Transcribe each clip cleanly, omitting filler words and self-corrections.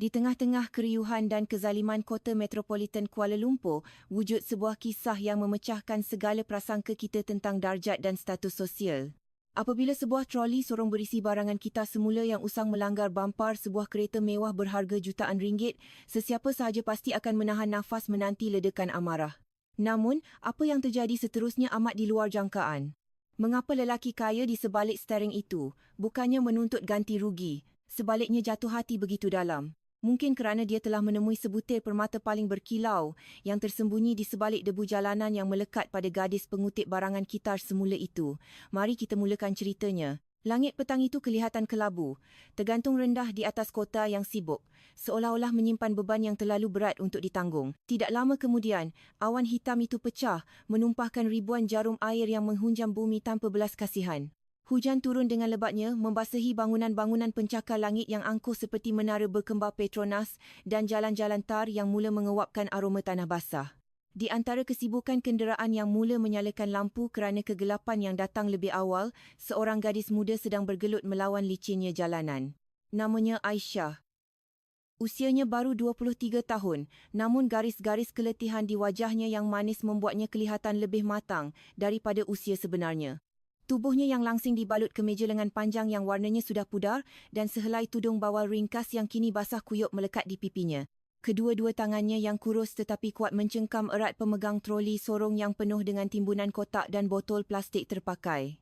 Di tengah-tengah keriuhan dan kezaliman kota metropolitan Kuala Lumpur, wujud sebuah kisah yang memecahkan segala prasangka kita tentang darjat dan status sosial. Apabila sebuah troli sorong berisi barangan kita semula yang usang melanggar bampar sebuah kereta mewah berharga jutaan ringgit, sesiapa sahaja pasti akan menahan nafas menanti ledakan amarah. Namun, apa yang terjadi seterusnya amat di luar jangkaan. Mengapa lelaki kaya di sebalik steering itu bukannya menuntut ganti rugi, sebaliknya jatuh hati begitu dalam? Mungkin kerana dia telah menemui sebutir permata paling berkilau yang tersembunyi di sebalik debu jalanan yang melekat pada gadis pengutip barangan kitar semula itu. Mari kita mulakan ceritanya. Langit petang itu kelihatan kelabu, tergantung rendah di atas kota yang sibuk, seolah-olah menyimpan beban yang terlalu berat untuk ditanggung. Tidak lama kemudian, awan hitam itu pecah, menumpahkan ribuan jarum air yang menghunjam bumi tanpa belas kasihan. Hujan turun dengan lebatnya, membasahi bangunan-bangunan pencakar langit yang angkuh seperti menara berkembar Petronas dan jalan-jalan tar yang mula menguapkan aroma tanah basah. Di antara kesibukan kenderaan yang mula menyalakan lampu kerana kegelapan yang datang lebih awal, seorang gadis muda sedang bergelut melawan licinnya jalanan. Namanya Aisyah. Usianya baru 23 tahun, namun garis-garis keletihan di wajahnya yang manis membuatnya kelihatan lebih matang daripada usia sebenarnya. Tubuhnya yang langsing dibalut kemeja lengan panjang yang warnanya sudah pudar dan sehelai tudung bawal ringkas yang kini basah kuyup melekat di pipinya. Kedua-dua tangannya yang kurus tetapi kuat mencengkam erat pemegang troli sorong yang penuh dengan timbunan kotak dan botol plastik terpakai.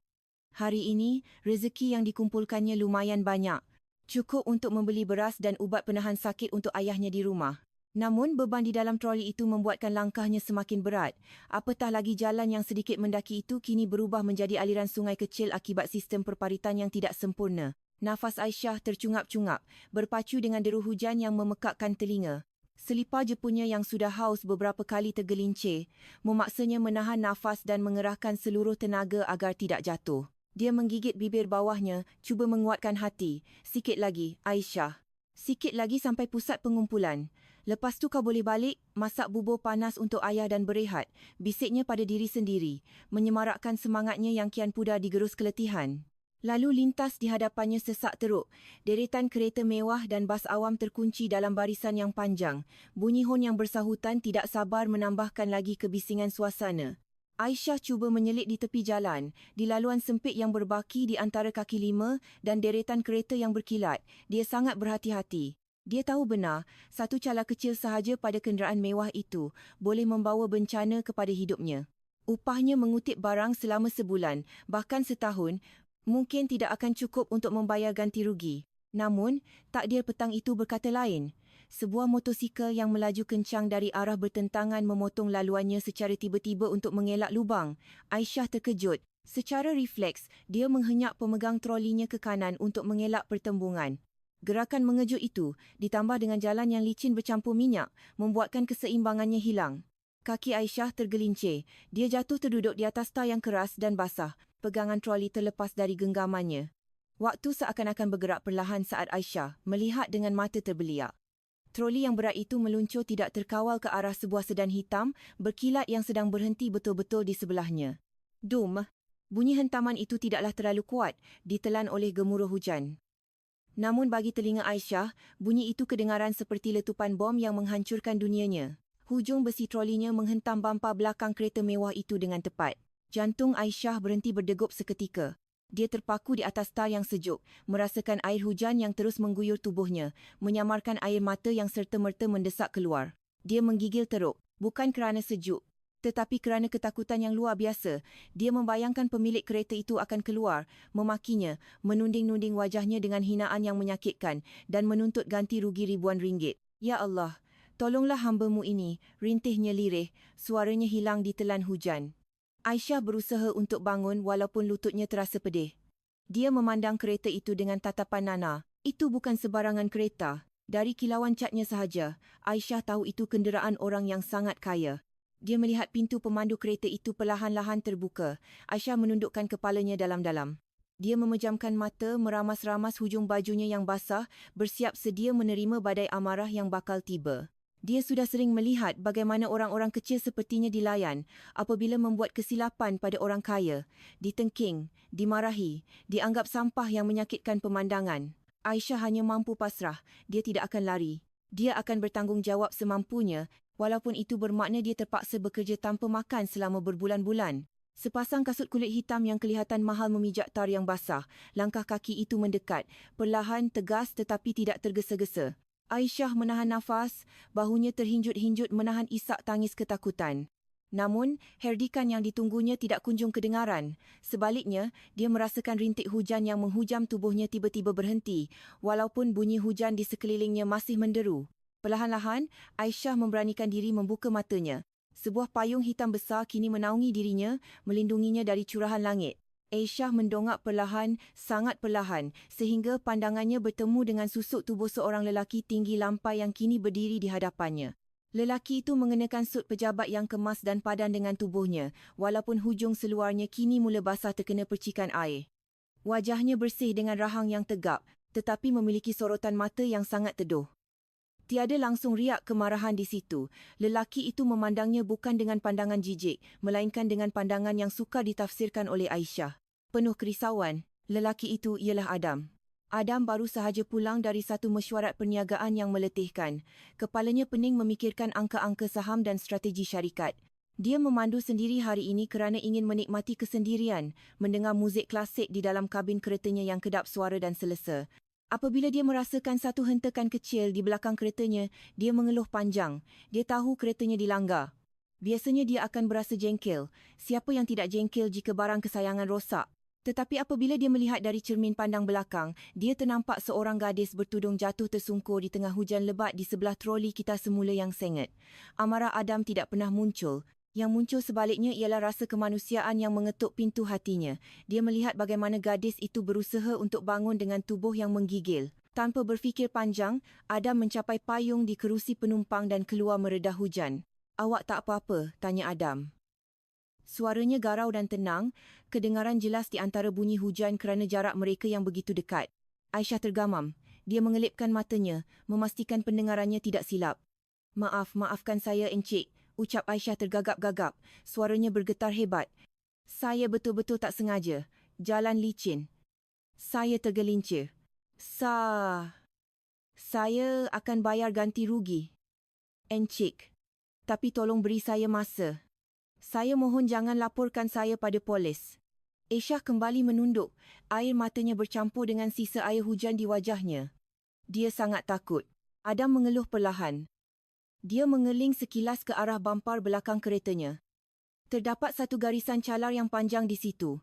Hari ini, rezeki yang dikumpulkannya lumayan banyak. Cukup untuk membeli beras dan ubat penahan sakit untuk ayahnya di rumah. Namun, beban di dalam troli itu membuatkan langkahnya semakin berat. Apatah lagi jalan yang sedikit mendaki itu kini berubah menjadi aliran sungai kecil akibat sistem perparitan yang tidak sempurna. Nafas Aisyah tercungap-cungap, berpacu dengan deru hujan yang memekakkan telinga. Selipar jepunya yang sudah haus beberapa kali tergelincir, memaksanya menahan nafas dan mengerahkan seluruh tenaga agar tidak jatuh. Dia menggigit bibir bawahnya, cuba menguatkan hati. Sikit lagi, Aisyah. Sikit lagi sampai pusat pengumpulan. Lepas tu kau boleh balik, masak bubur panas untuk ayah dan berehat, bisiknya pada diri sendiri, menyemarakkan semangatnya yang kian pudar digerus keletihan. Lalu lintas di hadapannya sesak teruk, deretan kereta mewah dan bas awam terkunci dalam barisan yang panjang. Bunyi hon yang bersahutan tidak sabar menambahkan lagi kebisingan suasana. Aisyah cuba menyelit di tepi jalan, di laluan sempit yang berbaki di antara kaki lima dan deretan kereta yang berkilat. Dia sangat berhati-hati. Dia tahu benar, satu cala kecil sahaja pada kenderaan mewah itu boleh membawa bencana kepada hidupnya. Upahnya mengutip barang selama sebulan, bahkan setahun, mungkin tidak akan cukup untuk membayar ganti rugi. Namun, takdir petang itu berkata lain. Sebuah motosikal yang melaju kencang dari arah bertentangan memotong laluannya secara tiba-tiba untuk mengelak lubang. Aisyah terkejut. Secara refleks, dia menghenyak pemegang trolinya ke kanan untuk mengelak pertembungan. Gerakan mengejut itu, ditambah dengan jalan yang licin bercampur minyak, membuatkan keseimbangannya hilang. Kaki Aisyah tergelincir. Dia jatuh terduduk di atas tar yang keras dan basah. Pegangan troli terlepas dari genggamannya. Waktu seakan-akan bergerak perlahan saat Aisyah melihat dengan mata terbeliak. Troli yang berat itu meluncur tidak terkawal ke arah sebuah sedan hitam berkilat yang sedang berhenti betul-betul di sebelahnya. Dum! Bunyi hentaman itu tidaklah terlalu kuat, ditelan oleh gemuruh hujan. Namun bagi telinga Aisyah, bunyi itu kedengaran seperti letupan bom yang menghancurkan dunianya. Hujung besi trolinya menghentam bampa belakang kereta mewah itu dengan tepat. Jantung Aisyah berhenti berdegup seketika. Dia terpaku di atas tar yang sejuk, merasakan air hujan yang terus mengguyur tubuhnya, menyamarkan air mata yang serta-merta mendesak keluar. Dia menggigil teruk, bukan kerana sejuk, tetapi kerana ketakutan yang luar biasa. Dia membayangkan pemilik kereta itu akan keluar, memakinya, menunding-nunding wajahnya dengan hinaan yang menyakitkan dan menuntut ganti rugi ribuan ringgit. Ya Allah, tolonglah hamba-Mu ini, rintihnya lirih, suaranya hilang ditelan hujan. Aisyah berusaha untuk bangun walaupun lututnya terasa pedih. Dia memandang kereta itu dengan tatapan nana. Itu bukan sebarangan kereta. Dari kilauan catnya sahaja, Aisyah tahu itu kenderaan orang yang sangat kaya. Dia melihat pintu pemandu kereta itu perlahan-lahan terbuka. Aisyah menundukkan kepalanya dalam-dalam. Dia memejamkan mata, meramas-ramas hujung bajunya yang basah, bersiap sedia menerima badai amarah yang bakal tiba. Dia sudah sering melihat bagaimana orang-orang kecil sepertinya dilayan apabila membuat kesilapan pada orang kaya, ditengking, dimarahi, dianggap sampah yang menyakitkan pemandangan. Aisyah hanya mampu pasrah, dia tidak akan lari. Dia akan bertanggungjawab semampunya, walaupun itu bermakna dia terpaksa bekerja tanpa makan selama berbulan-bulan. Sepasang kasut kulit hitam yang kelihatan mahal memijak tar yang basah. Langkah kaki itu mendekat, perlahan, tegas tetapi tidak tergesa-gesa. Aisyah menahan nafas, bahunya terhinjut-hinjut menahan isak tangis ketakutan. Namun, herdikan yang ditunggunya tidak kunjung kedengaran. Sebaliknya, dia merasakan rintik hujan yang menghujam tubuhnya tiba-tiba berhenti, walaupun bunyi hujan di sekelilingnya masih menderu. Perlahan-lahan, Aisyah memberanikan diri membuka matanya. Sebuah payung hitam besar kini menaungi dirinya, melindunginya dari curahan langit. Aisyah mendongak perlahan, sangat perlahan, sehingga pandangannya bertemu dengan susuk tubuh seorang lelaki tinggi lampai yang kini berdiri di hadapannya. Lelaki itu mengenakan sut pejabat yang kemas dan padan dengan tubuhnya, walaupun hujung seluarnya kini mula basah terkena percikan air. Wajahnya bersih dengan rahang yang tegap, tetapi memiliki sorotan mata yang sangat teduh. Tiada langsung riak kemarahan di situ. Lelaki itu memandangnya bukan dengan pandangan jijik, melainkan dengan pandangan yang sukar ditafsirkan oleh Aisyah. Penuh kerisauan, lelaki itu ialah Adam. Adam baru sahaja pulang dari satu mesyuarat perniagaan yang meletihkan. Kepalanya pening memikirkan angka-angka saham dan strategi syarikat. Dia memandu sendiri hari ini kerana ingin menikmati kesendirian, mendengar muzik klasik di dalam kabin keretanya yang kedap suara dan selesa. Apabila dia merasakan satu hentakan kecil di belakang keretanya, dia mengeluh panjang. Dia tahu keretanya dilanggar. Biasanya dia akan berasa jengkel. Siapa yang tidak jengkel jika barang kesayangan rosak? Tetapi apabila dia melihat dari cermin pandang belakang, dia ternampak seorang gadis bertudung jatuh tersungkur di tengah hujan lebat di sebelah troli kita semula yang sengit. Amarah Adam tidak pernah muncul. Yang muncul sebaliknya ialah rasa kemanusiaan yang mengetuk pintu hatinya. Dia melihat bagaimana gadis itu berusaha untuk bangun dengan tubuh yang menggigil. Tanpa berfikir panjang, Adam mencapai payung di kerusi penumpang dan keluar meredah hujan. "Awak tak apa-apa?" tanya Adam. Suaranya garau dan tenang, kedengaran jelas di antara bunyi hujan kerana jarak mereka yang begitu dekat. Aisyah tergamam. Dia mengelipkan matanya, memastikan pendengarannya tidak silap. Maafkan saya, Encik," ucap Aisyah tergagap-gagap. Suaranya bergetar hebat. "Saya betul-betul tak sengaja. Jalan licin. Saya tergelincir. Saya akan bayar ganti rugi, Encik. Tapi tolong beri saya masa. Saya mohon jangan laporkan saya pada polis." Aisyah kembali menunduk. Air matanya bercampur dengan sisa air hujan di wajahnya. Dia sangat takut. Adam mengeluh perlahan. Dia mengeling sekilas ke arah bampar belakang keretanya. Terdapat satu garisan calar yang panjang di situ.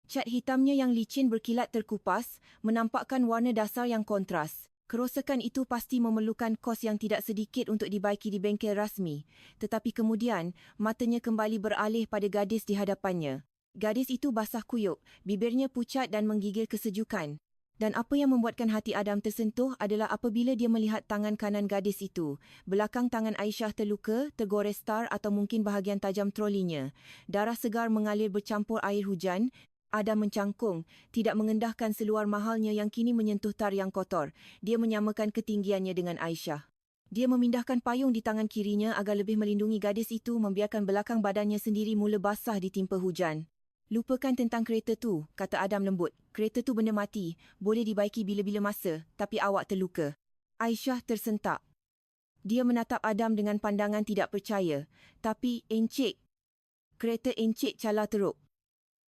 Cat hitamnya yang licin berkilat terkupas, menampakkan warna dasar yang kontras. Kerosakan itu pasti memerlukan kos yang tidak sedikit untuk dibaiki di bengkel rasmi. Tetapi kemudian, matanya kembali beralih pada gadis di hadapannya. Gadis itu basah kuyup, bibirnya pucat dan menggigil kesejukan. Dan apa yang membuatkan hati Adam tersentuh adalah apabila dia melihat tangan kanan gadis itu. Belakang tangan Aisyah terluka, tergores tar atau mungkin bahagian tajam trolinya. Darah segar mengalir bercampur air hujan. Adam mencangkung, tidak mengendahkan seluar mahalnya yang kini menyentuh tar yang kotor. Dia menyamakan ketinggiannya dengan Aisyah. Dia memindahkan payung di tangan kirinya agar lebih melindungi gadis itu, membiarkan belakang badannya sendiri mula basah ditimpa hujan. "Lupakan tentang kereta tu," kata Adam lembut. "Kereta tu benda mati, boleh dibaiki bila-bila masa, tapi awak terluka." Aisyah tersentak. Dia menatap Adam dengan pandangan tidak percaya. "Tapi, Encik, kereta Encik calar teruk."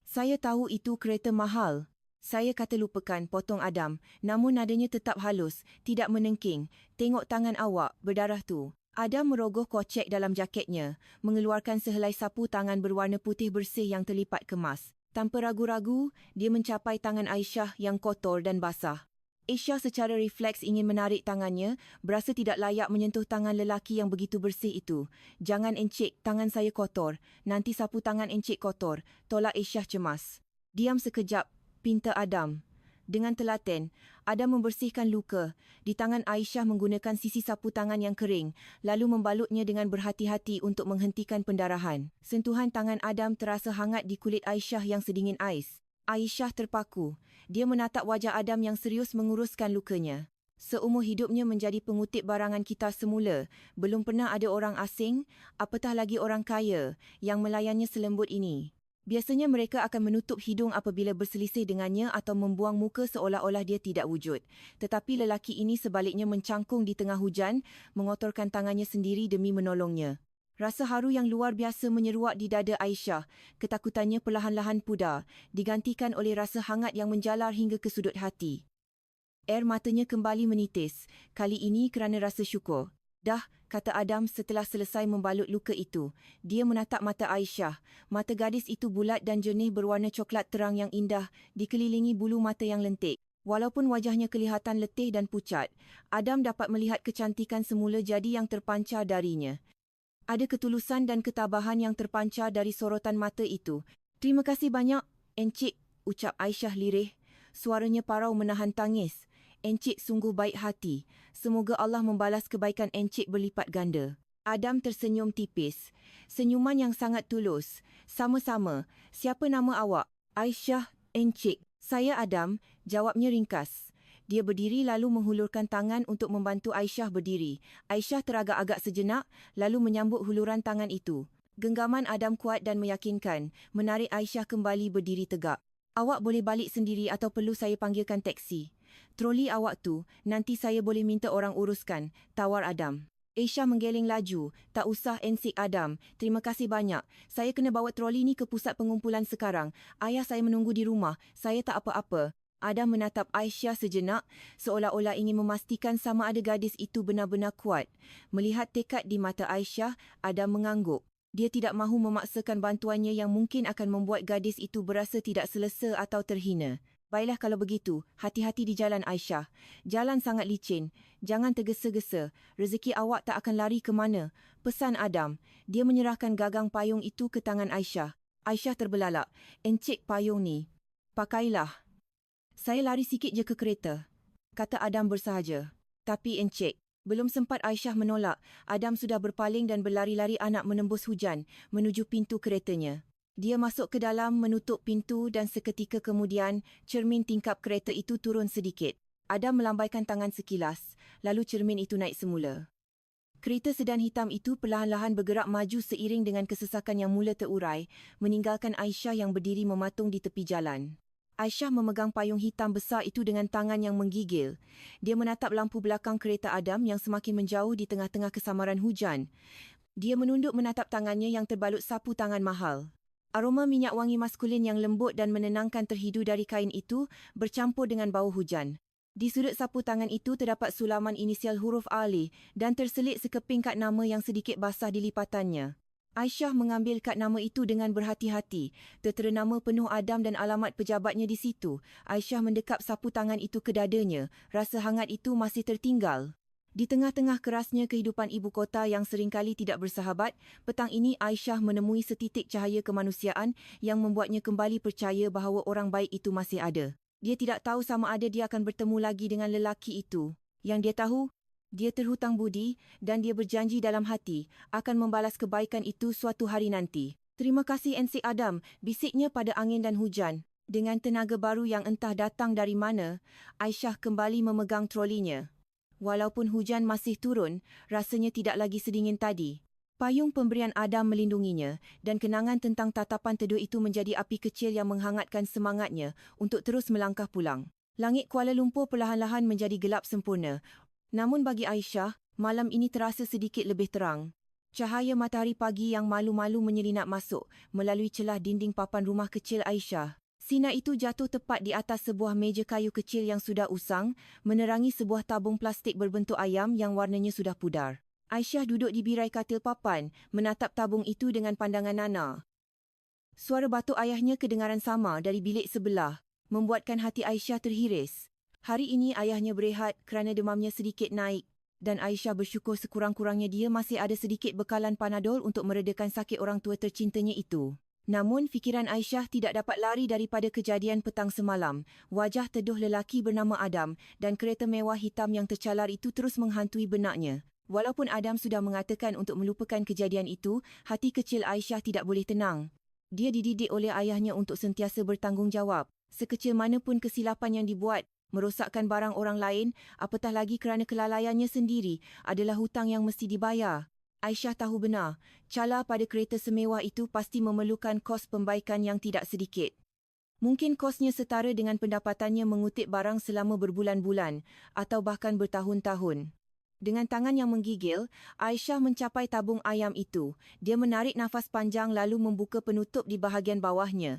"Saya tahu itu kereta mahal." "Saya kata lupakan," potong Adam. Namun nadanya tetap halus, tidak menengking. "Tengok tangan awak, berdarah tu." Adam merogoh kocek dalam jaketnya, mengeluarkan sehelai sapu tangan berwarna putih bersih yang terlipat kemas. Tanpa ragu-ragu, dia mencapai tangan Aisyah yang kotor dan basah. Aisyah secara refleks ingin menarik tangannya, berasa tidak layak menyentuh tangan lelaki yang begitu bersih itu. "Jangan, Encik, tangan saya kotor. Nanti sapu tangan Encik kotor," tolak Aisyah cemas. "Diam sekejap," pinta Adam. Dengan telaten, Adam membersihkan luka. Di tangan Aisyah menggunakan sisi sapu tangan yang kering, lalu membalutnya dengan berhati-hati untuk menghentikan pendarahan. Sentuhan tangan Adam terasa hangat di kulit Aisyah yang sedingin ais. Aisyah terpaku. Dia menatap wajah Adam yang serius menguruskan lukanya. Seumur hidupnya menjadi pengutip barangan kitar semula, belum pernah ada orang asing, apatah lagi orang kaya, yang melayannya selembut ini. Biasanya mereka akan menutup hidung apabila berselisih dengannya atau membuang muka seolah-olah dia tidak wujud. Tetapi lelaki ini sebaliknya mencangkung di tengah hujan, mengotorkan tangannya sendiri demi menolongnya. Rasa haru yang luar biasa menyeruak di dada Aisyah. Ketakutannya perlahan-lahan pudar, digantikan oleh rasa hangat yang menjalar hingga ke sudut hati. Air matanya kembali menitis, kali ini kerana rasa syukur. Dah, kata Adam setelah selesai membalut luka itu. Dia menatap mata Aisyah. Mata gadis itu bulat dan jernih berwarna coklat terang yang indah, dikelilingi bulu mata yang lentik. Walaupun wajahnya kelihatan letih dan pucat, Adam dapat melihat kecantikan semula jadi yang terpancar darinya. Ada ketulusan dan ketabahan yang terpancar dari sorotan mata itu. Terima kasih banyak, Encik, ucap Aisyah lirih. Suaranya parau menahan tangis. Encik sungguh baik hati. Semoga Allah membalas kebaikan Encik berlipat ganda. Adam tersenyum tipis. Senyuman yang sangat tulus. Sama-sama. Siapa nama awak? Aisyah, Encik. Saya Adam, jawabnya ringkas. Dia berdiri lalu menghulurkan tangan untuk membantu Aisyah berdiri. Aisyah teragak-agak sejenak, lalu menyambut huluran tangan itu. Genggaman Adam kuat dan meyakinkan, menarik Aisyah kembali berdiri tegak. Awak boleh balik sendiri atau perlu saya panggilkan teksi? Troli awak tu, nanti saya boleh minta orang uruskan, tawar Adam. Aisyah menggeleng laju. Tak usah, Encik Adam. Terima kasih banyak. Saya kena bawa troli ni ke pusat pengumpulan sekarang. Ayah saya menunggu di rumah. Saya tak apa-apa. Adam menatap Aisyah sejenak, seolah-olah ingin memastikan sama ada gadis itu benar-benar kuat. Melihat tekad di mata Aisyah, Adam mengangguk. Dia tidak mahu memaksakan bantuannya yang mungkin akan membuat gadis itu berasa tidak selesa atau terhina. Baiklah kalau begitu, hati-hati di jalan Aisyah. Jalan sangat licin. Jangan tergesa-gesa. Rezeki awak tak akan lari ke mana. Pesan Adam. Dia menyerahkan gagang payung itu ke tangan Aisyah. Aisyah terbelalak. Encik payung ni. Pakailah. Saya lari sikit je ke kereta, kata Adam bersahaja. Tapi Encik, belum sempat Aisyah menolak, Adam sudah berpaling dan berlari-lari anak menembus hujan, menuju pintu keretanya. Dia masuk ke dalam, menutup pintu dan seketika kemudian, cermin tingkap kereta itu turun sedikit. Adam melambaikan tangan sekilas, lalu cermin itu naik semula. Kereta sedan hitam itu perlahan-lahan bergerak maju seiring dengan kesesakan yang mula terurai, meninggalkan Aisyah yang berdiri mematung di tepi jalan. Aisyah memegang payung hitam besar itu dengan tangan yang menggigil. Dia menatap lampu belakang kereta Adam yang semakin menjauh di tengah-tengah kesamaran hujan. Dia menunduk menatap tangannya yang terbalut sapu tangan mahal. Aroma minyak wangi maskulin yang lembut dan menenangkan terhidu dari kain itu bercampur dengan bau hujan. Di sudut sapu tangan itu terdapat sulaman inisial huruf Ali dan terselit sekeping kad nama yang sedikit basah di lipatannya. Aisyah mengambil kad nama itu dengan berhati-hati. Tertera nama penuh Adam dan alamat pejabatnya di situ. Aisyah mendekap sapu tangan itu ke dadanya. Rasa hangat itu masih tertinggal. Di tengah-tengah kerasnya kehidupan ibu kota yang seringkali tidak bersahabat, petang ini Aisyah menemui setitik cahaya kemanusiaan yang membuatnya kembali percaya bahawa orang baik itu masih ada. Dia tidak tahu sama ada dia akan bertemu lagi dengan lelaki itu. Yang dia tahu, dia terhutang budi dan dia berjanji dalam hati akan membalas kebaikan itu suatu hari nanti. Terima kasih Encik Adam, bisiknya pada angin dan hujan. Dengan tenaga baru yang entah datang dari mana, Aisyah kembali memegang trolinya. Walaupun hujan masih turun, rasanya tidak lagi sedingin tadi. Payung pemberian Adam melindunginya dan kenangan tentang tatapan teduh itu menjadi api kecil yang menghangatkan semangatnya untuk terus melangkah pulang. Langit Kuala Lumpur perlahan-lahan menjadi gelap sempurna. Namun bagi Aisyah, malam ini terasa sedikit lebih terang. Cahaya matahari pagi yang malu-malu menyelinap masuk melalui celah dinding papan rumah kecil Aisyah. Sinar itu jatuh tepat di atas sebuah meja kayu kecil yang sudah usang, menerangi sebuah tabung plastik berbentuk ayam yang warnanya sudah pudar. Aisyah duduk di birai katil papan, menatap tabung itu dengan pandangan nana. Suara batuk ayahnya kedengaran sama dari bilik sebelah, membuatkan hati Aisyah terhiris. Hari ini ayahnya berehat kerana demamnya sedikit naik, dan Aisyah bersyukur sekurang-kurangnya dia masih ada sedikit bekalan Panadol untuk meredakan sakit orang tua tercintanya itu. Namun, fikiran Aisyah tidak dapat lari daripada kejadian petang semalam. Wajah teduh lelaki bernama Adam dan kereta mewah hitam yang tercalar itu terus menghantui benaknya. Walaupun Adam sudah mengatakan untuk melupakan kejadian itu, hati kecil Aisyah tidak boleh tenang. Dia dididik oleh ayahnya untuk sentiasa bertanggungjawab. Sekecil manapun kesilapan yang dibuat, merosakkan barang orang lain, apatah lagi kerana kelalaiannya sendiri, adalah hutang yang mesti dibayar. Aisyah tahu benar, cala pada kereta semewah itu pasti memerlukan kos pembaikan yang tidak sedikit. Mungkin kosnya setara dengan pendapatannya mengutip barang selama berbulan-bulan atau bahkan bertahun-tahun. Dengan tangan yang menggigil, Aisyah mencapai tabung ayam itu. Dia menarik nafas panjang lalu membuka penutup di bahagian bawahnya.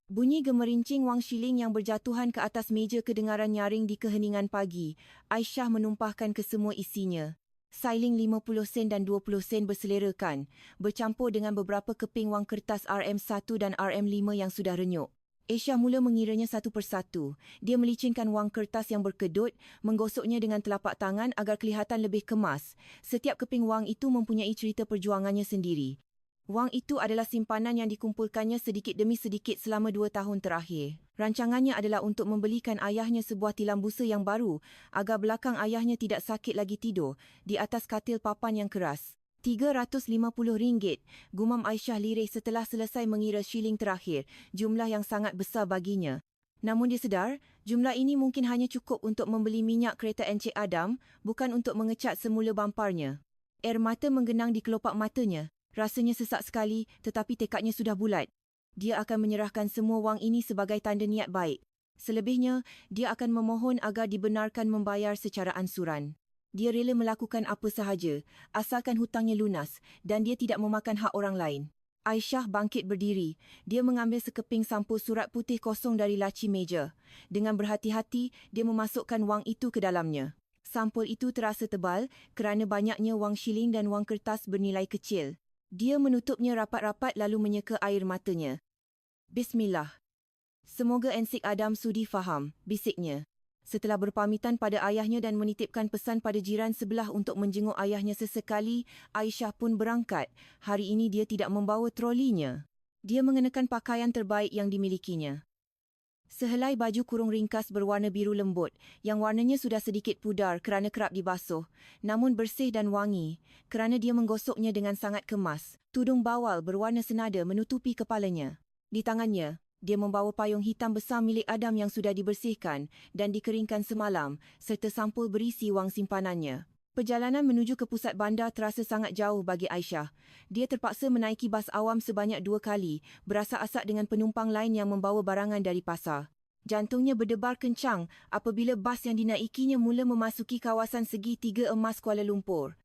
Bunyi gemerincing wang shilling yang berjatuhan ke atas meja kedengaran nyaring di keheningan pagi. Aisyah menumpahkan kesemua isinya. Sailing 50 sen dan 20 sen berselerakan, bercampur dengan beberapa keping wang kertas RM1 dan RM5 yang sudah renyuk. Aisyah mula mengiranya satu persatu. Dia melicinkan wang kertas yang berkedut, menggosoknya dengan telapak tangan agar kelihatan lebih kemas. Setiap keping wang itu mempunyai cerita perjuangannya sendiri. Wang itu adalah simpanan yang dikumpulkannya sedikit demi sedikit selama 2 tahun terakhir. Rancangannya adalah untuk membelikan ayahnya sebuah tilam busa yang baru agar belakang ayahnya tidak sakit lagi tidur di atas katil papan yang keras. RM350, gumam Aisyah lirih setelah selesai mengira shilling terakhir, jumlah yang sangat besar baginya. Namun dia sedar, jumlah ini mungkin hanya cukup untuk membeli minyak kereta Encik Adam, bukan untuk mengecat semula bamparnya. Air mata menggenang di kelopak matanya. Rasanya sesak sekali, tetapi tekadnya sudah bulat. Dia akan menyerahkan semua wang ini sebagai tanda niat baik. Selebihnya, dia akan memohon agar dibenarkan membayar secara ansuran. Dia rela melakukan apa sahaja, asalkan hutangnya lunas dan dia tidak memakan hak orang lain. Aisyah bangkit berdiri. Dia mengambil sekeping sampul surat putih kosong dari laci meja. Dengan berhati-hati, dia memasukkan wang itu ke dalamnya. Sampul itu terasa tebal kerana banyaknya wang shilling dan wang kertas bernilai kecil. Dia menutupnya rapat-rapat lalu menyeka air matanya. Bismillah. Semoga Encik Adam sudi faham, bisiknya. Setelah berpamitan pada ayahnya dan menitipkan pesan pada jiran sebelah untuk menjenguk ayahnya sesekali, Aisyah pun berangkat. Hari ini dia tidak membawa trolinya. Dia mengenakan pakaian terbaik yang dimilikinya. Sehelai baju kurung ringkas berwarna biru lembut, yang warnanya sudah sedikit pudar kerana kerap dibasuh, namun bersih dan wangi, kerana dia menggosoknya dengan sangat kemas. Tudung bawal berwarna senada menutupi kepalanya. Di tangannya, dia membawa payung hitam besar milik Adam yang sudah dibersihkan dan dikeringkan semalam, serta sampul berisi wang simpanannya. Perjalanan menuju ke pusat bandar terasa sangat jauh bagi Aisyah. Dia terpaksa menaiki bas awam sebanyak 2 kali, berasak-asak dengan penumpang lain yang membawa barangan dari pasar. Jantungnya berdebar kencang apabila bas yang dinaikinya mula memasuki kawasan segitiga emas Kuala Lumpur.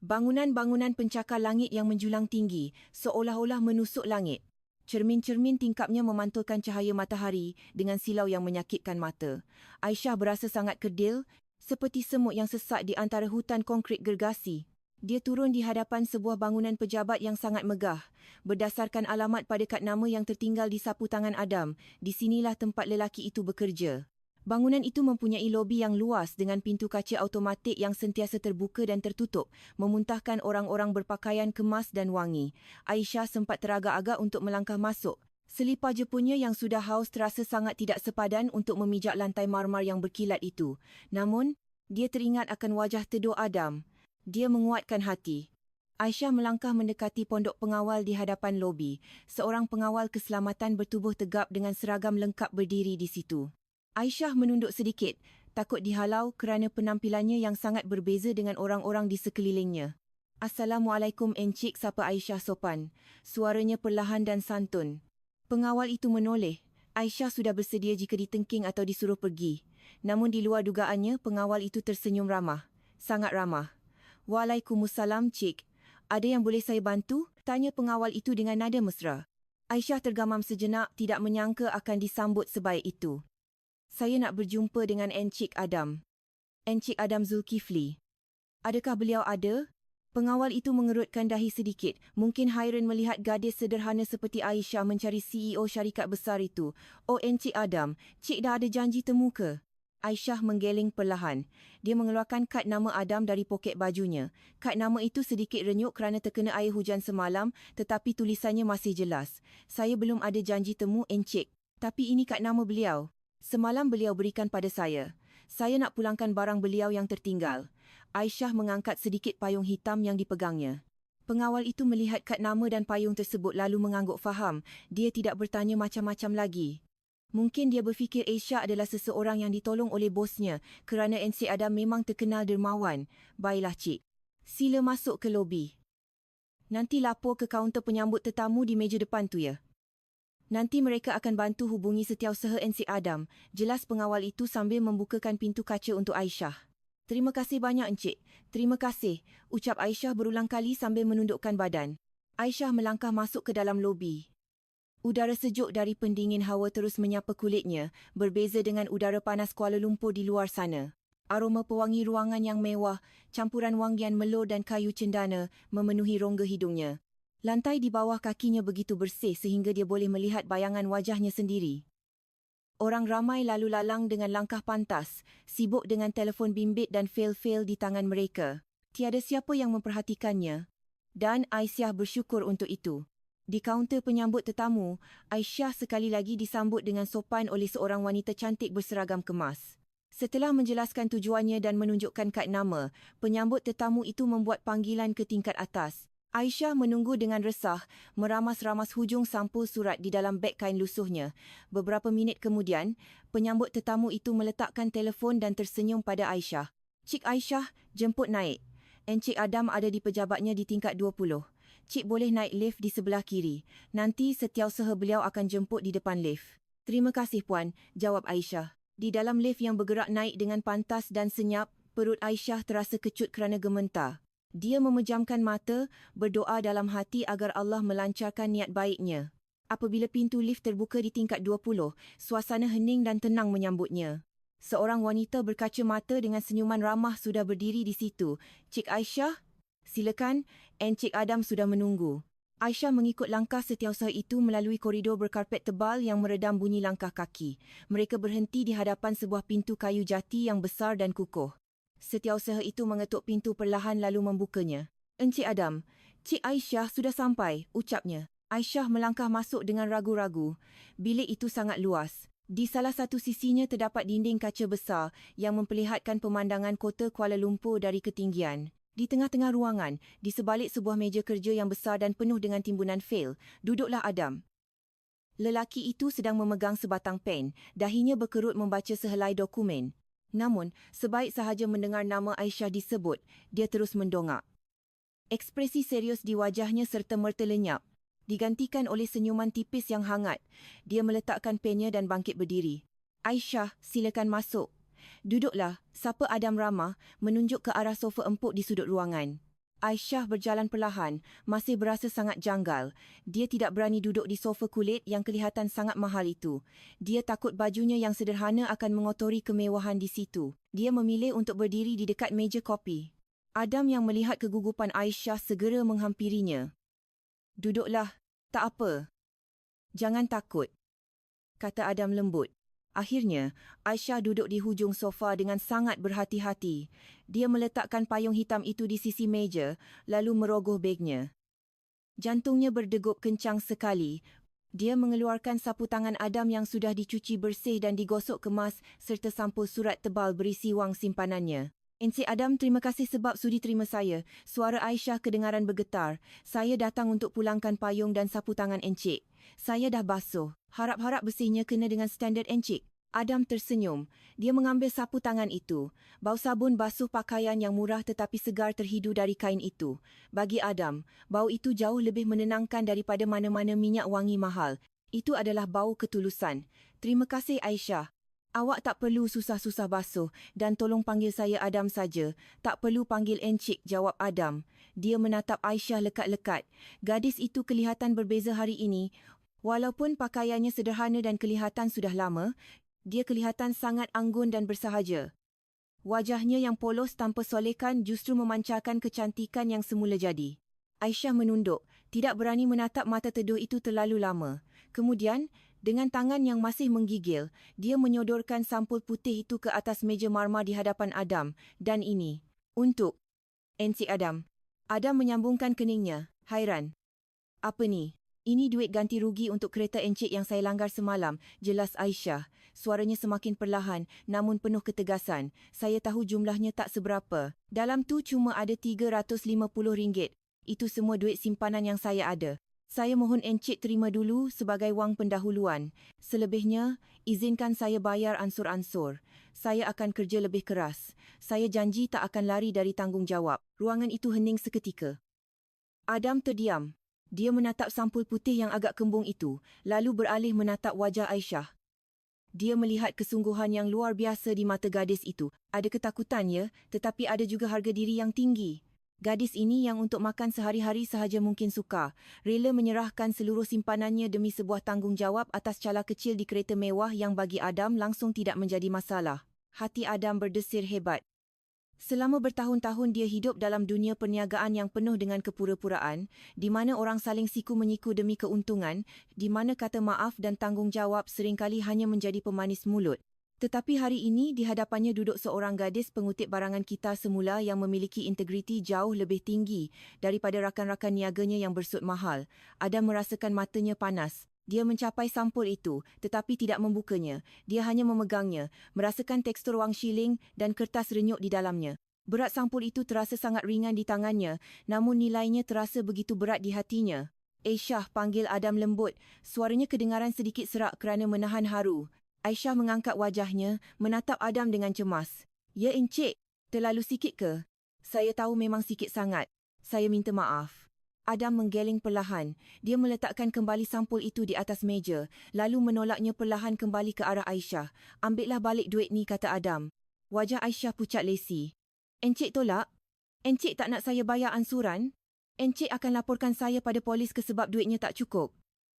Bangunan-bangunan pencakar langit yang menjulang tinggi, seolah-olah menusuk langit. Cermin-cermin tingkapnya memantulkan cahaya matahari dengan silau yang menyakitkan mata. Aisyah berasa sangat kerdil, seperti semut yang sesak di antara hutan konkrit gergasi. Dia turun di hadapan sebuah bangunan pejabat yang sangat megah. Berdasarkan alamat pada kad nama yang tertinggal di sapu tangan Adam, di sinilah tempat lelaki itu bekerja. Bangunan itu mempunyai lobi yang luas dengan pintu kaca automatik yang sentiasa terbuka dan tertutup, memuntahkan orang-orang berpakaian kemas dan wangi. Aisyah sempat teragak-agak untuk melangkah masuk. Selipar jepunnya yang sudah haus terasa sangat tidak sepadan untuk memijak lantai marmar yang berkilat itu. Namun, dia teringat akan wajah teduh Adam. Dia menguatkan hati. Aisyah melangkah mendekati pondok pengawal di hadapan lobi. Seorang pengawal keselamatan bertubuh tegap dengan seragam lengkap berdiri di situ. Aisyah menunduk sedikit, takut dihalau kerana penampilannya yang sangat berbeza dengan orang-orang di sekelilingnya. "Assalamualaikum Encik," sapa Aisyah sopan. Suaranya perlahan dan santun. Pengawal itu menoleh. Aisyah sudah bersedia jika ditengking atau disuruh pergi. Namun di luar dugaannya, pengawal itu tersenyum ramah. Sangat ramah. "Waalaikumsalam, Cik. Ada yang boleh saya bantu?" tanya pengawal itu dengan nada mesra. Aisyah tergamam sejenak, tidak menyangka akan disambut sebaik itu. "Saya nak berjumpa dengan Encik Adam." "Encik Adam Zulkifli. Adakah beliau ada?" Pengawal itu mengerutkan dahi sedikit. Mungkin hairan melihat gadis sederhana seperti Aisyah mencari CEO syarikat besar itu. "Oh, Encik Adam, Cik dah ada janji temu ke?" Aisyah menggeleng perlahan. Dia mengeluarkan kad nama Adam dari poket bajunya. Kad nama itu sedikit renyuk kerana terkena air hujan semalam, tetapi tulisannya masih jelas. "Saya belum ada janji temu, Encik. Tapi ini kad nama beliau. Semalam beliau berikan pada saya. Saya nak pulangkan barang beliau yang tertinggal." Aisyah mengangkat sedikit payung hitam yang dipegangnya. Pengawal itu melihat kad nama dan payung tersebut lalu mengangguk faham. Dia tidak bertanya macam-macam lagi. Mungkin dia berfikir Aisyah adalah seseorang yang ditolong oleh bosnya kerana Encik Adam memang terkenal dermawan. "Baiklah, Cik. Sila masuk ke lobi." Nanti lapor ke kaunter penyambut tetamu di meja depan tu ya. Nanti mereka akan bantu hubungi Setiausaha Encik Adam, jelas pengawal itu sambil membukakan pintu kaca untuk Aisyah. Terima kasih banyak Encik. Terima kasih, ucap Aisyah berulang kali sambil menundukkan badan. Aisyah melangkah masuk ke dalam lobi. Udara sejuk dari pendingin hawa terus menyapa kulitnya, berbeza dengan udara panas Kuala Lumpur di luar sana. Aroma pewangi ruangan yang mewah, campuran wangian melur dan kayu cendana memenuhi rongga hidungnya. Lantai di bawah kakinya begitu bersih sehingga dia boleh melihat bayangan wajahnya sendiri. Orang ramai lalu lalang dengan langkah pantas, sibuk dengan telefon bimbit dan fail-fail di tangan mereka. Tiada siapa yang memperhatikannya. Dan Aisyah bersyukur untuk itu. Di kaunter penyambut tetamu, Aisyah sekali lagi disambut dengan sopan oleh seorang wanita cantik berseragam kemas. Setelah menjelaskan tujuannya dan menunjukkan kad nama, penyambut tetamu itu membuat panggilan ke tingkat atas. Aisyah menunggu dengan resah, meramas-ramas hujung sampul surat di dalam beg kain lusuhnya. Beberapa minit kemudian, penyambut tetamu itu meletakkan telefon dan tersenyum pada Aisyah. Cik Aisyah, jemput naik. Encik Adam ada di pejabatnya di tingkat 20. Cik boleh naik lift di sebelah kiri. Nanti setiausaha beliau akan jemput di depan lift. Terima kasih puan, jawab Aisyah. Di dalam lift yang bergerak naik dengan pantas dan senyap, perut Aisyah terasa kecut kerana gementar. Dia memejamkan mata, berdoa dalam hati agar Allah melancarkan niat baiknya. Apabila pintu lift terbuka di tingkat 20, suasana hening dan tenang menyambutnya. Seorang wanita berkacamata dengan senyuman ramah sudah berdiri di situ. Cik Aisyah, silakan, Encik Adam sudah menunggu. Aisyah mengikut langkah setiausaha itu melalui koridor berkarpet tebal yang meredam bunyi langkah kaki. Mereka berhenti di hadapan sebuah pintu kayu jati yang besar dan kukuh. Setiausaha itu mengetuk pintu perlahan lalu membukanya. Encik Adam, Cik Aisyah sudah sampai, ucapnya. Aisyah melangkah masuk dengan ragu-ragu. Bilik itu sangat luas. Di salah satu sisinya terdapat dinding kaca besar yang memperlihatkan pemandangan kota Kuala Lumpur dari ketinggian. Di tengah-tengah ruangan, di sebalik sebuah meja kerja yang besar dan penuh dengan timbunan fail, duduklah Adam. Lelaki itu sedang memegang sebatang pen, dahinya berkerut membaca sehelai dokumen. Namun, sebaik sahaja mendengar nama Aisyah disebut, dia terus mendongak. Ekspresi serius di wajahnya serta-merta lenyap, digantikan oleh senyuman tipis yang hangat. Dia meletakkan pennya dan bangkit berdiri. Aisyah, silakan masuk. Duduklah, sapa Adam ramah, menunjuk ke arah sofa empuk di sudut ruangan. Aisyah berjalan perlahan, masih berasa sangat janggal. Dia tidak berani duduk di sofa kulit yang kelihatan sangat mahal itu. Dia takut bajunya yang sederhana akan mengotori kemewahan di situ. Dia memilih untuk berdiri di dekat meja kopi. Adam yang melihat kegugupan Aisyah segera menghampirinya. Duduklah, tak apa. Jangan takut, kata Adam lembut. Akhirnya, Aisyah duduk di hujung sofa dengan sangat berhati-hati. Dia meletakkan payung hitam itu di sisi meja, lalu merogoh begnya. Jantungnya berdegup kencang sekali. Dia mengeluarkan sapu tangan Adam yang sudah dicuci bersih dan digosok kemas serta sampul surat tebal berisi wang simpanannya. Encik Adam, terima kasih sebab sudi terima saya. Suara Aisyah kedengaran bergetar. Saya datang untuk pulangkan payung dan sapu tangan Encik. Saya dah basuh. Harap-harap bersihnya kena dengan standard Encik. Adam tersenyum. Dia mengambil sapu tangan itu. Bau sabun basuh pakaian yang murah tetapi segar terhidu dari kain itu. Bagi Adam, bau itu jauh lebih menenangkan daripada mana-mana minyak wangi mahal. Itu adalah bau ketulusan. Terima kasih Aisyah. Awak tak perlu susah-susah basuh dan tolong panggil saya Adam saja. Tak perlu panggil Encik, jawab Adam. Dia menatap Aisyah lekat-lekat. Gadis itu kelihatan berbeza hari ini. Walaupun pakaiannya sederhana dan kelihatan sudah lama, dia kelihatan sangat anggun dan bersahaja. Wajahnya yang polos tanpa solekan justru memancarkan kecantikan yang semula jadi. Aisyah menunduk, tidak berani menatap mata teduh itu terlalu lama. Kemudian, dengan tangan yang masih menggigil, dia menyodorkan sampul putih itu ke atas meja marmar di hadapan Adam. Dan ini, untuk Encik Adam. Adam menyambungkan keningnya, hairan. Apa ni? Ini duit ganti rugi untuk kereta Encik yang saya langgar semalam, jelas Aisyah. Suaranya semakin perlahan, namun penuh ketegasan. Saya tahu jumlahnya tak seberapa. Dalam tu cuma ada RM350. Itu semua duit simpanan yang saya ada. Saya mohon Encik terima dulu sebagai wang pendahuluan. Selebihnya, izinkan saya bayar ansur-ansur. Saya akan kerja lebih keras. Saya janji tak akan lari dari tanggungjawab. Ruangan itu hening seketika. Adam terdiam. Dia menatap sampul putih yang agak kembung itu, lalu beralih menatap wajah Aisyah. Dia melihat kesungguhan yang luar biasa di mata gadis itu. Ada ketakutan, ya, tetapi ada juga harga diri yang tinggi. Gadis ini yang untuk makan sehari-hari sahaja mungkin sukar, rela menyerahkan seluruh simpanannya demi sebuah tanggungjawab atas cala kecil di kereta mewah yang bagi Adam langsung tidak menjadi masalah. Hati Adam berdesir hebat. Selama bertahun-tahun dia hidup dalam dunia perniagaan yang penuh dengan kepura-puraan, di mana orang saling siku-menyiku demi keuntungan, di mana kata maaf dan tanggungjawab seringkali hanya menjadi pemanis mulut. Tetapi hari ini di hadapannya duduk seorang gadis pengutip barangan kita semula yang memiliki integriti jauh lebih tinggi daripada rakan-rakan niaganya yang bersut mahal. Adam merasakan matanya panas. Dia mencapai sampul itu, tetapi tidak membukanya. Dia hanya memegangnya, merasakan tekstur wang shilling dan kertas renyuk di dalamnya. Berat sampul itu terasa sangat ringan di tangannya, namun nilainya terasa begitu berat di hatinya. Aisyah, panggil Adam lembut. Suaranya kedengaran sedikit serak kerana menahan haru. Aisyah mengangkat wajahnya, menatap Adam dengan cemas. Ya, Encik. Terlalu sikit ke? Saya tahu memang sikit sangat. Saya minta maaf. Adam menggeleng perlahan. Dia meletakkan kembali sampul itu di atas meja, lalu menolaknya perlahan kembali ke arah Aisyah. Ambillah balik duit ni, kata Adam. Wajah Aisyah pucat lesi. Encik tolak? Encik tak nak saya bayar ansuran? Encik akan laporkan saya pada polis sebab duitnya tak cukup.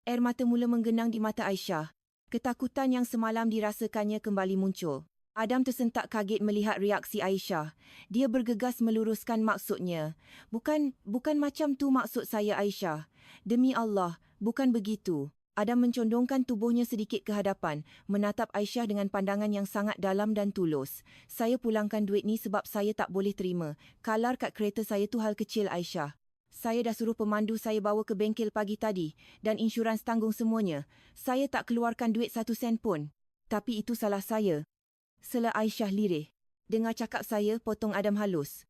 Air mata mula menggenang di mata Aisyah. Ketakutan yang semalam dirasakannya kembali muncul. Adam tersentak kaget melihat reaksi Aisyah. Dia bergegas meluruskan maksudnya. Bukan macam tu maksud saya, Aisyah. Demi Allah, bukan begitu. Adam mencondongkan tubuhnya sedikit ke hadapan, menatap Aisyah dengan pandangan yang sangat dalam dan tulus. Saya pulangkan duit ni sebab saya tak boleh terima. Kalar kat kereta saya tu hal kecil, Aisyah. Saya dah suruh pemandu saya bawa ke bengkel pagi tadi dan insurans tanggung semuanya. Saya tak keluarkan duit 1 sen pun. Tapi itu salah saya. Sela Aisyah lirih. Dengar cakap saya, potong Adam halus.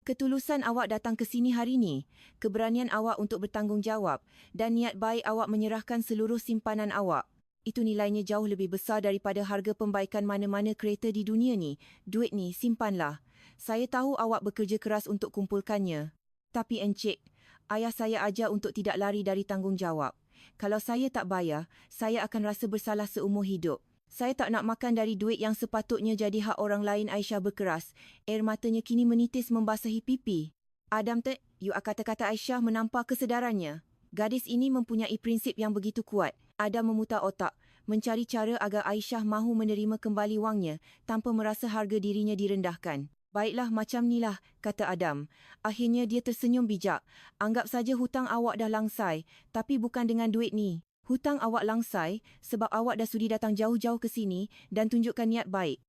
Ketulusan awak datang ke sini hari ni, keberanian awak untuk bertanggungjawab dan niat baik awak menyerahkan seluruh simpanan awak. Itu nilainya jauh lebih besar daripada harga pembaikan mana-mana kereta di dunia ni. Duit ni simpanlah. Saya tahu awak bekerja keras untuk kumpulkannya. Tapi Encik, ayah saya ajar untuk tidak lari dari tanggungjawab. Kalau saya tak bayar, saya akan rasa bersalah seumur hidup. Saya tak nak makan dari duit yang sepatutnya jadi hak orang lain, Aisyah berkeras. Air matanya kini menitis membasahi pipi. Adam kata-kata Aisyah menampar kesedarannya. Gadis ini mempunyai prinsip yang begitu kuat. Adam memutar otak, mencari cara agar Aisyah mahu menerima kembali wangnya tanpa merasa harga dirinya direndahkan. Baiklah, macam nilah, kata Adam. Akhirnya dia tersenyum bijak. Anggap saja hutang awak dah langsai, tapi bukan dengan duit ni. Hutang awak langsai sebab awak dah sudi datang jauh-jauh ke sini dan tunjukkan niat baik.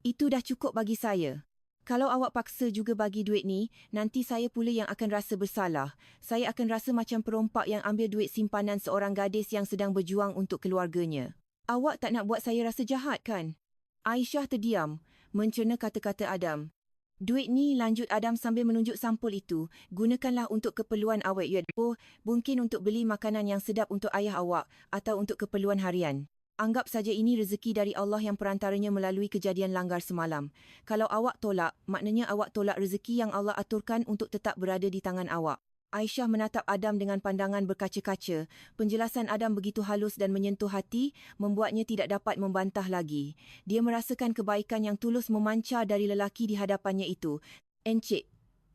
Itu dah cukup bagi saya. Kalau awak paksa juga bagi duit ni, nanti saya pula yang akan rasa bersalah. Saya akan rasa macam perompak yang ambil duit simpanan seorang gadis yang sedang berjuang untuk keluarganya. Awak tak nak buat saya rasa jahat, kan? Aisyah terdiam, mencerna kata-kata Adam. Duit ni, lanjut Adam sambil menunjuk sampul itu, gunakanlah untuk keperluan awak, mungkin untuk beli makanan yang sedap untuk ayah awak atau untuk keperluan harian. Anggap saja ini rezeki dari Allah yang perantaranya melalui kejadian langgar semalam. Kalau awak tolak, maknanya awak tolak rezeki yang Allah aturkan untuk tetap berada di tangan awak. Aisyah menatap Adam dengan pandangan berkaca-kaca. Penjelasan Adam begitu halus dan menyentuh hati, membuatnya tidak dapat membantah lagi. Dia merasakan kebaikan yang tulus memancar dari lelaki di hadapannya itu. Encik,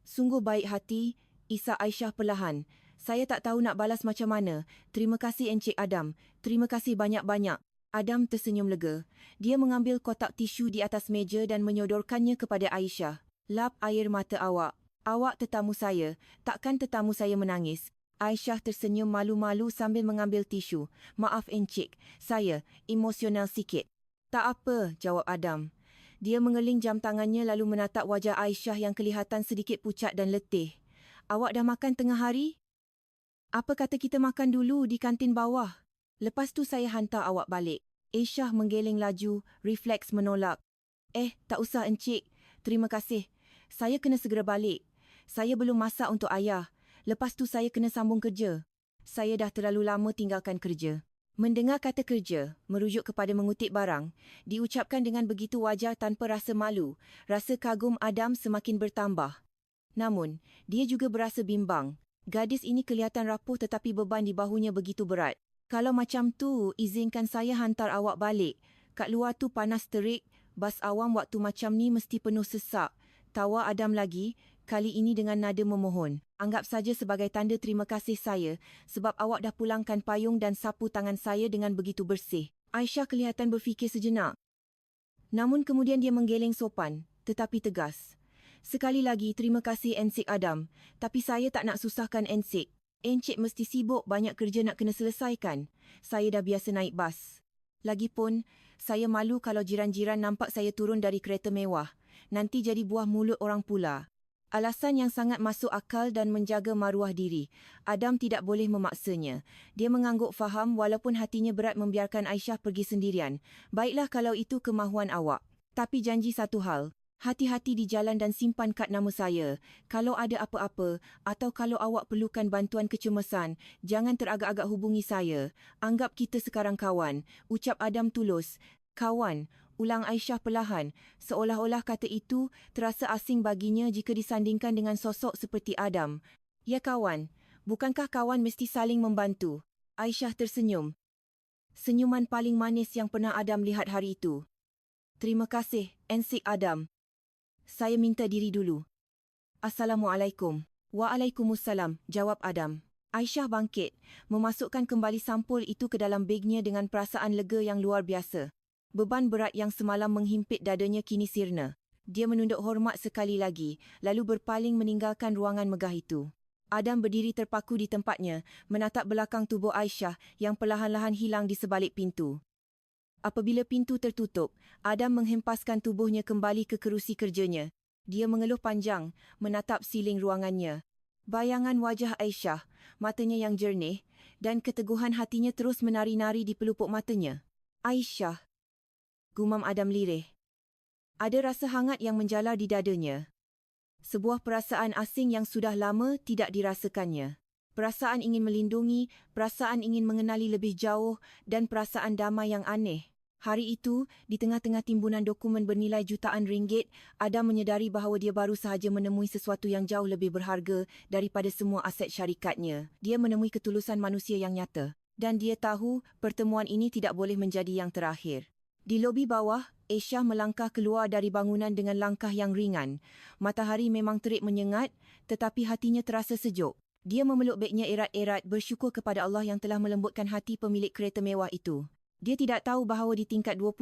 sungguh baik hati, isah Aisyah perlahan. Saya tak tahu nak balas macam mana. Terima kasih, Encik Adam. Terima kasih banyak-banyak. Adam tersenyum lega. Dia mengambil kotak tisu di atas meja dan menyodorkannya kepada Aisyah. Lap air mata awak. Awak tetamu saya, takkan tetamu saya menangis? Aisyah tersenyum malu-malu sambil mengambil tisu. Maaf Encik, saya emosional sikit. Tak apa, jawab Adam. Dia mengeling jam tangannya lalu menatap wajah Aisyah yang kelihatan sedikit pucat dan letih. Awak dah makan tengah hari? Apa kata kita makan dulu di kantin bawah? Lepas tu saya hantar awak balik. Aisyah menggeleng laju, refleks menolak. Tak usah Encik. Terima kasih. Saya kena segera balik. Saya belum masak untuk ayah. Lepas tu saya kena sambung kerja. Saya dah terlalu lama tinggalkan kerja. Mendengar kata kerja, merujuk kepada mengutip barang, diucapkan dengan begitu wajar tanpa rasa malu. Rasa kagum Adam semakin bertambah. Namun, dia juga berasa bimbang. Gadis ini kelihatan rapuh tetapi beban di bahunya begitu berat. Kalau macam tu, izinkan saya hantar awak balik. Kat luar tu panas terik, bas awam waktu macam ni mesti penuh sesak. Tawa Adam lagi, kali ini dengan nada memohon. Anggap saja sebagai tanda terima kasih saya sebab awak dah pulangkan payung dan sapu tangan saya dengan begitu bersih. Aisyah kelihatan berfikir sejenak. Namun kemudian dia menggeleng sopan, tetapi tegas. Sekali lagi, terima kasih Encik Adam. Tapi saya tak nak susahkan Encik. Encik mesti sibuk, banyak kerja nak kena selesaikan. Saya dah biasa naik bas. Lagipun, saya malu kalau jiran-jiran nampak saya turun dari kereta mewah. Nanti jadi buah mulut orang pula. Alasan yang sangat masuk akal dan menjaga maruah diri. Adam tidak boleh memaksanya. Dia mengangguk faham walaupun hatinya berat membiarkan Aisyah pergi sendirian. Baiklah kalau itu kemahuan awak. Tapi janji satu hal. Hati-hati di jalan dan simpan kad nama saya. Kalau ada apa-apa atau kalau awak perlukan bantuan kecemasan, jangan teragak-agak hubungi saya. Anggap kita sekarang kawan. Ucap Adam tulus. Kawan, ulang Aisyah perlahan, seolah-olah kata itu terasa asing baginya jika disandingkan dengan sosok seperti Adam. Ya kawan, bukankah kawan mesti saling membantu? Aisyah tersenyum. Senyuman paling manis yang pernah Adam lihat hari itu. Terima kasih, Encik Adam. Saya minta diri dulu. Assalamualaikum. Waalaikumsalam, jawab Adam. Aisyah bangkit, memasukkan kembali sampul itu ke dalam begnya dengan perasaan lega yang luar biasa. Beban berat yang semalam menghimpit dadanya kini sirna. Dia menunduk hormat sekali lagi, lalu berpaling meninggalkan ruangan megah itu. Adam berdiri terpaku di tempatnya, menatap belakang tubuh Aisyah yang perlahan-lahan hilang di sebalik pintu. Apabila pintu tertutup, Adam menghempaskan tubuhnya kembali ke kerusi kerjanya. Dia mengeluh panjang, menatap siling ruangannya. Bayangan wajah Aisyah, matanya yang jernih, dan keteguhan hatinya terus menari-nari di pelupuk matanya. Aisyah, gumam Adam lirih. Ada rasa hangat yang menjalar di dadanya. Sebuah perasaan asing yang sudah lama tidak dirasakannya. Perasaan ingin melindungi, perasaan ingin mengenali lebih jauh, dan perasaan damai yang aneh. Hari itu, di tengah-tengah timbunan dokumen bernilai jutaan ringgit, Adam menyedari bahawa dia baru sahaja menemui sesuatu yang jauh lebih berharga daripada semua aset syarikatnya. Dia menemui ketulusan manusia yang nyata. Dan dia tahu pertemuan ini tidak boleh menjadi yang terakhir. Di lobi bawah, Aisyah melangkah keluar dari bangunan dengan langkah yang ringan. Matahari memang terik menyengat, tetapi hatinya terasa sejuk. Dia memeluk begnya erat-erat bersyukur kepada Allah yang telah melembutkan hati pemilik kereta mewah itu. Dia tidak tahu bahawa di tingkat 20,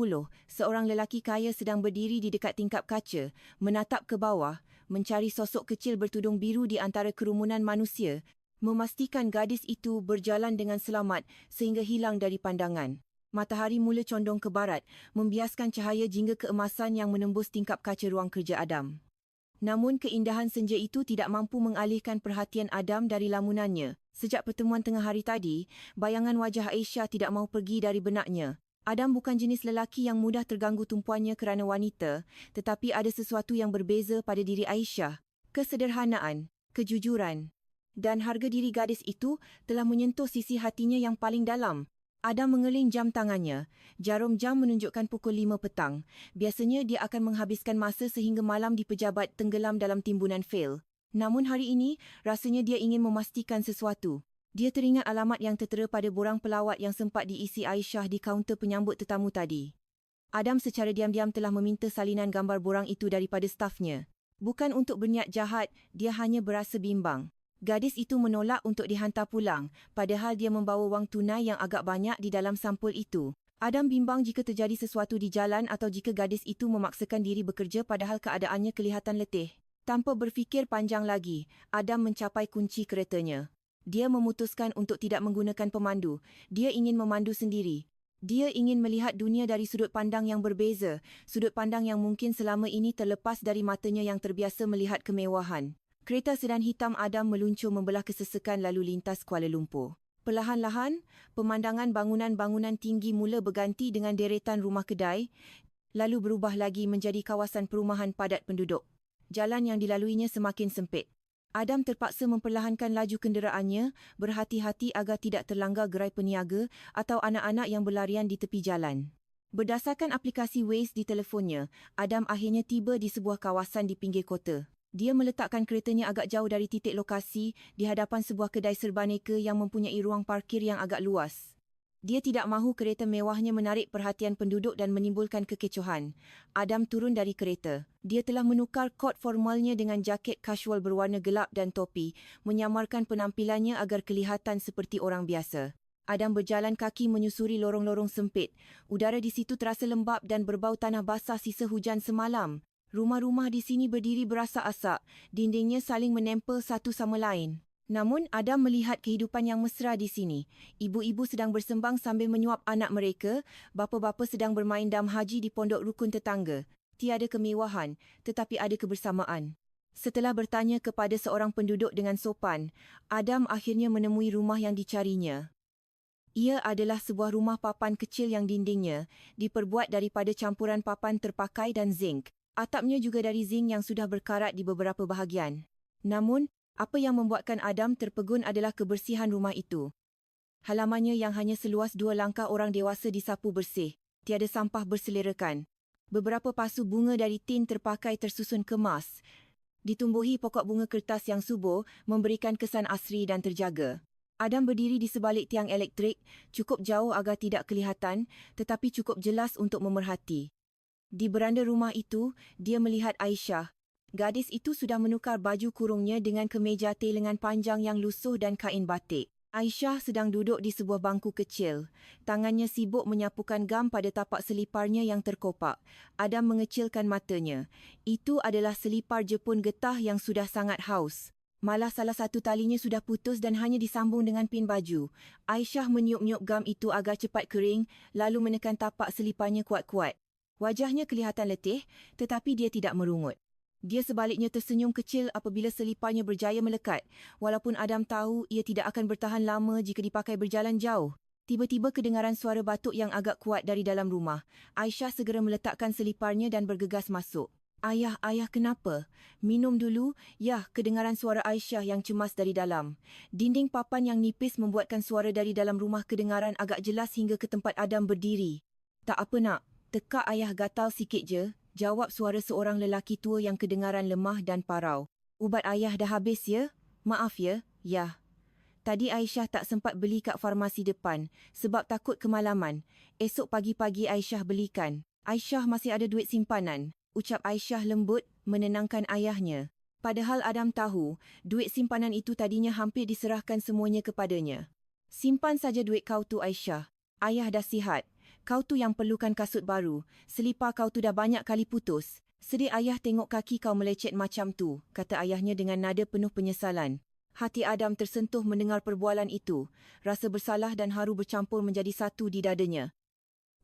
seorang lelaki kaya sedang berdiri di dekat tingkap kaca, menatap ke bawah, mencari sosok kecil bertudung biru di antara kerumunan manusia, memastikan gadis itu berjalan dengan selamat sehingga hilang dari pandangan. Matahari mula condong ke barat, membiaskan cahaya jingga keemasan yang menembus tingkap kaca ruang kerja Adam. Namun keindahan senja itu tidak mampu mengalihkan perhatian Adam dari lamunannya. Sejak pertemuan tengah hari tadi, bayangan wajah Aisyah tidak mahu pergi dari benaknya. Adam bukan jenis lelaki yang mudah terganggu tumpuannya kerana wanita, tetapi ada sesuatu yang berbeza pada diri Aisyah. Kesederhanaan, kejujuran, dan harga diri gadis itu telah menyentuh sisi hatinya yang paling dalam. Adam mengeling jam tangannya. Jarum jam menunjukkan pukul 5 petang. Biasanya dia akan menghabiskan masa sehingga malam di pejabat tenggelam dalam timbunan fail. Namun hari ini, rasanya dia ingin memastikan sesuatu. Dia teringat alamat yang tertera pada borang pelawat yang sempat diisi Aisyah di kaunter penyambut tetamu tadi. Adam secara diam-diam telah meminta salinan gambar borang itu daripada stafnya. Bukan untuk berniat jahat, dia hanya berasa bimbang. Gadis itu menolak untuk dihantar pulang, padahal dia membawa wang tunai yang agak banyak di dalam sampul itu. Adam bimbang jika terjadi sesuatu di jalan atau jika gadis itu memaksakan diri bekerja padahal keadaannya kelihatan letih. Tanpa berfikir panjang lagi, Adam mencapai kunci keretanya. Dia memutuskan untuk tidak menggunakan pemandu. Dia ingin memandu sendiri. Dia ingin melihat dunia dari sudut pandang yang berbeza, sudut pandang yang mungkin selama ini terlepas dari matanya yang terbiasa melihat kemewahan. Kereta sedan hitam Adam meluncur membelah kesesakan lalu lintas Kuala Lumpur. Perlahan-lahan, pemandangan bangunan-bangunan tinggi mula berganti dengan deretan rumah kedai, lalu berubah lagi menjadi kawasan perumahan padat penduduk. Jalan yang dilaluinya semakin sempit. Adam terpaksa memperlahankan laju kenderaannya, berhati-hati agar tidak terlanggar gerai peniaga atau anak-anak yang berlarian di tepi jalan. Berdasarkan aplikasi Waze di telefonnya, Adam akhirnya tiba di sebuah kawasan di pinggir kota. Dia meletakkan keretanya agak jauh dari titik lokasi di hadapan sebuah kedai serbaneka yang mempunyai ruang parkir yang agak luas. Dia tidak mahu kereta mewahnya menarik perhatian penduduk dan menimbulkan kekecohan. Adam turun dari kereta. Dia telah menukar kot formalnya dengan jaket kasual berwarna gelap dan topi, menyamarkan penampilannya agar kelihatan seperti orang biasa. Adam berjalan kaki menyusuri lorong-lorong sempit. Udara di situ terasa lembap dan berbau tanah basah sisa hujan semalam. Rumah-rumah di sini berdiri berasa asak. Dindingnya saling menempel satu sama lain. Namun, Adam melihat kehidupan yang mesra di sini. Ibu-ibu sedang bersembang sambil menyuap anak mereka, bapa-bapa sedang bermain dam haji di pondok rukun tetangga. Tiada kemewahan, tetapi ada kebersamaan. Setelah bertanya kepada seorang penduduk dengan sopan, Adam akhirnya menemui rumah yang dicarinya. Ia adalah sebuah rumah papan kecil yang dindingnya diperbuat daripada campuran papan terpakai dan zinc. Atapnya juga dari zinc yang sudah berkarat di beberapa bahagian. Namun, apa yang membuatkan Adam terpegun adalah kebersihan rumah itu. Halamannya yang hanya seluas 2 langkah orang dewasa disapu bersih. Tiada sampah berselerekan. Beberapa pasu bunga dari tin terpakai tersusun kemas. Ditumbuhi pokok bunga kertas yang subur, memberikan kesan asri dan terjaga. Adam berdiri di sebalik tiang elektrik, cukup jauh agar tidak kelihatan, tetapi cukup jelas untuk memerhati. Di beranda rumah itu, dia melihat Aisyah. Gadis itu sudah menukar baju kurungnya dengan kemeja teh lengan panjang yang lusuh dan kain batik. Aisyah sedang duduk di sebuah bangku kecil. Tangannya sibuk menyapukan gam pada tapak seliparnya yang terkopak. Adam mengecilkan matanya. Itu adalah selipar Jepun getah yang sudah sangat haus. Malah salah satu talinya sudah putus dan hanya disambung dengan pin baju. Aisyah meniup-niup gam itu agar cepat kering, lalu menekan tapak seliparnya kuat-kuat. Wajahnya kelihatan letih, tetapi dia tidak merungut. Dia sebaliknya tersenyum kecil apabila seliparnya berjaya melekat, walaupun Adam tahu ia tidak akan bertahan lama jika dipakai berjalan jauh. Tiba-tiba kedengaran suara batuk yang agak kuat dari dalam rumah. Aisyah segera meletakkan seliparnya dan bergegas masuk. Ayah, kenapa? Minum dulu. Yah, kedengaran suara Aisyah yang cemas dari dalam. Dinding papan yang nipis membuatkan suara dari dalam rumah kedengaran agak jelas hingga ke tempat Adam berdiri. Tak apa nak, tekak ayah gatal sikit je. Jawab suara seorang lelaki tua yang kedengaran lemah dan parau. Ubat ayah dah habis ya? Maaf ya? Yah. Tadi Aisyah tak sempat beli kat farmasi depan sebab takut kemalaman. Esok pagi-pagi Aisyah belikan. Aisyah masih ada duit simpanan. Ucap Aisyah lembut menenangkan ayahnya. Padahal Adam tahu duit simpanan itu tadinya hampir diserahkan semuanya kepadanya. Simpan saja duit kau tu Aisyah. Ayah dah sihat. Kau tu yang perlukan kasut baru. Selipar kau tu dah banyak kali putus. Sedih ayah tengok kaki kau melecet macam tu, kata ayahnya dengan nada penuh penyesalan. Hati Adam tersentuh mendengar perbualan itu. Rasa bersalah dan haru bercampur menjadi satu di dadanya.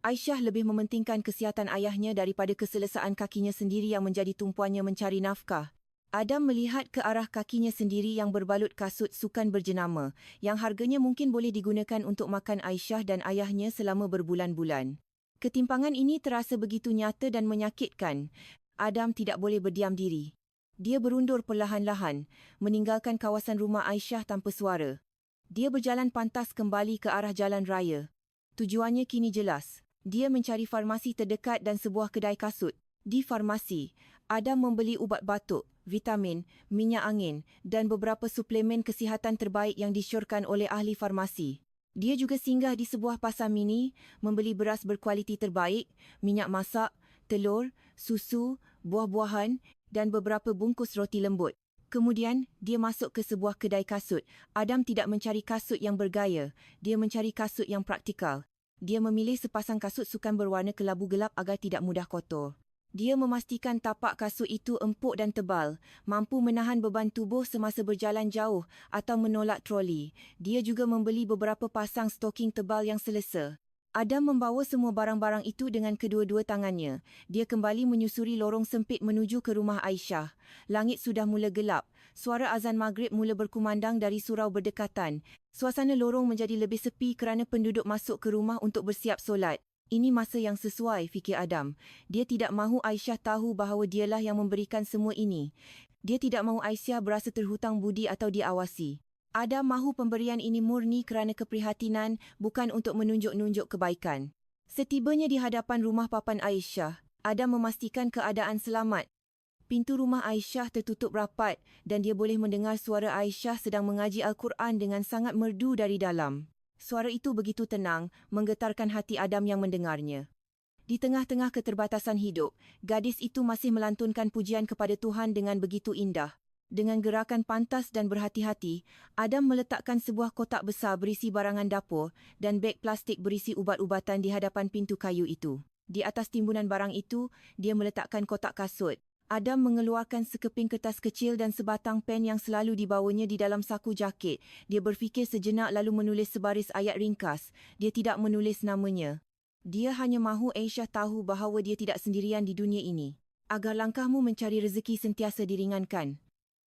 Aisyah lebih mementingkan kesihatan ayahnya daripada keselesaan kakinya sendiri yang menjadi tumpuannya mencari nafkah. Adam melihat ke arah kakinya sendiri yang berbalut kasut sukan berjenama, yang harganya mungkin boleh digunakan untuk makan Aisyah dan ayahnya selama berbulan-bulan. Ketimpangan ini terasa begitu nyata dan menyakitkan. Adam tidak boleh berdiam diri. Dia berundur perlahan-lahan, meninggalkan kawasan rumah Aisyah tanpa suara. Dia berjalan pantas kembali ke arah jalan raya. Tujuannya kini jelas. Dia mencari farmasi terdekat dan sebuah kedai kasut. Di farmasi, Adam membeli ubat batuk, vitamin, minyak angin dan beberapa suplemen kesihatan terbaik yang disyorkan oleh ahli farmasi. Dia juga singgah di sebuah pasar mini, membeli beras berkualiti terbaik, minyak masak, telur, susu, buah-buahan dan beberapa bungkus roti lembut. Kemudian, dia masuk ke sebuah kedai kasut. Adam tidak mencari kasut yang bergaya, dia mencari kasut yang praktikal. Dia memilih sepasang kasut sukan berwarna kelabu gelap agar tidak mudah kotor. Dia memastikan tapak kasut itu empuk dan tebal, mampu menahan beban tubuh semasa berjalan jauh atau menolak troli. Dia juga membeli beberapa pasang stoking tebal yang selesa. Adam membawa semua barang-barang itu dengan kedua-dua tangannya. Dia kembali menyusuri lorong sempit menuju ke rumah Aisyah. Langit sudah mula gelap. Suara azan maghrib mula berkumandang dari surau berdekatan. Suasana lorong menjadi lebih sepi kerana penduduk masuk ke rumah untuk bersiap solat. Ini masa yang sesuai, fikir Adam. Dia tidak mahu Aisyah tahu bahawa dialah yang memberikan semua ini. Dia tidak mahu Aisyah berasa terhutang budi atau diawasi. Adam mahu pemberian ini murni kerana keprihatinan, bukan untuk menunjuk-nunjuk kebaikan. Setibanya di hadapan rumah papan Aisyah, Adam memastikan keadaan selamat. Pintu rumah Aisyah tertutup rapat dan dia boleh mendengar suara Aisyah sedang mengaji Al-Quran dengan sangat merdu dari dalam. Suara itu begitu tenang, menggetarkan hati Adam yang mendengarnya. Di tengah-tengah keterbatasan hidup, gadis itu masih melantunkan pujian kepada Tuhan dengan begitu indah. Dengan gerakan pantas dan berhati-hati, Adam meletakkan sebuah kotak besar berisi barangan dapur dan beg plastik berisi ubat-ubatan di hadapan pintu kayu itu. Di atas timbunan barang itu, dia meletakkan kotak kasut. Adam mengeluarkan sekeping kertas kecil dan sebatang pen yang selalu dibawanya di dalam saku jaket. Dia berfikir sejenak lalu menulis sebaris ayat ringkas. Dia tidak menulis namanya. Dia hanya mahu Aisyah tahu bahawa dia tidak sendirian di dunia ini. Agar langkahmu mencari rezeki sentiasa diringankan.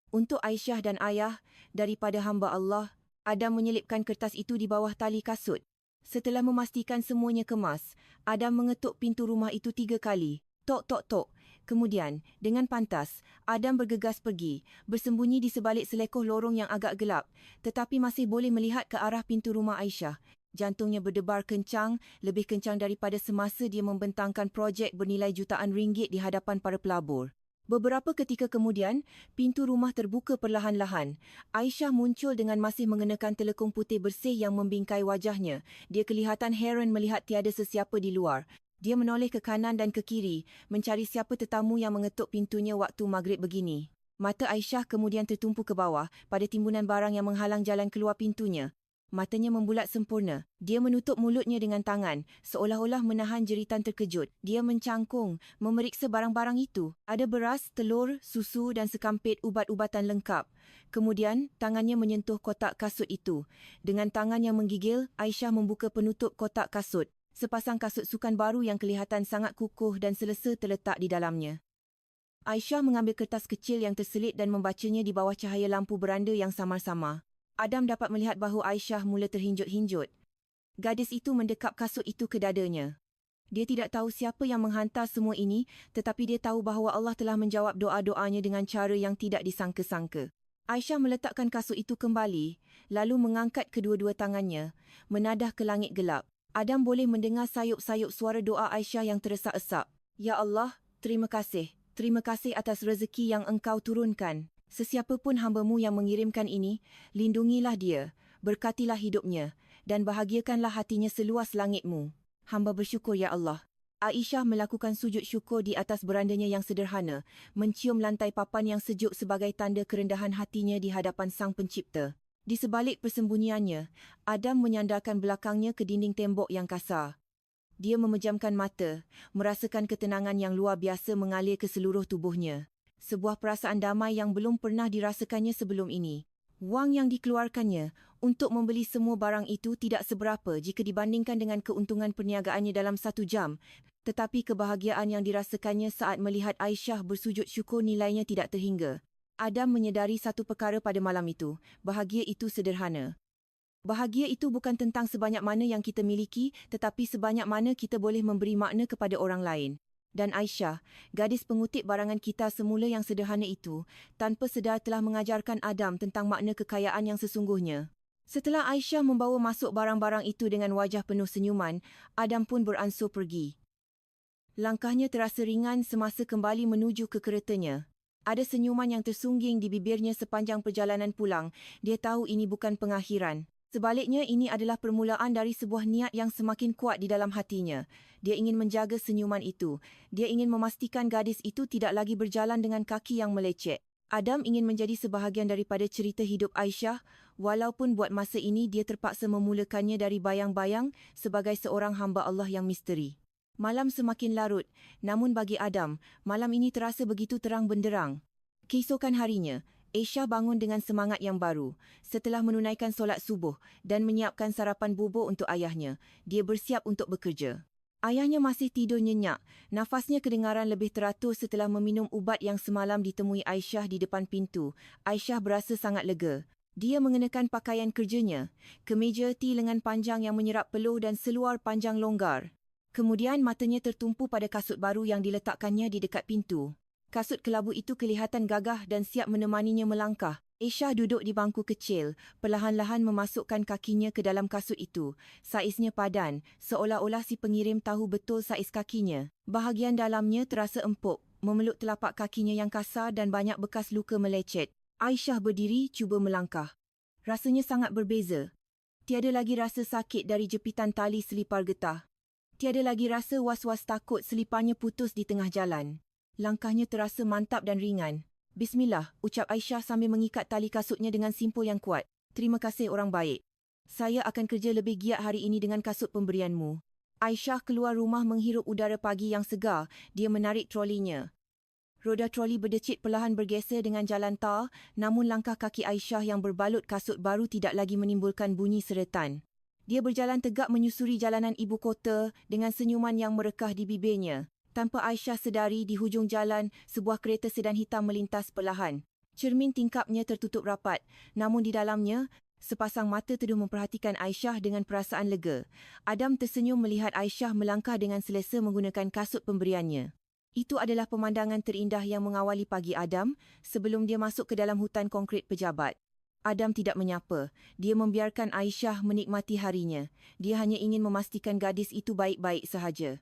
Untuk Aisyah dan ayah, daripada hamba Allah, Adam menyelipkan kertas itu di bawah tali kasut. Setelah memastikan semuanya kemas, Adam mengetuk pintu rumah itu 3 kali. Tok, tok, tok. Kemudian, dengan pantas, Adam bergegas pergi, bersembunyi di sebalik selekoh lorong yang agak gelap, tetapi masih boleh melihat ke arah pintu rumah Aisyah. Jantungnya berdebar kencang, lebih kencang daripada semasa dia membentangkan projek bernilai jutaan ringgit di hadapan para pelabur. Beberapa ketika kemudian, pintu rumah terbuka perlahan-lahan. Aisyah muncul dengan masih mengenakan telekung putih bersih yang membingkai wajahnya. Dia kelihatan heran melihat tiada sesiapa di luar. Dia menoleh ke kanan dan ke kiri, mencari siapa tetamu yang mengetuk pintunya waktu maghrib begini. Mata Aisyah kemudian tertumpu ke bawah pada timbunan barang yang menghalang jalan keluar pintunya. Matanya membulat sempurna. Dia menutup mulutnya dengan tangan, seolah-olah menahan jeritan terkejut. Dia mencangkung, memeriksa barang-barang itu. Ada beras, telur, susu dan sekampit ubat-ubatan lengkap. Kemudian, tangannya menyentuh kotak kasut itu. Dengan tangan yang menggigil, Aisyah membuka penutup kotak kasut. Sepasang kasut sukan baru yang kelihatan sangat kukuh dan selesa terletak di dalamnya. Aisyah mengambil kertas kecil yang terselit dan membacanya di bawah cahaya lampu beranda yang samar-samar. Adam dapat melihat bahu Aisyah mula terhinjut-hinjut. Gadis itu mendekap kasut itu ke dadanya. Dia tidak tahu siapa yang menghantar semua ini, tetapi dia tahu bahawa Allah telah menjawab doa-doanya dengan cara yang tidak disangka-sangka. Aisyah meletakkan kasut itu kembali, lalu mengangkat kedua-dua tangannya, menadah ke langit gelap. Adam boleh mendengar sayup-sayup suara doa Aisyah yang teresak-esak. Ya Allah, terima kasih. Terima kasih atas rezeki yang Engkau turunkan. Sesiapa pun hamba-Mu yang mengirimkan ini, lindungilah dia, berkatilah hidupnya, dan bahagiakanlah hatinya seluas langit-Mu. Hamba bersyukur ya Allah. Aisyah melakukan sujud syukur di atas berandanya yang sederhana, mencium lantai papan yang sejuk sebagai tanda kerendahan hatinya di hadapan Sang Pencipta. Di sebalik persembunyiannya, Adam menyandarkan belakangnya ke dinding tembok yang kasar. Dia memejamkan mata, merasakan ketenangan yang luar biasa mengalir ke seluruh tubuhnya. Sebuah perasaan damai yang belum pernah dirasakannya sebelum ini. Wang yang dikeluarkannya untuk membeli semua barang itu tidak seberapa jika dibandingkan dengan keuntungan perniagaannya dalam 1 jam. Tetapi kebahagiaan yang dirasakannya saat melihat Aisyah bersujud syukur nilainya tidak terhingga. Adam menyedari satu perkara pada malam itu, bahagia itu sederhana. Bahagia itu bukan tentang sebanyak mana yang kita miliki, tetapi sebanyak mana kita boleh memberi makna kepada orang lain. Dan Aisyah, gadis pengutip barangan kita semula yang sederhana itu, tanpa sedar telah mengajarkan Adam tentang makna kekayaan yang sesungguhnya. Setelah Aisyah membawa masuk barang-barang itu dengan wajah penuh senyuman, Adam pun beransur pergi. Langkahnya terasa ringan semasa kembali menuju ke keretanya. Ada senyuman yang tersungging di bibirnya sepanjang perjalanan pulang. Dia tahu ini bukan pengakhiran. Sebaliknya, ini adalah permulaan dari sebuah niat yang semakin kuat di dalam hatinya. Dia ingin menjaga senyuman itu. Dia ingin memastikan gadis itu tidak lagi berjalan dengan kaki yang melecet. Adam ingin menjadi sebahagian daripada cerita hidup Aisyah, walaupun buat masa ini dia terpaksa memulakannya dari bayang-bayang sebagai seorang hamba Allah yang misteri. Malam semakin larut, namun bagi Adam, malam ini terasa begitu terang benderang. Keesokan harinya, Aisyah bangun dengan semangat yang baru. Setelah menunaikan solat subuh dan menyiapkan sarapan bubur untuk ayahnya, dia bersiap untuk bekerja. Ayahnya masih tidur nyenyak. Nafasnya kedengaran lebih teratur setelah meminum ubat yang semalam ditemui Aisyah di depan pintu. Aisyah berasa sangat lega. Dia mengenakan pakaian kerjanya, kemeja T lengan panjang yang menyerap peluh dan seluar panjang longgar. Kemudian matanya tertumpu pada kasut baru yang diletakkannya di dekat pintu. Kasut kelabu itu kelihatan gagah dan siap menemaninya melangkah. Aisyah duduk di bangku kecil, perlahan-lahan memasukkan kakinya ke dalam kasut itu. Saiznya padan, seolah-olah si pengirim tahu betul saiz kakinya. Bahagian dalamnya terasa empuk, memeluk telapak kakinya yang kasar dan banyak bekas luka melecet. Aisyah berdiri cuba melangkah. Rasanya sangat berbeza. Tiada lagi rasa sakit dari jepitan tali selipar getah. Tiada lagi rasa was-was takut seliparnya putus di tengah jalan. Langkahnya terasa mantap dan ringan. Bismillah, ucap Aisyah sambil mengikat tali kasutnya dengan simpul yang kuat. Terima kasih orang baik. Saya akan kerja lebih giat hari ini dengan kasut pemberianmu. Aisyah keluar rumah menghirup udara pagi yang segar. Dia menarik trolinya. Roda troli berdecit perlahan bergeser dengan jalan tar, namun langkah kaki Aisyah yang berbalut kasut baru tidak lagi menimbulkan bunyi seretan. Dia berjalan tegak menyusuri jalanan ibu kota dengan senyuman yang merekah di bibirnya. Tanpa Aisyah sedari, di hujung jalan, sebuah kereta sedan hitam melintas perlahan. Cermin tingkapnya tertutup rapat, namun di dalamnya, sepasang mata teduh memperhatikan Aisyah dengan perasaan lega. Adam tersenyum melihat Aisyah melangkah dengan selesa menggunakan kasut pemberiannya. Itu adalah pemandangan terindah yang mengawali pagi Adam sebelum dia masuk ke dalam hutan konkrit pejabat. Adam tidak menyapa. Dia membiarkan Aisyah menikmati harinya. Dia hanya ingin memastikan gadis itu baik-baik sahaja.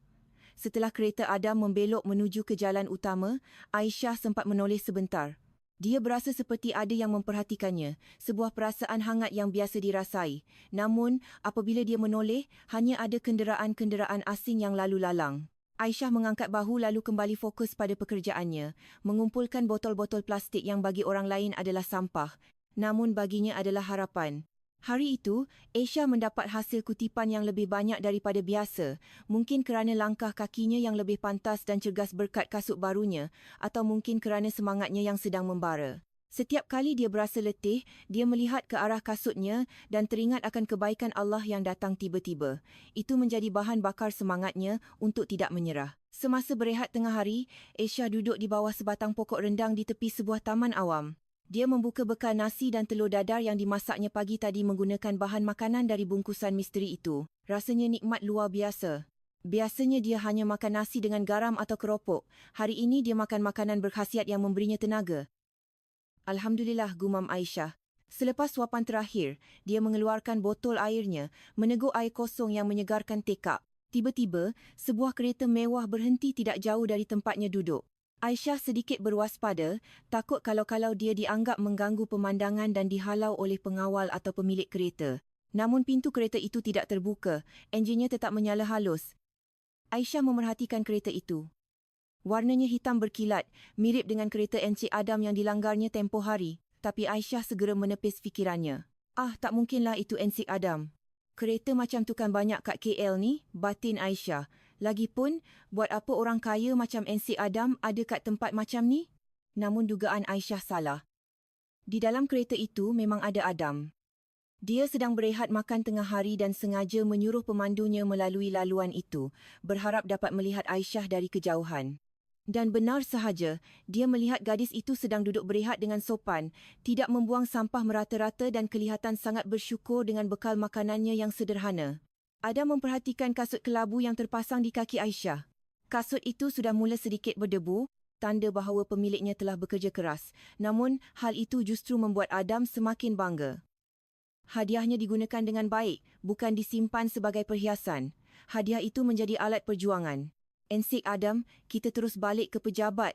Setelah kereta Adam membelok menuju ke jalan utama, Aisyah sempat menoleh sebentar. Dia berasa seperti ada yang memperhatikannya, sebuah perasaan hangat yang biasa dirasai. Namun, apabila dia menoleh, hanya ada kenderaan-kenderaan asing yang lalu lalang. Aisyah mengangkat bahu lalu kembali fokus pada pekerjaannya, mengumpulkan botol-botol plastik yang bagi orang lain adalah sampah, namun baginya adalah harapan. Hari itu, Aisyah mendapat hasil kutipan yang lebih banyak daripada biasa, mungkin kerana langkah kakinya yang lebih pantas dan cergas berkat kasut barunya, atau mungkin kerana semangatnya yang sedang membara. Setiap kali dia berasa letih, dia melihat ke arah kasutnya dan teringat akan kebaikan Allah yang datang tiba-tiba. Itu menjadi bahan bakar semangatnya untuk tidak menyerah. Semasa berehat tengah hari, Aisyah duduk di bawah sebatang pokok rendang di tepi sebuah taman awam. Dia membuka bekal nasi dan telur dadar yang dimasaknya pagi tadi menggunakan bahan makanan dari bungkusan misteri itu. Rasanya nikmat luar biasa. Biasanya dia hanya makan nasi dengan garam atau keropok. Hari ini dia makan makanan berkhasiat yang memberinya tenaga. Alhamdulillah, gumam Aisyah. Selepas suapan terakhir, dia mengeluarkan botol airnya, meneguk air kosong yang menyegarkan tekak. Tiba-tiba, sebuah kereta mewah berhenti tidak jauh dari tempatnya duduk. Aisyah sedikit berwaspada, takut kalau-kalau dia dianggap mengganggu pemandangan dan dihalau oleh pengawal atau pemilik kereta. Namun pintu kereta itu tidak terbuka, enjinnya tetap menyala halus. Aisyah memerhatikan kereta itu. Warnanya hitam berkilat, mirip dengan kereta Encik Adam yang dilanggarnya tempoh hari, tapi Aisyah segera menepis fikirannya. Tak mungkinlah itu Encik Adam. Kereta macam tu kan banyak kat KL ni, batin Aisyah. Lagipun, buat apa orang kaya macam Encik Adam ada kat tempat macam ni? Namun dugaan Aisyah salah. Di dalam kereta itu memang ada Adam. Dia sedang berehat makan tengah hari dan sengaja menyuruh pemandunya melalui laluan itu, berharap dapat melihat Aisyah dari kejauhan. Dan benar sahaja, dia melihat gadis itu sedang duduk berehat dengan sopan, tidak membuang sampah merata-rata dan kelihatan sangat bersyukur dengan bekal makanannya yang sederhana. Adam memperhatikan kasut kelabu yang terpasang di kaki Aisyah. Kasut itu sudah mula sedikit berdebu, tanda bahawa pemiliknya telah bekerja keras. Namun, hal itu justru membuat Adam semakin bangga. Hadiahnya digunakan dengan baik, bukan disimpan sebagai perhiasan. Hadiah itu menjadi alat perjuangan. Encik Adam, kita terus balik ke pejabat?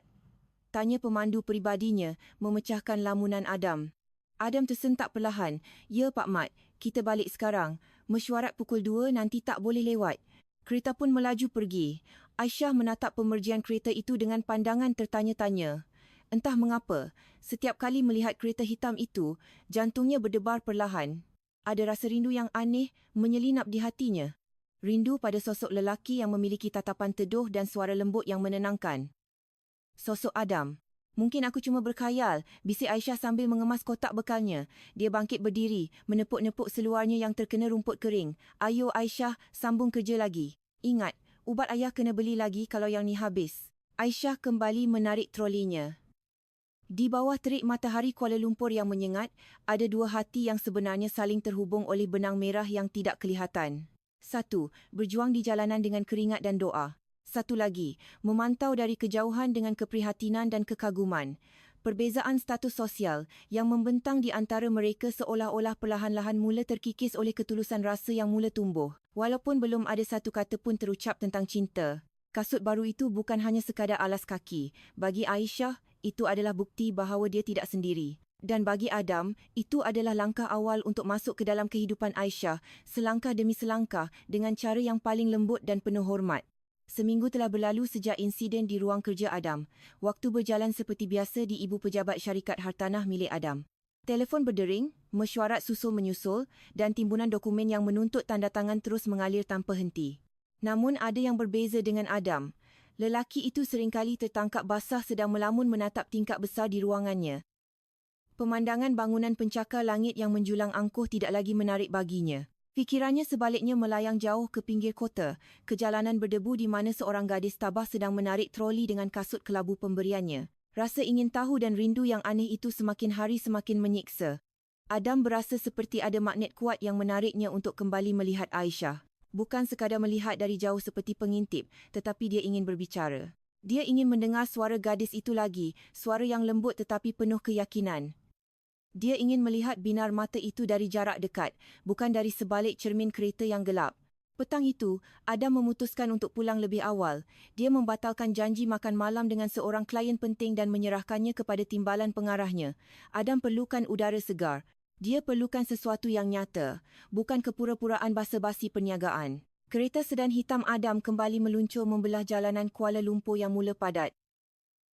Tanya pemandu peribadinya, memecahkan lamunan Adam. Adam tersentak perlahan. Ya, Pak Mat, kita balik sekarang. Mesyuarat pukul 2 nanti tak boleh lewat. Kereta pun melaju pergi. Aisyah menatap pemergian kereta itu dengan pandangan tertanya-tanya. Entah mengapa, setiap kali melihat kereta hitam itu, jantungnya berdebar perlahan. Ada rasa rindu yang aneh menyelinap di hatinya. Rindu pada sosok lelaki yang memiliki tatapan teduh dan suara lembut yang menenangkan. Sosok Adam. Mungkin aku cuma berkhayal, bisik Aisyah sambil mengemas kotak bekalnya. Dia bangkit berdiri, menepuk-nepuk seluarnya yang terkena rumput kering. Ayo Aisyah, sambung kerja lagi. Ingat, ubat ayah kena beli lagi kalau yang ni habis. Aisyah kembali menarik trolinya. Di bawah terik matahari Kuala Lumpur yang menyengat, ada dua hati yang sebenarnya saling terhubung oleh benang merah yang tidak kelihatan. 1. Berjuang di jalanan dengan keringat dan doa. 1 lagi, memantau dari kejauhan dengan keprihatinan dan kekaguman. Perbezaan status sosial yang membentang di antara mereka seolah-olah perlahan-lahan mula terkikis oleh ketulusan rasa yang mula tumbuh. Walaupun belum ada satu kata pun terucap tentang cinta. Kasut baru itu bukan hanya sekadar alas kaki. Bagi Aisyah, itu adalah bukti bahawa dia tidak sendiri. Dan bagi Adam, itu adalah langkah awal untuk masuk ke dalam kehidupan Aisyah, selangkah demi selangkah dengan cara yang paling lembut dan penuh hormat. Seminggu telah berlalu sejak insiden di ruang kerja Adam. Waktu berjalan seperti biasa di ibu pejabat syarikat hartanah milik Adam. Telefon berdering, mesyuarat susul menyusul dan timbunan dokumen yang menuntut tanda tangan terus mengalir tanpa henti. Namun ada yang berbeza dengan Adam. Lelaki itu seringkali tertangkap basah sedang melamun menatap tingkap besar di ruangannya. Pemandangan bangunan pencakar langit yang menjulang angkuh tidak lagi menarik baginya. Fikirannya sebaliknya melayang jauh ke pinggir kota, ke jalanan berdebu di mana seorang gadis tabah sedang menarik troli dengan kasut kelabu pemberiannya. Rasa ingin tahu dan rindu yang aneh itu semakin hari semakin menyiksa. Adam berasa seperti ada magnet kuat yang menariknya untuk kembali melihat Aisyah. Bukan sekadar melihat dari jauh seperti pengintip, tetapi dia ingin berbicara. Dia ingin mendengar suara gadis itu lagi, suara yang lembut tetapi penuh keyakinan. Dia ingin melihat binar mata itu dari jarak dekat, bukan dari sebalik cermin kereta yang gelap. Petang itu, Adam memutuskan untuk pulang lebih awal. Dia membatalkan janji makan malam dengan seorang klien penting dan menyerahkannya kepada timbalan pengarahnya. Adam perlukan udara segar. Dia perlukan sesuatu yang nyata, bukan kepura-puraan basa-basi perniagaan. Kereta sedan hitam Adam kembali meluncur membelah jalanan Kuala Lumpur yang mula padat.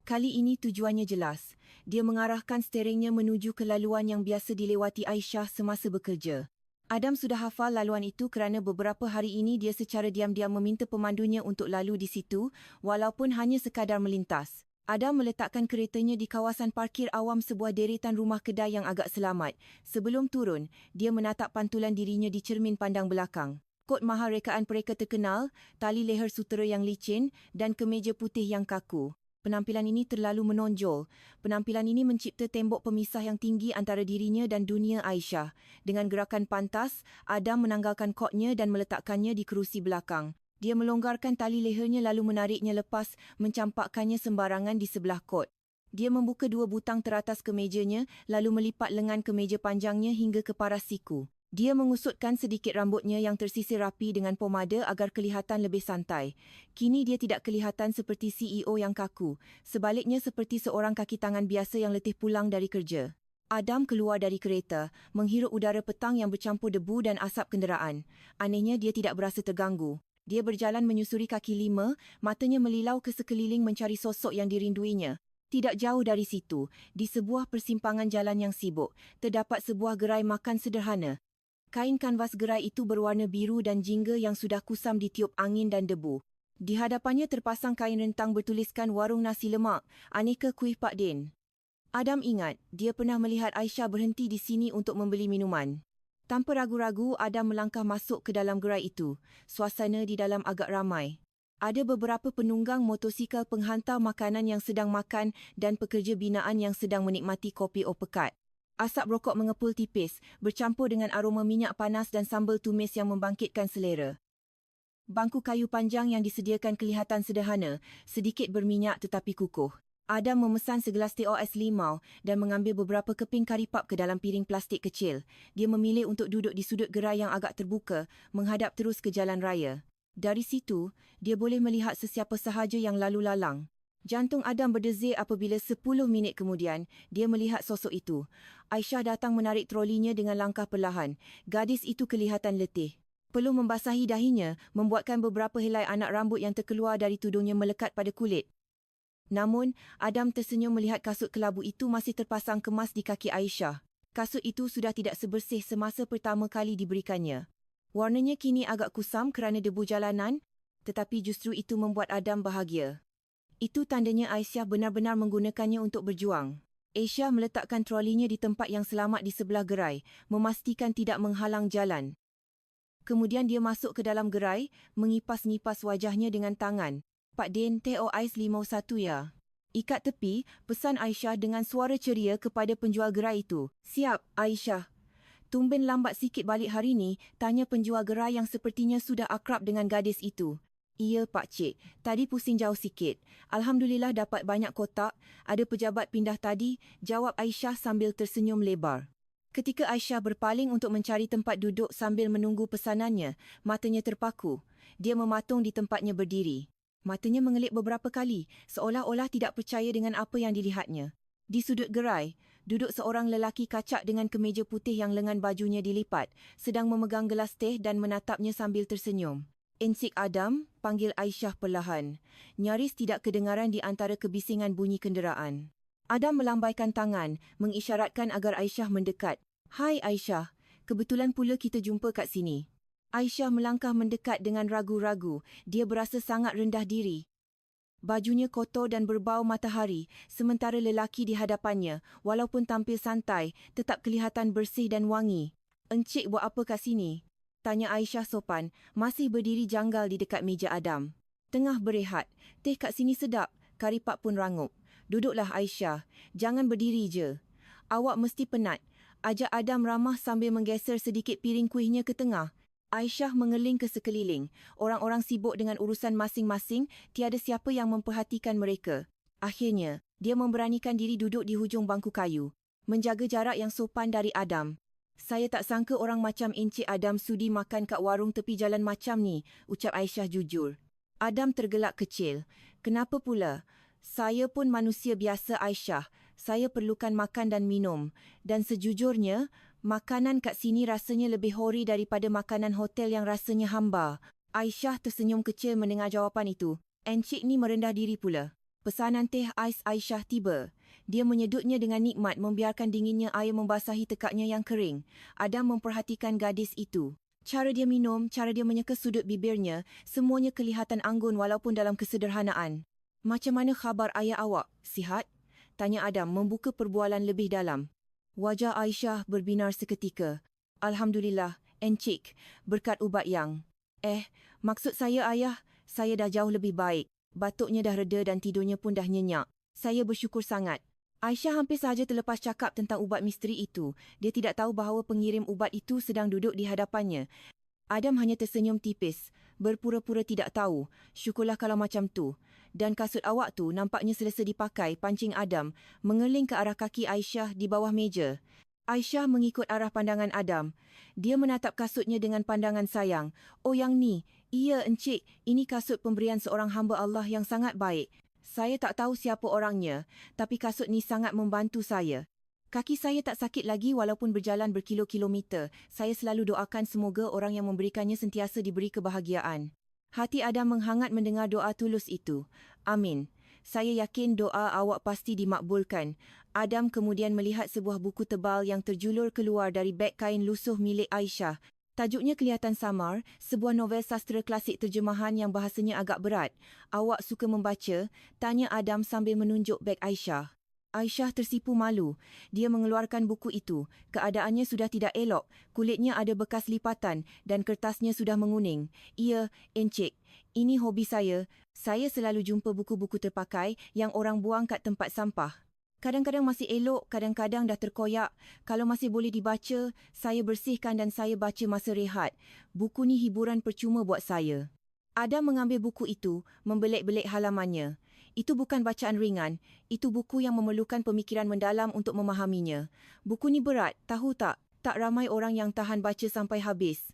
Kali ini tujuannya jelas. Dia mengarahkan steringnya menuju ke laluan yang biasa dilewati Aisyah semasa bekerja. Adam sudah hafal laluan itu kerana beberapa hari ini dia secara diam-diam meminta pemandunya untuk lalu di situ, walaupun hanya sekadar melintas. Adam meletakkan keretanya di kawasan parkir awam sebuah deretan rumah kedai yang agak selamat. Sebelum turun, dia menatap pantulan dirinya di cermin pandang belakang. Kot mahal rekaan pereka terkenal, tali leher sutera yang licin dan kemeja putih yang kaku. Penampilan ini terlalu menonjol. Penampilan ini mencipta tembok pemisah yang tinggi antara dirinya dan dunia Aisyah. Dengan gerakan pantas, Adam menanggalkan kotnya dan meletakkannya di kerusi belakang. Dia melonggarkan tali lehernya lalu menariknya lepas, mencampakkannya sembarangan di sebelah kot. Dia membuka dua butang teratas kemejanya, lalu melipat lengan kemeja panjangnya hingga ke paras siku. Dia mengusutkan sedikit rambutnya yang tersisir rapi dengan pomada agar kelihatan lebih santai. Kini dia tidak kelihatan seperti CEO yang kaku, sebaliknya seperti seorang kaki tangan biasa yang letih pulang dari kerja. Adam keluar dari kereta, menghirup udara petang yang bercampur debu dan asap kenderaan. Anehnya dia tidak berasa terganggu. Dia berjalan menyusuri kaki lima, matanya melilau ke sekeliling mencari sosok yang dirinduinya. Tidak jauh dari situ, di sebuah persimpangan jalan yang sibuk, terdapat sebuah gerai makan sederhana. Kain kanvas gerai itu berwarna biru dan jingga yang sudah kusam ditiup angin dan debu. Di hadapannya terpasang kain rentang bertuliskan warung nasi lemak, aneka kuih Pak Din. Adam ingat, dia pernah melihat Aisyah berhenti di sini untuk membeli minuman. Tanpa ragu-ragu, Adam melangkah masuk ke dalam gerai itu. Suasana di dalam agak ramai. Ada beberapa penunggang motosikal penghantar makanan yang sedang makan dan pekerja binaan yang sedang menikmati kopi pekat. Asap rokok mengepul tipis, bercampur dengan aroma minyak panas dan sambal tumis yang membangkitkan selera. Bangku kayu panjang yang disediakan kelihatan sederhana, sedikit berminyak tetapi kukuh. Adam memesan segelas teh ais limau dan mengambil beberapa keping kari pap ke dalam piring plastik kecil. Dia memilih untuk duduk di sudut gerai yang agak terbuka, menghadap terus ke jalan raya. Dari situ, dia boleh melihat sesiapa sahaja yang lalu lalang. Jantung Adam berdezir apabila 10 minit kemudian, dia melihat sosok itu. Aisyah datang menarik trolinya dengan langkah perlahan. Gadis itu kelihatan letih. Perlu membasahi dahinya, membuatkan beberapa helai anak rambut yang terkeluar dari tudungnya melekat pada kulit. Namun, Adam tersenyum melihat kasut kelabu itu masih terpasang kemas di kaki Aisyah. Kasut itu sudah tidak sebersih semasa pertama kali diberikannya. Warnanya kini agak kusam kerana debu jalanan, tetapi justru itu membuat Adam bahagia. Itu tandanya Aisyah benar-benar menggunakannya untuk berjuang. Aisyah meletakkan trolinya di tempat yang selamat di sebelah gerai, memastikan tidak menghalang jalan. Kemudian dia masuk ke dalam gerai, mengipas-ngipas wajahnya dengan tangan. Pak Din, teh ais limau satu ya. Ikat tepi, pesan Aisyah dengan suara ceria kepada penjual gerai itu. Siap, Aisyah. Tumben lambat sikit balik hari ni, tanya penjual gerai yang sepertinya sudah akrab dengan gadis itu. Iya, Pak Cik. Tadi pusing jauh sikit. Alhamdulillah dapat banyak kotak. Ada pejabat pindah tadi, jawab Aisyah sambil tersenyum lebar. Ketika Aisyah berpaling untuk mencari tempat duduk sambil menunggu pesanannya, matanya terpaku. Dia mematung di tempatnya berdiri. Matanya mengelip beberapa kali, seolah-olah tidak percaya dengan apa yang dilihatnya. Di sudut gerai, duduk seorang lelaki kacak dengan kemeja putih yang lengan bajunya dilipat, sedang memegang gelas teh dan menatapnya sambil tersenyum. Encik Adam, panggil Aisyah perlahan. Nyaris tidak kedengaran di antara kebisingan bunyi kenderaan. Adam melambaikan tangan, mengisyaratkan agar Aisyah mendekat. Hai Aisyah, kebetulan pula kita jumpa kat sini. Aisyah melangkah mendekat dengan ragu-ragu, dia berasa sangat rendah diri. Bajunya kotor dan berbau matahari, sementara lelaki di hadapannya, walaupun tampil santai, tetap kelihatan bersih dan wangi. Encik buat apa kat sini? Tanya Aisyah sopan, masih berdiri janggal di dekat meja Adam. Tengah berehat, teh kat sini sedap, Karipak pun rangup. Duduklah Aisyah, jangan berdiri je. Awak mesti penat. Ajak Adam ramah sambil menggeser sedikit piring kuihnya ke tengah. Aisyah mengeling ke sekeliling. Orang-orang sibuk dengan urusan masing-masing, tiada siapa yang memperhatikan mereka. Akhirnya, dia memberanikan diri duduk di hujung bangku kayu, menjaga jarak yang sopan dari Adam. Saya tak sangka orang macam Encik Adam sudi makan kat warung tepi jalan macam ni, ucap Aisyah jujur. Adam tergelak kecil. Kenapa pula? Saya pun manusia biasa Aisyah. Saya perlukan makan dan minum. Dan sejujurnya, makanan kat sini rasanya lebih hori daripada makanan hotel yang rasanya hamba. Aisyah tersenyum kecil mendengar jawapan itu. Encik ni merendah diri pula. Pesanan teh ais Aisyah tiba. Dia menyedutnya dengan nikmat membiarkan dinginnya air membasahi tekaknya yang kering. Adam memperhatikan gadis itu. Cara dia minum, cara dia menyeka sudut bibirnya, semuanya kelihatan anggun walaupun dalam kesederhanaan. Macam mana khabar ayah awak? Sihat? Tanya Adam membuka perbualan lebih dalam. Wajah Aisyah berbinar seketika. Alhamdulillah, encik, berkat ubat yang... maksud saya ayah, saya dah jauh lebih baik. Batuknya dah reda dan tidurnya pun dah nyenyak. Saya bersyukur sangat. Aisyah hampir sahaja terlepas cakap tentang ubat misteri itu. Dia tidak tahu bahawa pengirim ubat itu sedang duduk di hadapannya. Adam hanya tersenyum tipis, berpura-pura tidak tahu. Syukurlah kalau macam tu. Dan kasut awak tu nampaknya selesa dipakai, pancing Adam, mengeling ke arah kaki Aisyah di bawah meja. Aisyah mengikut arah pandangan Adam. Dia menatap kasutnya dengan pandangan sayang. Oh yang ni? Iya encik, ini kasut pemberian seorang hamba Allah yang sangat baik. Saya tak tahu siapa orangnya, tapi kasut ni sangat membantu saya. Kaki saya tak sakit lagi walaupun berjalan berkilo-kilometer. Saya selalu doakan semoga orang yang memberikannya sentiasa diberi kebahagiaan. Hati Adam menghangat mendengar doa tulus itu. Amin. Saya yakin doa awak pasti dimakbulkan. Adam kemudian melihat sebuah buku tebal yang terjulur keluar dari beg kain lusuh milik Aisyah. Tajuknya kelihatan samar, sebuah novel sastra klasik terjemahan yang bahasanya agak berat. Awak suka membaca? Tanya Adam sambil menunjuk beg Aisyah. Aisyah tersipu malu. Dia mengeluarkan buku itu. Keadaannya sudah tidak elok. Kulitnya ada bekas lipatan dan kertasnya sudah menguning. Iya, encik. Ini hobi saya. Saya selalu jumpa buku-buku terpakai yang orang buang kat tempat sampah. Kadang-kadang masih elok, kadang-kadang dah terkoyak. Kalau masih boleh dibaca, saya bersihkan dan saya baca masa rehat. Buku ni hiburan percuma buat saya. Adam mengambil buku itu, membelik-belik halamannya. Itu bukan bacaan ringan. Itu buku yang memerlukan pemikiran mendalam untuk memahaminya. Buku ni berat, tahu tak? Tak ramai orang yang tahan baca sampai habis.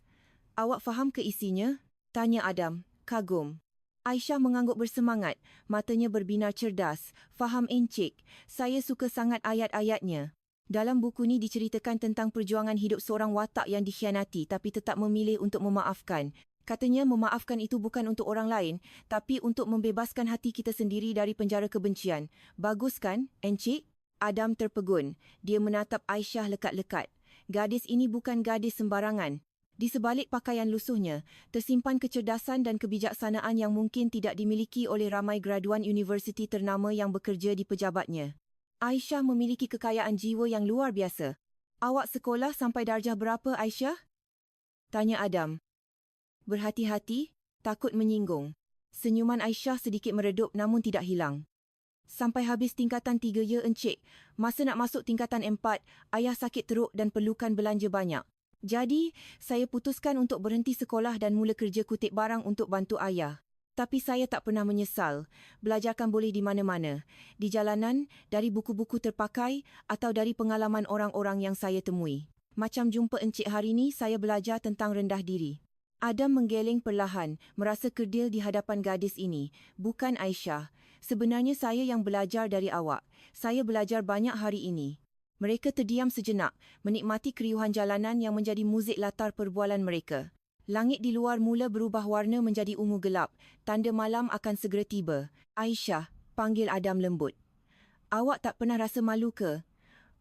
Awak faham ke isinya? Tanya Adam, kagum. Aisyah mengangguk bersemangat, matanya berbinar cerdas. Faham encik, saya suka sangat ayat-ayatnya. Dalam buku ni diceritakan tentang perjuangan hidup seorang watak yang dikhianati tapi tetap memilih untuk memaafkan. Katanya memaafkan itu bukan untuk orang lain, tapi untuk membebaskan hati kita sendiri dari penjara kebencian. Bagus kan, encik? Adam terpegun. Dia menatap Aisyah lekat-lekat. Gadis ini bukan gadis sembarangan. Di sebalik pakaian lusuhnya, tersimpan kecerdasan dan kebijaksanaan yang mungkin tidak dimiliki oleh ramai graduan universiti ternama yang bekerja di pejabatnya. Aisyah memiliki kekayaan jiwa yang luar biasa. Awak sekolah sampai darjah berapa, Aisyah? Tanya Adam. Berhati-hati, takut menyinggung. Senyuman Aisyah sedikit meredup namun tidak hilang. Sampai habis tingkatan 3 ya, encik. Masa nak masuk tingkatan 4, ayah sakit teruk dan perlukan belanja banyak. Jadi, saya putuskan untuk berhenti sekolah dan mula kerja kutip barang untuk bantu ayah. Tapi saya tak pernah menyesal. Belajarkan boleh di mana-mana. Di jalanan, dari buku-buku terpakai atau dari pengalaman orang-orang yang saya temui. Macam jumpa encik hari ni, saya belajar tentang rendah diri. Adam menggeleng perlahan, merasa kerdil di hadapan gadis ini. Bukan Aisyah. Sebenarnya saya yang belajar dari awak. Saya belajar banyak hari ini. Mereka terdiam sejenak, menikmati keriuhan jalanan yang menjadi muzik latar perbualan mereka. Langit di luar mula berubah warna menjadi ungu gelap. Tanda malam akan segera tiba. Aisyah, panggil Adam lembut. Awak tak pernah rasa malu ke?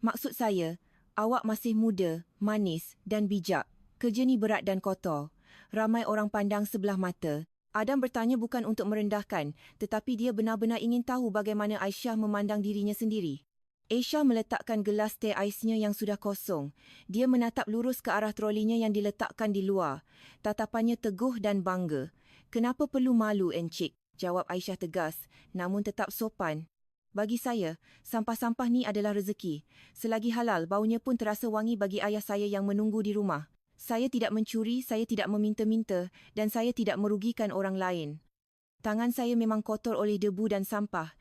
Maksud saya, awak masih muda, manis dan bijak. Kerja ni berat dan kotor. Ramai orang pandang sebelah mata. Adam bertanya bukan untuk merendahkan, tetapi dia benar-benar ingin tahu bagaimana Aisyah memandang dirinya sendiri. Aisyah meletakkan gelas teh aisnya yang sudah kosong. Dia menatap lurus ke arah trolinya yang diletakkan di luar. Tatapannya teguh dan bangga. Kenapa perlu malu, Encik? Jawab Aisyah tegas, namun tetap sopan. Bagi saya, sampah-sampah ni adalah rezeki. Selagi halal, baunya pun terasa wangi bagi ayah saya yang menunggu di rumah. Saya tidak mencuri, saya tidak meminta-minta dan saya tidak merugikan orang lain. Tangan saya memang kotor oleh debu dan sampah.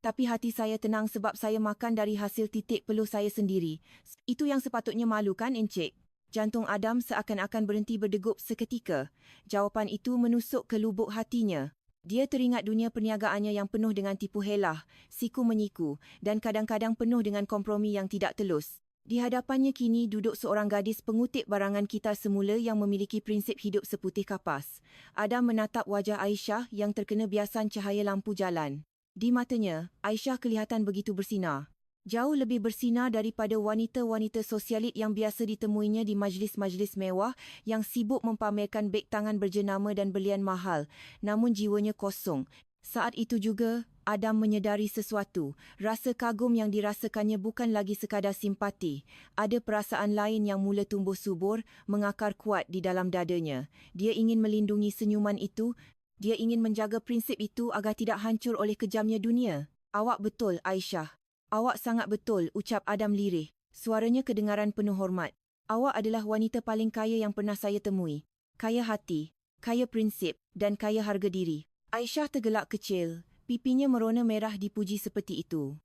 Tapi hati saya tenang sebab saya makan dari hasil titik peluh saya sendiri. Itu yang sepatutnya malu kan, Encik? Jantung Adam seakan-akan berhenti berdegup seketika. Jawapan itu menusuk ke lubuk hatinya. Dia teringat dunia perniagaannya yang penuh dengan tipu helah, siku-menyiku dan kadang-kadang penuh dengan kompromi yang tidak telus. Di hadapannya kini duduk seorang gadis pengutip barangan kita semula yang memiliki prinsip hidup seputih kapas. Adam menatap wajah Aisyah yang terkena biasan cahaya lampu jalan. Di matanya, Aisyah kelihatan begitu bersinar. Jauh lebih bersinar daripada wanita-wanita sosialit yang biasa ditemuinya di majlis-majlis mewah yang sibuk mempamerkan beg tangan berjenama dan belian mahal, namun jiwanya kosong. Saat itu juga, Adam menyedari sesuatu. Rasa kagum yang dirasakannya bukan lagi sekadar simpati. Ada perasaan lain yang mula tumbuh subur, mengakar kuat di dalam dadanya. Dia ingin melindungi senyuman itu. Dia ingin menjaga prinsip itu agar tidak hancur oleh kejamnya dunia. Awak betul, Aisyah. Awak sangat betul, ucap Adam lirih. Suaranya kedengaran penuh hormat. Awak adalah wanita paling kaya yang pernah saya temui. Kaya hati, kaya prinsip dan kaya harga diri. Aisyah tergelak kecil. Pipinya merona merah dipuji seperti itu.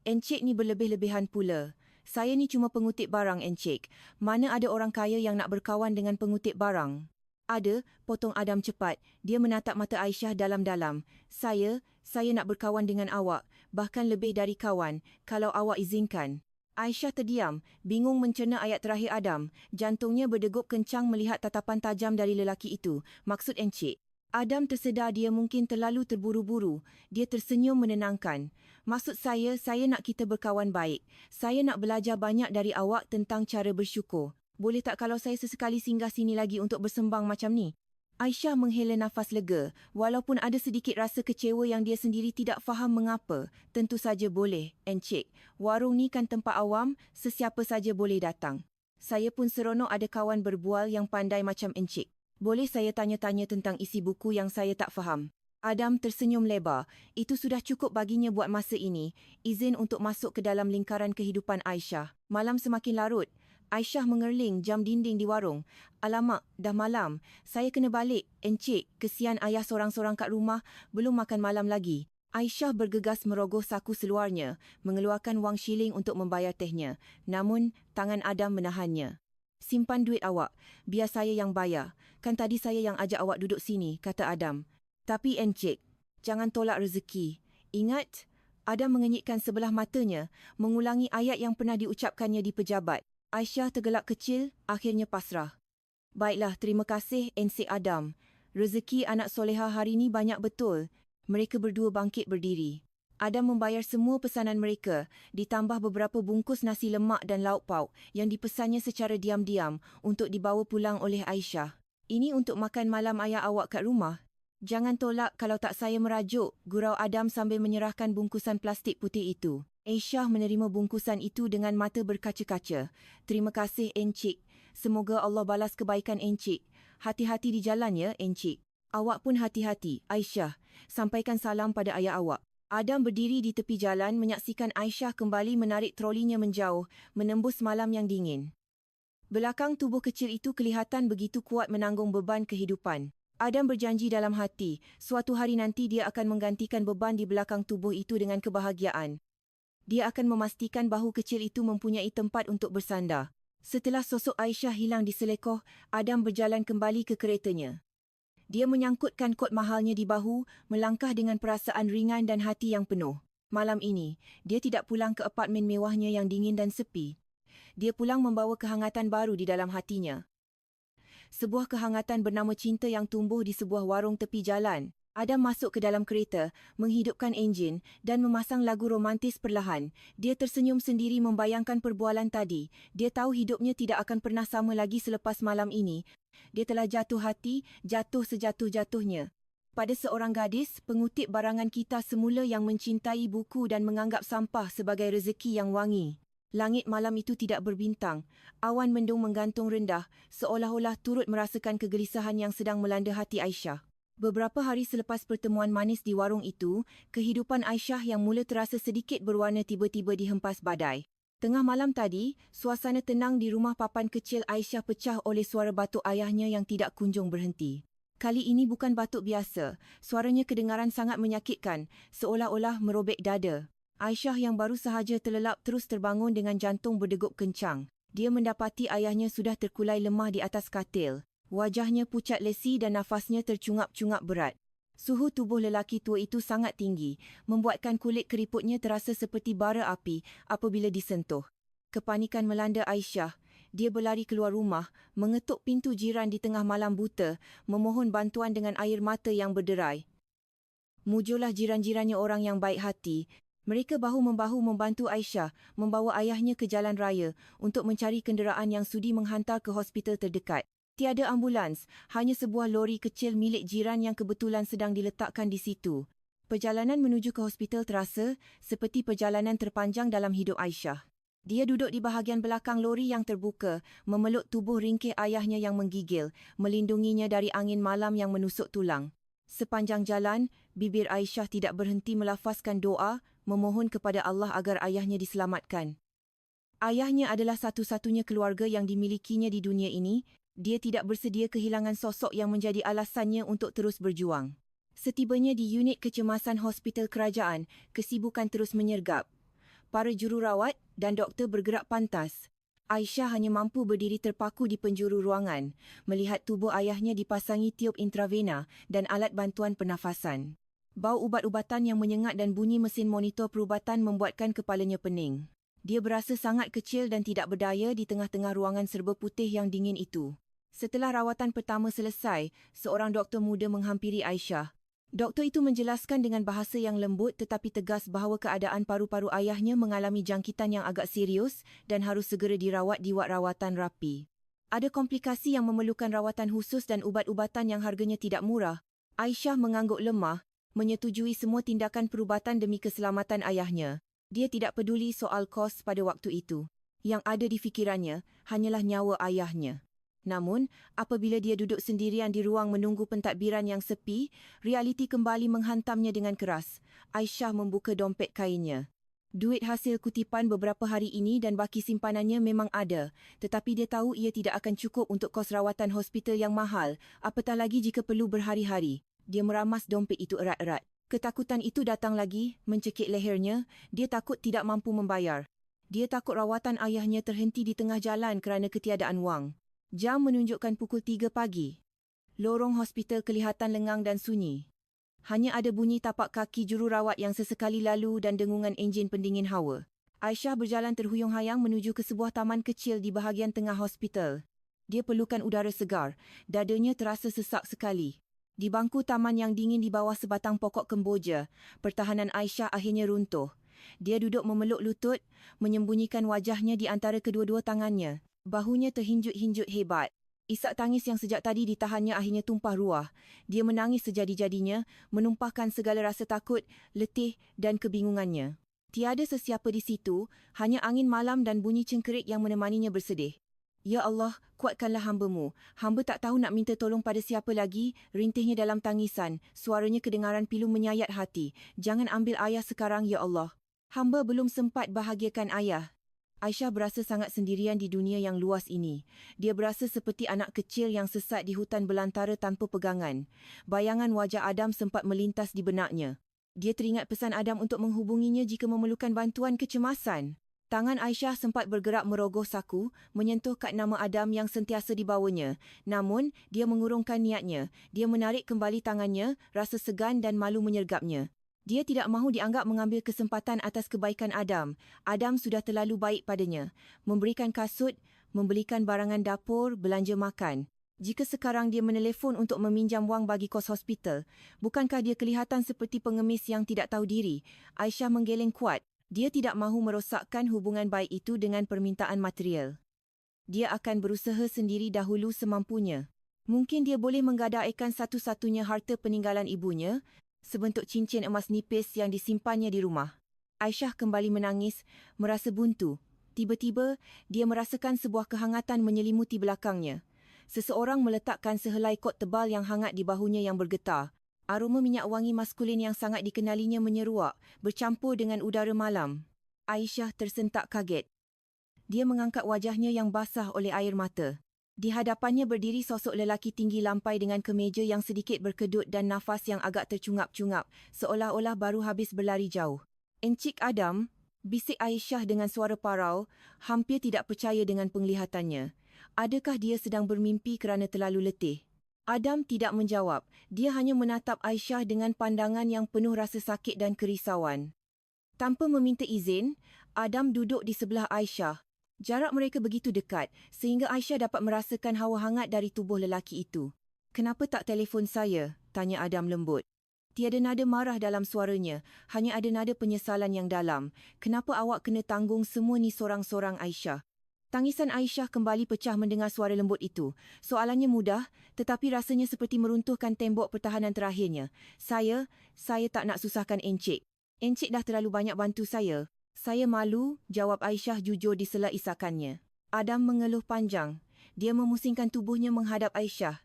Encik ni berlebih-lebihan pula. Saya ni cuma pengutip barang, Encik. Mana ada orang kaya yang nak berkawan dengan pengutip barang? Ada, potong Adam cepat. Dia menatap mata Aisyah dalam-dalam. Saya nak berkawan dengan awak. Bahkan lebih dari kawan, kalau awak izinkan. Aisyah terdiam, bingung mencerna ayat terakhir Adam. Jantungnya berdegup kencang melihat tatapan tajam dari lelaki itu. Maksud Encik? Adam tersedar dia mungkin terlalu terburu-buru. Dia tersenyum menenangkan. Maksud saya nak kita berkawan baik. Saya nak belajar banyak dari awak tentang cara bersyukur. Boleh tak kalau saya sesekali singgah sini lagi untuk bersembang macam ni? Aisyah menghela nafas lega. Walaupun ada sedikit rasa kecewa yang dia sendiri tidak faham mengapa. Tentu saja boleh, Encik. Warung ni kan tempat awam, sesiapa saja boleh datang. Saya pun seronok ada kawan berbual yang pandai macam Encik. Boleh saya tanya-tanya tentang isi buku yang saya tak faham? Adam tersenyum lebar. Itu sudah cukup baginya buat masa ini. Izin untuk masuk ke dalam lingkaran kehidupan Aisyah. Malam semakin larut. Aisyah mengerling jam dinding di warung. Alamak, dah malam. Saya kena balik. Encik, kesian ayah sorang-sorang kat rumah. Belum makan malam lagi. Aisyah bergegas merogoh saku seluarnya, mengeluarkan wang shilling untuk membayar tehnya. Namun, tangan Adam menahannya. Simpan duit awak. Biar saya yang bayar. Kan tadi saya yang ajak awak duduk sini, kata Adam. Tapi Encik, jangan tolak rezeki. Ingat? Adam mengenyitkan sebelah matanya, mengulangi ayat yang pernah diucapkannya di pejabat. Aisyah tergelak kecil, akhirnya pasrah. Baiklah, terima kasih Encik Adam. Rezeki anak soleha hari ni banyak betul. Mereka berdua bangkit berdiri. Adam membayar semua pesanan mereka, ditambah beberapa bungkus nasi lemak dan lauk pauk yang dipesannya secara diam-diam untuk dibawa pulang oleh Aisyah. Ini untuk makan malam ayah awak kat rumah. Jangan tolak kalau tak saya merajuk, gurau Adam sambil menyerahkan bungkusan plastik putih itu. Aisyah menerima bungkusan itu dengan mata berkaca-kaca. Terima kasih, Encik. Semoga Allah balas kebaikan Encik. Hati-hati di jalan ya, Encik. Awak pun hati-hati, Aisyah. Sampaikan salam pada ayah awak. Adam berdiri di tepi jalan menyaksikan Aisyah kembali menarik trolinya menjauh, menembus malam yang dingin. Belakang tubuh kecil itu kelihatan begitu kuat menanggung beban kehidupan. Adam berjanji dalam hati, suatu hari nanti dia akan menggantikan beban di belakang tubuh itu dengan kebahagiaan. Dia akan memastikan bahu kecil itu mempunyai tempat untuk bersandar. Setelah sosok Aisyah hilang diselekoh, Adam berjalan kembali ke keretanya. Dia menyangkutkan kot mahalnya di bahu, melangkah dengan perasaan ringan dan hati yang penuh. Malam ini, dia tidak pulang ke apartmen mewahnya yang dingin dan sepi. Dia pulang membawa kehangatan baru di dalam hatinya. Sebuah kehangatan bernama cinta yang tumbuh di sebuah warung tepi jalan. Adam masuk ke dalam kereta, menghidupkan enjin dan memasang lagu romantis perlahan. Dia tersenyum sendiri membayangkan perbualan tadi. Dia tahu hidupnya tidak akan pernah sama lagi selepas malam ini. Dia telah jatuh hati, jatuh sejatuh-jatuhnya pada seorang gadis, pengutip barangan kita semula yang mencintai buku dan menganggap sampah sebagai rezeki yang wangi. Langit malam itu tidak berbintang. Awan mendung menggantung rendah, seolah-olah turut merasakan kegelisahan yang sedang melanda hati Aisyah. Beberapa hari selepas pertemuan manis di warung itu, kehidupan Aisyah yang mula terasa sedikit berwarna tiba-tiba dihempas badai. Tengah malam tadi, suasana tenang di rumah papan kecil Aisyah pecah oleh suara batuk ayahnya yang tidak kunjung berhenti. Kali ini bukan batuk biasa, suaranya kedengaran sangat menyakitkan, seolah-olah merobek dada. Aisyah yang baru sahaja terlelap terus terbangun dengan jantung berdegup kencang. Dia mendapati ayahnya sudah terkulai lemah di atas katil. Wajahnya pucat lesi dan nafasnya tercungap-cungap berat. Suhu tubuh lelaki tua itu sangat tinggi, membuatkan kulit keriputnya terasa seperti bara api apabila disentuh. Kepanikan melanda Aisyah. Dia berlari keluar rumah, mengetuk pintu jiran di tengah malam buta, memohon bantuan dengan air mata yang berderai. Mujurlah jiran-jirannya orang yang baik hati. Mereka bahu-membahu membantu Aisyah membawa ayahnya ke jalan raya untuk mencari kenderaan yang sudi menghantar ke hospital terdekat. Tiada ambulans, hanya sebuah lori kecil milik jiran yang kebetulan sedang diletakkan di situ. Perjalanan menuju ke hospital terasa seperti perjalanan terpanjang dalam hidup Aisyah. Dia duduk di bahagian belakang lori yang terbuka, memeluk tubuh ringkih ayahnya yang menggigil, melindunginya dari angin malam yang menusuk tulang. Sepanjang jalan, bibir Aisyah tidak berhenti melafazkan doa, memohon kepada Allah agar ayahnya diselamatkan. Ayahnya adalah satu-satunya keluarga yang dimilikinya di dunia ini. Dia tidak bersedia kehilangan sosok yang menjadi alasannya untuk terus berjuang. Setibanya di unit kecemasan hospital kerajaan, kesibukan terus menyergap. Para jururawat dan doktor bergerak pantas. Aisyah hanya mampu berdiri terpaku di penjuru ruangan, melihat tubuh ayahnya dipasangi tiub intravena dan alat bantuan pernafasan. Bau ubat-ubatan yang menyengat dan bunyi mesin monitor perubatan membuatkan kepalanya pening. Dia berasa sangat kecil dan tidak berdaya di tengah-tengah ruangan serba putih yang dingin itu. Setelah rawatan pertama selesai, seorang doktor muda menghampiri Aisyah. Doktor itu menjelaskan dengan bahasa yang lembut tetapi tegas bahawa keadaan paru-paru ayahnya mengalami jangkitan yang agak serius dan harus segera dirawat di wad rawatan rapi. Ada komplikasi yang memerlukan rawatan khusus dan ubat-ubatan yang harganya tidak murah. Aisyah mengangguk lemah, menyetujui semua tindakan perubatan demi keselamatan ayahnya. Dia tidak peduli soal kos pada waktu itu. Yang ada di fikirannya hanyalah nyawa ayahnya. Namun, apabila dia duduk sendirian di ruang menunggu pentadbiran yang sepi, realiti kembali menghantamnya dengan keras. Aisyah membuka dompet kainnya. Duit hasil kutipan beberapa hari ini dan baki simpanannya memang ada, tetapi dia tahu ia tidak akan cukup untuk kos rawatan hospital yang mahal, apatah lagi jika perlu berhari-hari. Dia meramas dompet itu erat-erat. Ketakutan itu datang lagi, mencekik lehernya. Dia takut tidak mampu membayar. Dia takut rawatan ayahnya terhenti di tengah jalan kerana ketiadaan wang. Jam menunjukkan pukul 3 pagi. Lorong hospital kelihatan lengang dan sunyi. Hanya ada bunyi tapak kaki jururawat yang sesekali lalu dan dengungan enjin pendingin hawa. Aisyah berjalan terhuyung-hayang menuju ke sebuah taman kecil di bahagian tengah hospital. Dia perlukan udara segar. Dadanya terasa sesak sekali. Di bangku taman yang dingin di bawah sebatang pokok kemboja, pertahanan Aisyah akhirnya runtuh. Dia duduk memeluk lutut, menyembunyikan wajahnya di antara kedua-dua tangannya. Bahunya terhinjut-hinjut hebat. Isak tangis yang sejak tadi ditahannya akhirnya tumpah ruah. Dia menangis sejadi-jadinya, menumpahkan segala rasa takut, letih dan kebingungannya. Tiada sesiapa di situ, hanya angin malam dan bunyi cengkerik yang menemaninya bersedih. Ya Allah, kuatkanlah hamba-Mu. Hamba tak tahu nak minta tolong pada siapa lagi, rintihnya dalam tangisan. Suaranya kedengaran pilu menyayat hati. Jangan ambil ayah sekarang, Ya Allah. Hamba belum sempat bahagiakan ayah. Aisyah berasa sangat sendirian di dunia yang luas ini. Dia berasa seperti anak kecil yang sesat di hutan belantara tanpa pegangan. Bayangan wajah Adam sempat melintas di benaknya. Dia teringat pesan Adam untuk menghubunginya jika memerlukan bantuan kecemasan. Tangan Aisyah sempat bergerak merogoh saku, menyentuh kad nama Adam yang sentiasa dibawanya. Namun, dia mengurungkan niatnya. Dia menarik kembali tangannya, rasa segan dan malu menyergapnya. Dia tidak mahu dianggap mengambil kesempatan atas kebaikan Adam. Adam sudah terlalu baik padanya. Memberikan kasut, membelikan barangan dapur, belanja makan. Jika sekarang dia menelefon untuk meminjam wang bagi kos hospital, bukankah dia kelihatan seperti pengemis yang tidak tahu diri? Aisyah menggeleng kuat. Dia tidak mahu merosakkan hubungan baik itu dengan permintaan material. Dia akan berusaha sendiri dahulu semampunya. Mungkin dia boleh menggadaikan satu-satunya harta peninggalan ibunya, sebentuk cincin emas nipis yang disimpannya di rumah. Aisyah kembali menangis, merasa buntu. Tiba-tiba, dia merasakan sebuah kehangatan menyelimuti belakangnya. Seseorang meletakkan sehelai kot tebal yang hangat di bahunya yang bergetar. Aroma minyak wangi maskulin yang sangat dikenalinya menyeruak, bercampur dengan udara malam. Aisyah tersentak kaget. Dia mengangkat wajahnya yang basah oleh air mata. Di hadapannya berdiri sosok lelaki tinggi lampai dengan kemeja yang sedikit berkedut dan nafas yang agak tercungap-cungap, seolah-olah baru habis berlari jauh. "Encik Adam," bisik Aisyah dengan suara parau, hampir tidak percaya dengan penglihatannya. Adakah dia sedang bermimpi kerana terlalu letih? Adam tidak menjawab. Dia hanya menatap Aisyah dengan pandangan yang penuh rasa sakit dan kerisauan. Tanpa meminta izin, Adam duduk di sebelah Aisyah. Jarak mereka begitu dekat sehingga Aisyah dapat merasakan hawa hangat dari tubuh lelaki itu. "Kenapa tak telefon saya?" tanya Adam lembut. Tiada nada marah dalam suaranya, hanya ada nada penyesalan yang dalam. "Kenapa awak kena tanggung semua ni sorang-sorang, Aisyah?" Tangisan Aisyah kembali pecah mendengar suara lembut itu. Soalannya mudah, tetapi rasanya seperti meruntuhkan tembok pertahanan terakhirnya. Saya tak nak susahkan Encik. Encik dah terlalu banyak bantu saya." "Saya malu," jawab Aisyah jujur di sela isakannya. Adam mengeluh panjang. Dia memusingkan tubuhnya menghadap Aisyah.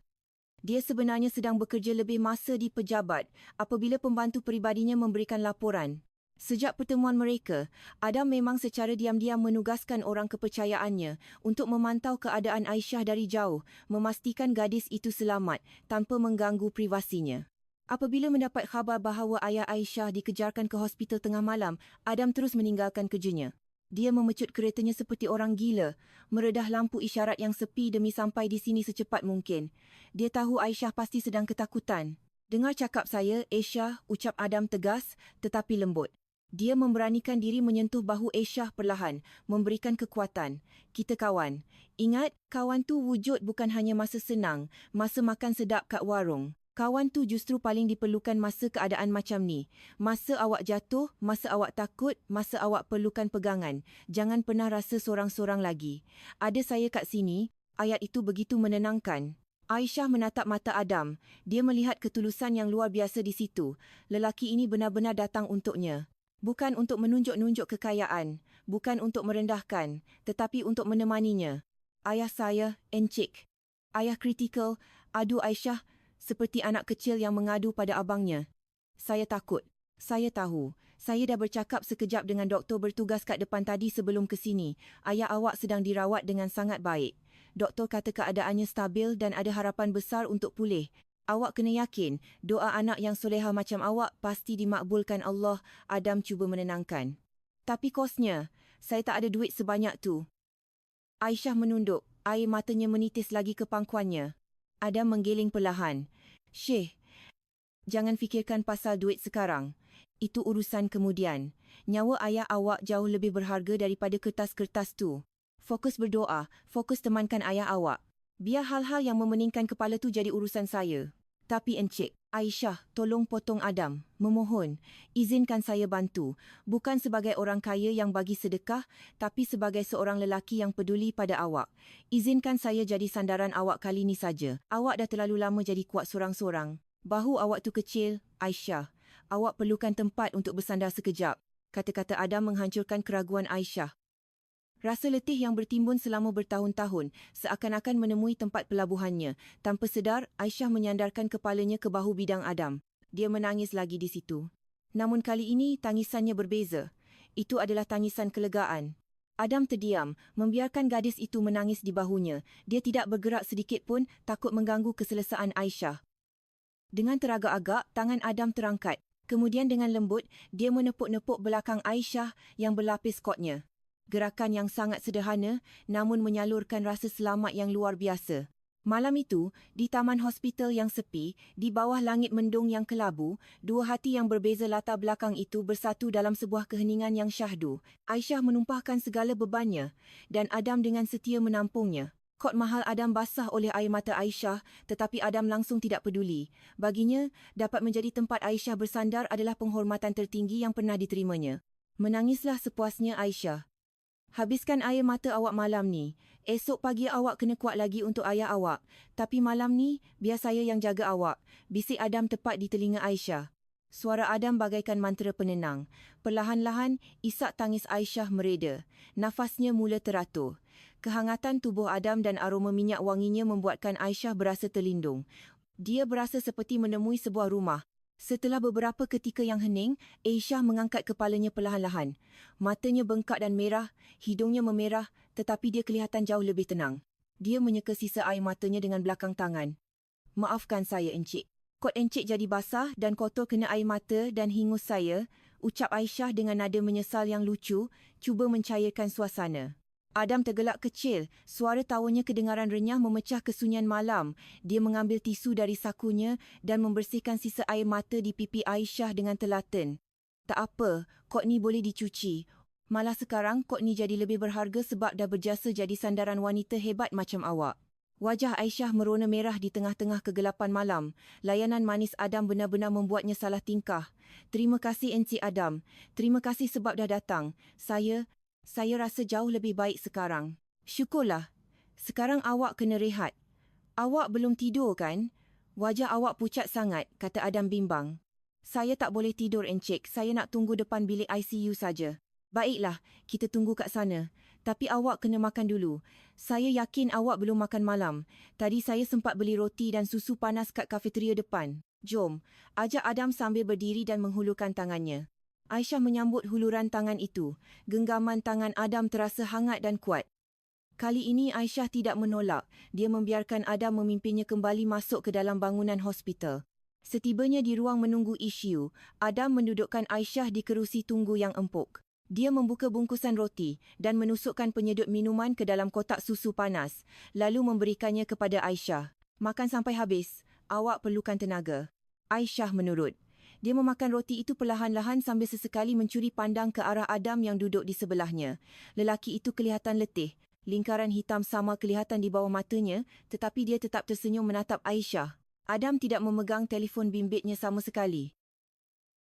Dia sebenarnya sedang bekerja lebih masa di pejabat apabila pembantu peribadinya memberikan laporan. Sejak pertemuan mereka, Adam memang secara diam-diam menugaskan orang kepercayaannya untuk memantau keadaan Aisyah dari jauh, memastikan gadis itu selamat tanpa mengganggu privasinya. Apabila mendapat khabar bahawa ayah Aisyah dikejarkan ke hospital tengah malam, Adam terus meninggalkan kerjanya. Dia memecut keretanya seperti orang gila, meredah lampu isyarat yang sepi demi sampai di sini secepat mungkin. Dia tahu Aisyah pasti sedang ketakutan. "Dengar cakap saya, Aisyah," ucap Adam tegas tetapi lembut. Dia memberanikan diri menyentuh bahu Aisyah perlahan, memberikan kekuatan. "Kita kawan. Ingat, kawan tu wujud bukan hanya masa senang, masa makan sedap kat warung. Kawan tu justru paling diperlukan masa keadaan macam ni. Masa awak jatuh, masa awak takut, masa awak perlukan pegangan. Jangan pernah rasa sorang-sorang lagi. Ada saya kat sini." Ayat itu begitu menenangkan. Aisyah menatap mata Adam. Dia melihat ketulusan yang luar biasa di situ. Lelaki ini benar-benar datang untuknya. Bukan untuk menunjuk-nunjuk kekayaan, bukan untuk merendahkan, tetapi untuk menemaninya. "Ayah saya, Encik." Ayah kritikal, adu Aisyah seperti anak kecil yang mengadu pada abangnya. "Saya takut. Saya tahu. Saya dah bercakap sekejap dengan doktor bertugas kat depan tadi sebelum ke sini. Ayah awak sedang dirawat dengan sangat baik. Doktor kata keadaannya stabil dan ada harapan besar untuk pulih. Awak kena yakin, doa anak yang soleha macam awak pasti dimakbulkan Allah." Adam cuba menenangkan. "Tapi kosnya, saya tak ada duit sebanyak tu." Aisyah menunduk, air matanya menitis lagi ke pangkuannya. Adam menggeling perlahan. "Syekh, jangan fikirkan pasal duit sekarang. Itu urusan kemudian. Nyawa ayah awak jauh lebih berharga daripada kertas-kertas tu. Fokus berdoa, fokus temankan ayah awak. Biar hal-hal yang memeningkan kepala tu jadi urusan saya." "Tapi Encik." "Aisyah, tolong potong Adam. Memohon, izinkan saya bantu. Bukan sebagai orang kaya yang bagi sedekah, tapi sebagai seorang lelaki yang peduli pada awak. Izinkan saya jadi sandaran awak kali ni saja. Awak dah terlalu lama jadi kuat sorang-sorang. Bahu awak tu kecil, Aisyah. Awak perlukan tempat untuk bersandar sekejap." Kata-kata Adam menghancurkan keraguan Aisyah. Rasa letih yang bertimbun selama bertahun-tahun seakan-akan menemui tempat pelabuhannya. Tanpa sedar, Aisyah menyandarkan kepalanya ke bahu bidang Adam. Dia menangis lagi di situ. Namun kali ini tangisannya berbeza. Itu adalah tangisan kelegaan. Adam terdiam, membiarkan gadis itu menangis di bahunya. Dia tidak bergerak sedikit pun, takut mengganggu keselesaan Aisyah. Dengan teragak-agak, tangan Adam terangkat. Kemudian dengan lembut, dia menepuk-nepuk belakang Aisyah yang berlapis kotnya. Gerakan yang sangat sederhana namun menyalurkan rasa selamat yang luar biasa. Malam itu, di taman hospital yang sepi, di bawah langit mendung yang kelabu, dua hati yang berbeza latar belakang itu bersatu dalam sebuah keheningan yang syahdu. Aisyah menumpahkan segala bebannya dan Adam dengan setia menampungnya. Kot mahal Adam basah oleh air mata Aisyah, tetapi Adam langsung tidak peduli. Baginya, dapat menjadi tempat Aisyah bersandar adalah penghormatan tertinggi yang pernah diterimanya. Menangislah sepuasnya Aisyah. Habiskan air mata awak malam ni. Esok pagi awak kena kuat lagi untuk ayah awak. Tapi malam ni, biar saya yang jaga awak. Bisik Adam tepat di telinga Aisyah. Suara Adam bagaikan mantra penenang. Perlahan-lahan, isak tangis Aisyah mereda. Nafasnya mula teratur. Kehangatan tubuh Adam dan aroma minyak wanginya membuatkan Aisyah berasa terlindung. Dia berasa seperti menemui sebuah rumah. Setelah beberapa ketika yang hening, Aisyah mengangkat kepalanya perlahan-lahan. Matanya bengkak dan merah, hidungnya memerah, tetapi dia kelihatan jauh lebih tenang. Dia menyeka sisa air matanya dengan belakang tangan. "Maafkan saya, Encik. Kot Encik jadi basah dan kotor kena air mata dan hingus saya," ucap Aisyah dengan nada menyesal yang lucu, cuba mencairkan suasana. Adam tergelak kecil, suara tawanya kedengaran renyah memecah kesunyian malam. Dia mengambil tisu dari sakunya dan membersihkan sisa air mata di pipi Aisyah dengan telaten. "Tak apa, kod ni boleh dicuci. Malah sekarang kod ni jadi lebih berharga sebab dah berjasa jadi sandaran wanita hebat macam awak." Wajah Aisyah merona merah di tengah-tengah kegelapan malam. Layanan manis Adam benar-benar membuatnya salah tingkah. "Terima kasih Encik Adam. Terima kasih sebab dah datang. Saya rasa jauh lebih baik sekarang." "Syukurlah. Sekarang awak kena rehat. Awak belum tidur kan? Wajah awak pucat sangat," kata Adam bimbang. "Saya tak boleh tidur, Encik. Saya nak tunggu depan bilik ICU saja." "Baiklah, kita tunggu kat sana. Tapi awak kena makan dulu. Saya yakin awak belum makan malam. Tadi saya sempat beli roti dan susu panas kat kafeteria depan." "Jom," ajak Adam sambil berdiri dan menghulurkan tangannya. Aisyah menyambut huluran tangan itu. Genggaman tangan Adam terasa hangat dan kuat. Kali ini Aisyah tidak menolak. Dia membiarkan Adam memimpinnya kembali masuk ke dalam bangunan hospital. Setibanya di ruang menunggu ICU, Adam mendudukkan Aisyah di kerusi tunggu yang empuk. Dia membuka bungkusan roti dan menusukkan penyedut minuman ke dalam kotak susu panas, lalu memberikannya kepada Aisyah. "Makan sampai habis. Awak perlukan tenaga." Aisyah menurut. Dia memakan roti itu perlahan-lahan sambil sesekali mencuri pandang ke arah Adam yang duduk di sebelahnya. Lelaki itu kelihatan letih. Lingkaran hitam sama kelihatan di bawah matanya, tetapi dia tetap tersenyum menatap Aisyah. Adam tidak memegang telefon bimbitnya sama sekali.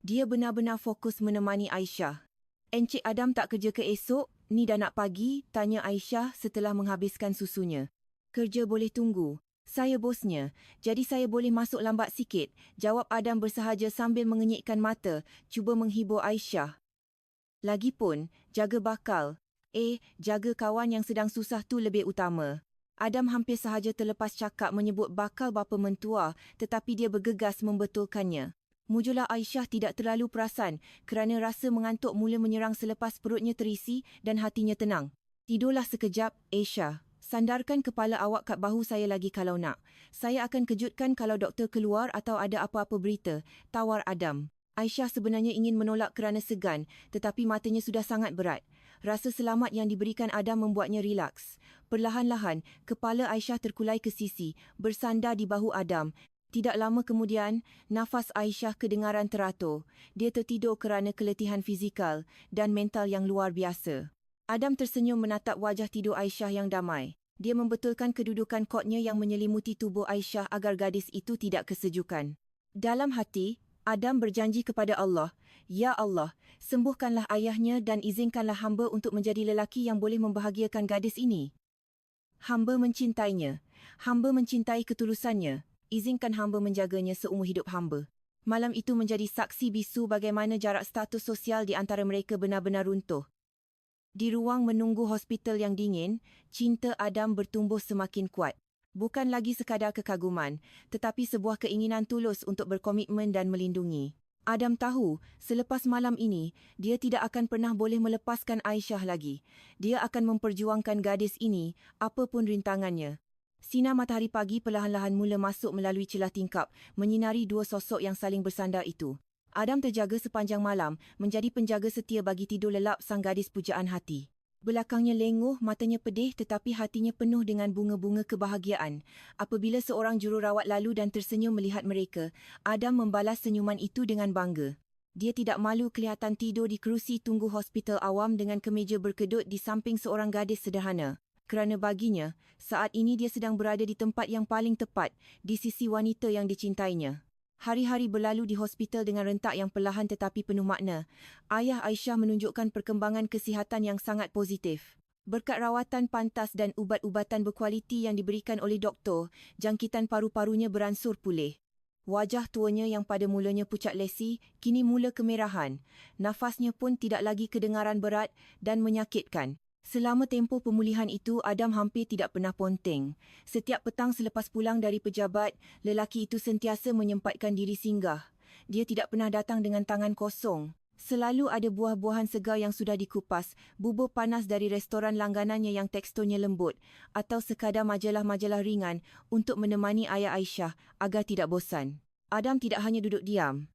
Dia benar-benar fokus menemani Aisyah. "Encik Adam tak kerja ke esok? Ni dah nak pagi?" tanya Aisyah setelah menghabiskan susunya. "Kerja boleh tunggu. Saya bosnya, jadi saya boleh masuk lambat sikit," jawab Adam bersahaja sambil mengenyitkan mata, cuba menghibur Aisyah. "Lagipun, jaga bakal. Jaga kawan yang sedang susah tu lebih utama." Adam hampir sahaja terlepas cakap menyebut bakal bapa mentua, tetapi dia bergegas membetulkannya. Mujulah Aisyah tidak terlalu perasan kerana rasa mengantuk mula menyerang selepas perutnya terisi dan hatinya tenang. "Tidurlah sekejap, Aisyah. Sandarkan kepala awak kat bahu saya lagi kalau nak. Saya akan kejutkan kalau doktor keluar atau ada apa-apa berita," tawar Adam. Aisyah sebenarnya ingin menolak kerana segan, tetapi matanya sudah sangat berat. Rasa selamat yang diberikan Adam membuatnya rilaks. Perlahan-lahan, kepala Aisyah terkulai ke sisi, bersandar di bahu Adam. Tidak lama kemudian, nafas Aisyah kedengaran teratur. Dia tertidur kerana keletihan fizikal dan mental yang luar biasa. Adam tersenyum menatap wajah tidur Aisyah yang damai. Dia membetulkan kedudukan kotnya yang menyelimuti tubuh Aisyah agar gadis itu tidak kesejukan. Dalam hati, Adam berjanji kepada Allah, "Ya Allah, sembuhkanlah ayahnya dan izinkanlah hamba untuk menjadi lelaki yang boleh membahagiakan gadis ini. Hamba mencintainya. Hamba mencintai ketulusannya. Izinkan hamba menjaganya seumur hidup hamba." Malam itu menjadi saksi bisu bagaimana jarak status sosial di antara mereka benar-benar runtuh. Di ruang menunggu hospital yang dingin, cinta Adam bertumbuh semakin kuat. Bukan lagi sekadar kekaguman, tetapi sebuah keinginan tulus untuk berkomitmen dan melindungi. Adam tahu, selepas malam ini, dia tidak akan pernah boleh melepaskan Aisyah lagi. Dia akan memperjuangkan gadis ini, apapun rintangannya. Sinar matahari pagi perlahan-lahan mula masuk melalui celah tingkap, menyinari dua sosok yang saling bersandar itu. Adam terjaga sepanjang malam, menjadi penjaga setia bagi tidur lelap sang gadis pujaan hati. Belakangnya lenguh, matanya pedih tetapi hatinya penuh dengan bunga-bunga kebahagiaan. Apabila seorang jururawat lalu dan tersenyum melihat mereka, Adam membalas senyuman itu dengan bangga. Dia tidak malu kelihatan tidur di kerusi tunggu hospital awam dengan kemeja berkedut di samping seorang gadis sederhana. Kerana baginya, saat ini dia sedang berada di tempat yang paling tepat, di sisi wanita yang dicintainya. Hari-hari berlalu di hospital dengan rentak yang perlahan tetapi penuh makna. Ayah Aisyah menunjukkan perkembangan kesihatan yang sangat positif. Berkat rawatan pantas dan ubat-ubatan berkualiti yang diberikan oleh doktor, jangkitan paru-parunya beransur pulih. Wajah tuanya yang pada mulanya pucat lesi, kini mula kemerahan. Nafasnya pun tidak lagi kedengaran berat dan menyakitkan. Selama tempoh pemulihan itu, Adam hampir tidak pernah ponteng. Setiap petang selepas pulang dari pejabat, lelaki itu sentiasa menyempatkan diri singgah. Dia tidak pernah datang dengan tangan kosong. Selalu ada buah-buahan segar yang sudah dikupas, bubur panas dari restoran langganannya yang teksturnya lembut, atau sekadar majalah-majalah ringan untuk menemani ayah Aisyah agar tidak bosan. Adam tidak hanya duduk diam.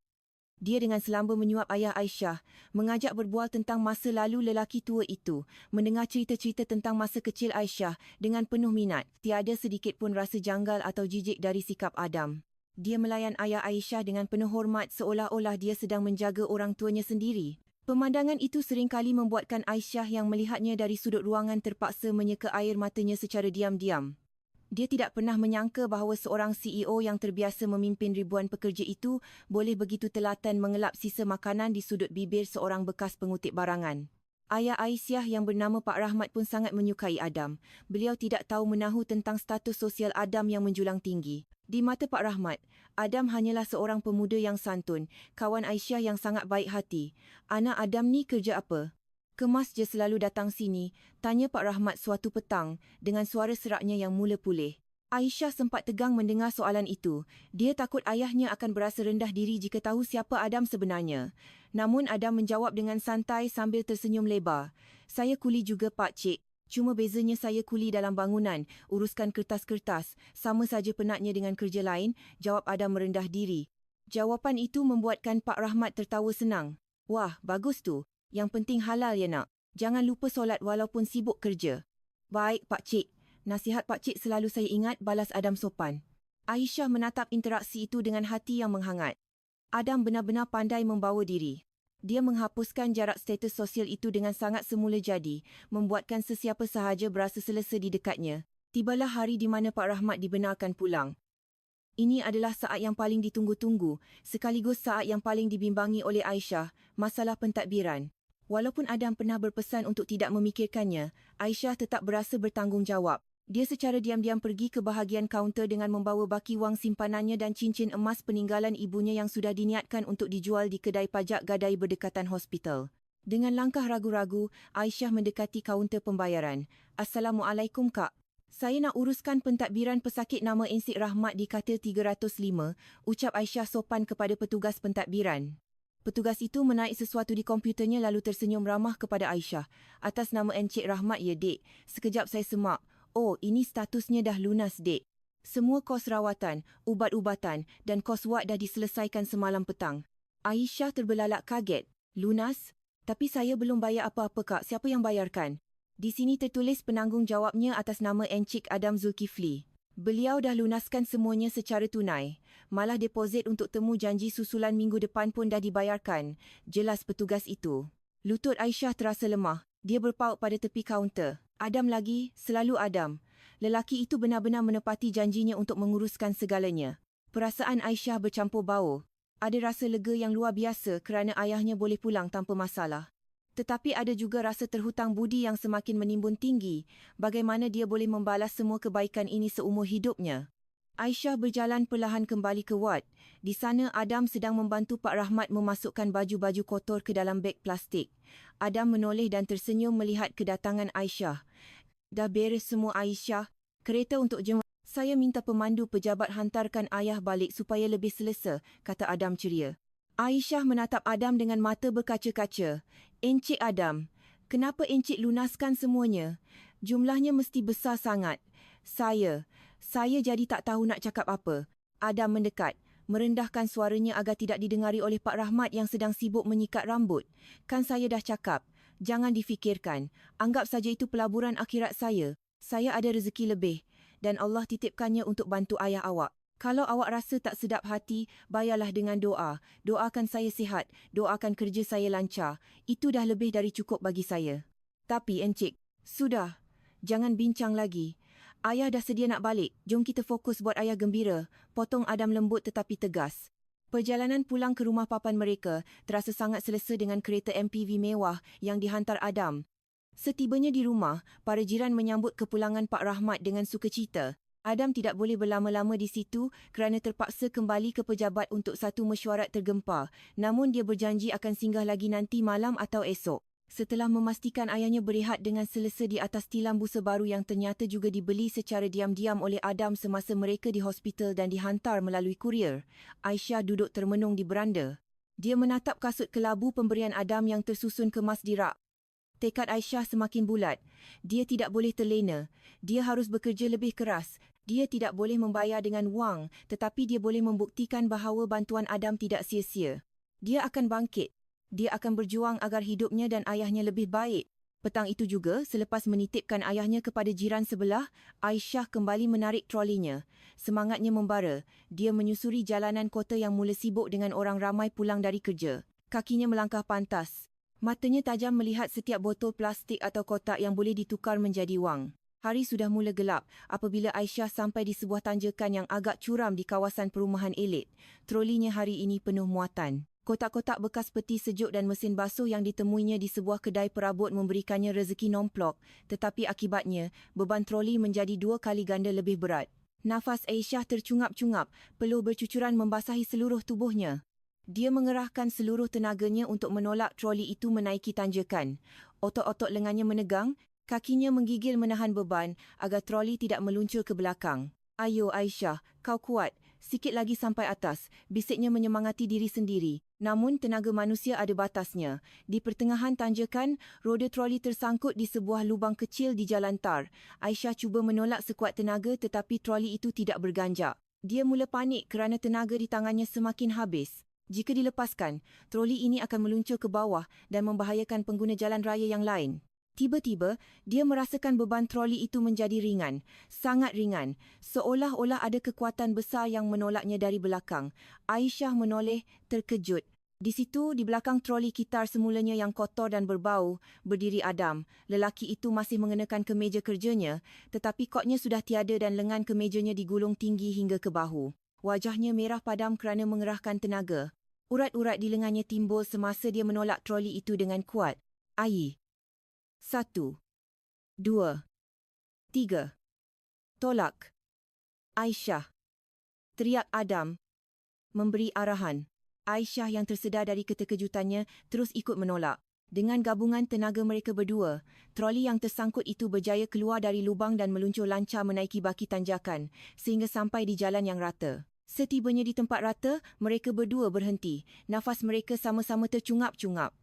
Dia dengan selamba menyuap ayah Aisyah, mengajak berbual tentang masa lalu lelaki tua itu, mendengar cerita-cerita tentang masa kecil Aisyah dengan penuh minat. Tiada sedikit pun rasa janggal atau jijik dari sikap Adam. Dia melayan ayah Aisyah dengan penuh hormat seolah-olah dia sedang menjaga orang tuanya sendiri. Pemandangan itu seringkali membuatkan Aisyah yang melihatnya dari sudut ruangan terpaksa menyeka air matanya secara diam-diam. Dia tidak pernah menyangka bahawa seorang CEO yang terbiasa memimpin ribuan pekerja itu boleh begitu telaten mengelap sisa makanan di sudut bibir seorang bekas pengutip barangan. Ayah Aisyah yang bernama Pak Rahmat pun sangat menyukai Adam. Beliau tidak tahu menahu tentang status sosial Adam yang menjulang tinggi. Di mata Pak Rahmat, Adam hanyalah seorang pemuda yang santun, kawan Aisyah yang sangat baik hati. Anak Adam ni kerja apa? Kemas je selalu datang sini, tanya Pak Rahmat suatu petang dengan suara seraknya yang mula pulih. Aisyah sempat tegang mendengar soalan itu. Dia takut ayahnya akan berasa rendah diri jika tahu siapa Adam sebenarnya. Namun Adam menjawab dengan santai sambil tersenyum lebar. Saya kuli juga Pak Cik. Cuma bezanya saya kuli dalam bangunan, uruskan kertas-kertas. Sama saja penatnya dengan kerja lain, jawab Adam merendah diri. Jawapan itu membuatkan Pak Rahmat tertawa senang. Wah, bagus tu. Yang penting halal ya nak. Jangan lupa solat walaupun sibuk kerja. Baik Pak Cik. Nasihat Pak Cik selalu saya ingat, balas Adam sopan. Aisyah menatap interaksi itu dengan hati yang menghangat. Adam benar-benar pandai membawa diri. Dia menghapuskan jarak status sosial itu dengan sangat semula jadi, membuatkan sesiapa sahaja berasa selesa di dekatnya. Tibalah hari di mana Pak Rahmat dibenarkan pulang. Ini adalah saat yang paling ditunggu-tunggu, sekaligus saat yang paling dibimbangi oleh Aisyah, masalah pentadbiran. Walaupun Adam pernah berpesan untuk tidak memikirkannya, Aisyah tetap berasa bertanggungjawab. Dia secara diam-diam pergi ke bahagian kaunter dengan membawa baki wang simpanannya dan cincin emas peninggalan ibunya yang sudah diniatkan untuk dijual di kedai pajak gadai berdekatan hospital. Dengan langkah ragu-ragu, Aisyah mendekati kaunter pembayaran. Assalamualaikum Kak. Saya nak uruskan pentadbiran pesakit nama Encik Rahmat di katil 305, ucap Aisyah sopan kepada petugas pentadbiran. Petugas itu menaik sesuatu di komputernya lalu tersenyum ramah kepada Aisyah. Atas nama Encik Rahmat ya dek. Sekejap saya semak. Oh, ini statusnya dah lunas dek. Semua kos rawatan, ubat-ubatan dan kos wad dah diselesaikan semalam petang. Aisyah terbelalak kaget. Lunas? Tapi saya belum bayar apa-apa Kak. Siapa yang bayarkan? Di sini tertulis penanggungjawabnya atas nama Encik Adam Zulkifli. Beliau dah lunaskan semuanya secara tunai. Malah deposit untuk temu janji susulan minggu depan pun dah dibayarkan. Jelas petugas itu. Lutut Aisyah terasa lemah. Dia berpaut pada tepi kaunter. Adam lagi, selalu Adam. Lelaki itu benar-benar menepati janjinya untuk menguruskan segalanya. Perasaan Aisyah bercampur bau. Ada rasa lega yang luar biasa kerana ayahnya boleh pulang tanpa masalah. Tetapi ada juga rasa terhutang budi yang semakin menimbun tinggi, bagaimana dia boleh membalas semua kebaikan ini seumur hidupnya. Aisyah berjalan perlahan kembali ke wad. Di sana Adam sedang membantu Pak Rahmat memasukkan baju-baju kotor ke dalam beg plastik. Adam menoleh dan tersenyum melihat kedatangan Aisyah. Dah beres semua Aisyah? Kereta untuk jemaah. Saya minta pemandu pejabat hantarkan ayah balik supaya lebih selesa, kata Adam ceria. Aisyah menatap Adam dengan mata berkaca-kaca. Encik Adam, kenapa Encik lunaskan semuanya? Jumlahnya mesti besar sangat. Saya jadi tak tahu nak cakap apa. Adam mendekat, merendahkan suaranya agar tidak didengari oleh Pak Rahmat yang sedang sibuk menyikat rambut. Kan saya dah cakap, Jangan difikirkan. Anggap saja itu pelaburan akhirat saya. Saya ada rezeki lebih. Dan Allah titipkannya untuk bantu ayah awak. Kalau awak rasa tak sedap hati, bayarlah dengan doa. Doakan saya sihat. Doakan kerja saya lancar. Itu dah lebih dari cukup bagi saya. Tapi Encik, sudah. Jangan bincang lagi. Ayah dah sedia nak balik. Jom kita fokus buat ayah gembira. Potong Adam lembut tetapi tegas. Perjalanan pulang ke rumah papan mereka terasa sangat selesa dengan kereta MPV mewah yang dihantar Adam. Setibanya di rumah, para jiran menyambut kepulangan Pak Rahmat dengan sukacita. Adam tidak boleh berlama-lama di situ kerana terpaksa kembali ke pejabat untuk satu mesyuarat tergempar. Namun dia berjanji akan singgah lagi nanti malam atau esok. Setelah memastikan ayahnya berehat dengan selesa di atas tilam busa baru yang ternyata juga dibeli secara diam-diam oleh Adam semasa mereka di hospital dan dihantar melalui kurier, Aisyah duduk termenung di beranda. Dia menatap kasut kelabu pemberian Adam yang tersusun kemas di rak. Tekad Aisyah semakin bulat. Dia tidak boleh terlena. Dia harus bekerja lebih keras. Dia tidak boleh membayar dengan wang, tetapi dia boleh membuktikan bahawa bantuan Adam tidak sia-sia. Dia akan bangkit. Dia akan berjuang agar hidupnya dan ayahnya lebih baik. Petang itu juga, selepas menitipkan ayahnya kepada jiran sebelah, Aisyah kembali menarik trolinya. Semangatnya membara. Dia menyusuri jalanan kota yang mula sibuk dengan orang ramai pulang dari kerja. Kakinya melangkah pantas. Matanya tajam melihat setiap botol plastik atau kotak yang boleh ditukar menjadi wang. Hari sudah mula gelap apabila Aisyah sampai di sebuah tanjakan yang agak curam di kawasan perumahan elit. Trolinya hari ini penuh muatan. Kotak-kotak bekas peti sejuk dan mesin basuh yang ditemuinya di sebuah kedai perabot memberikannya rezeki nomplok, tetapi akibatnya, beban troli menjadi 2 kali ganda lebih berat. Nafas Aisyah tercungap-cungap, peluh bercucuran membasahi seluruh tubuhnya. Dia mengerahkan seluruh tenaganya untuk menolak troli itu menaiki tanjakan. Otot-otot lengannya menegang, kakinya menggigil menahan beban agar troli tidak meluncur ke belakang. "Ayo Aisyah, kau kuat. Sikit lagi sampai atas," bisiknya menyemangati diri sendiri. Namun tenaga manusia ada batasnya. Di pertengahan tanjakan, roda troli tersangkut di sebuah lubang kecil di jalan tar. Aisyah cuba menolak sekuat tenaga tetapi troli itu tidak berganjak. Dia mula panik kerana tenaga di tangannya semakin habis. Jika dilepaskan, troli ini akan meluncur ke bawah dan membahayakan pengguna jalan raya yang lain. Tiba-tiba, dia merasakan beban troli itu menjadi ringan, sangat ringan, seolah-olah ada kekuatan besar yang menolaknya dari belakang. Aisyah menoleh, terkejut. Di situ, di belakang troli kitar semulanya yang kotor dan berbau, berdiri Adam. Lelaki itu masih mengenakan kemeja kerjanya, tetapi kotnya sudah tiada dan lengan kemejanya digulung tinggi hingga ke bahu. Wajahnya merah padam kerana mengerahkan tenaga. Urat-urat di lengannya timbul semasa dia menolak troli itu dengan kuat. "Ayi. 1, 2, 3. Tolak." "Aisyah," teriak Adam, memberi arahan. Aisyah yang tersedar dari keterkejutannya terus ikut menolak. Dengan gabungan tenaga mereka berdua, troli yang tersangkut itu berjaya keluar dari lubang dan meluncur lancar menaiki baki tanjakan sehingga sampai di jalan yang rata. Setibanya di tempat rata, mereka berdua berhenti. Nafas mereka sama-sama tercungap-cungap.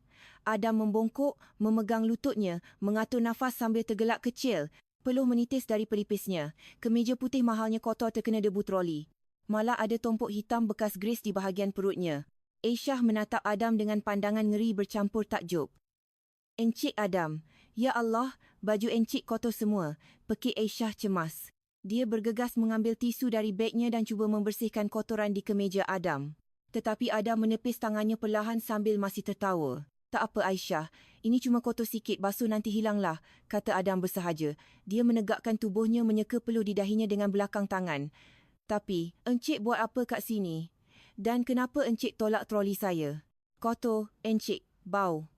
Adam membongkok, memegang lututnya, mengatur nafas sambil tergelak kecil. Peluh menitis dari pelipisnya. Kemeja putih mahalnya kotor terkena debu troli. Malah ada tumpuk hitam bekas gris di bahagian perutnya. Aisyah menatap Adam dengan pandangan ngeri bercampur takjub. "Encik Adam, ya Allah, baju encik kotor semua," pekik Aisyah cemas. Dia bergegas mengambil tisu dari begnya dan cuba membersihkan kotoran di kemeja Adam. Tetapi Adam menepis tangannya perlahan sambil masih tertawa. "Tak apa Aisyah, ini cuma kotor sikit, basuh nanti hilanglah," kata Adam bersahaja. Dia menegakkan tubuhnya menyeka peluh di dahinya dengan belakang tangan. "Tapi, encik buat apa kat sini? Dan kenapa encik tolak troli saya?" "Kotor, encik, bau."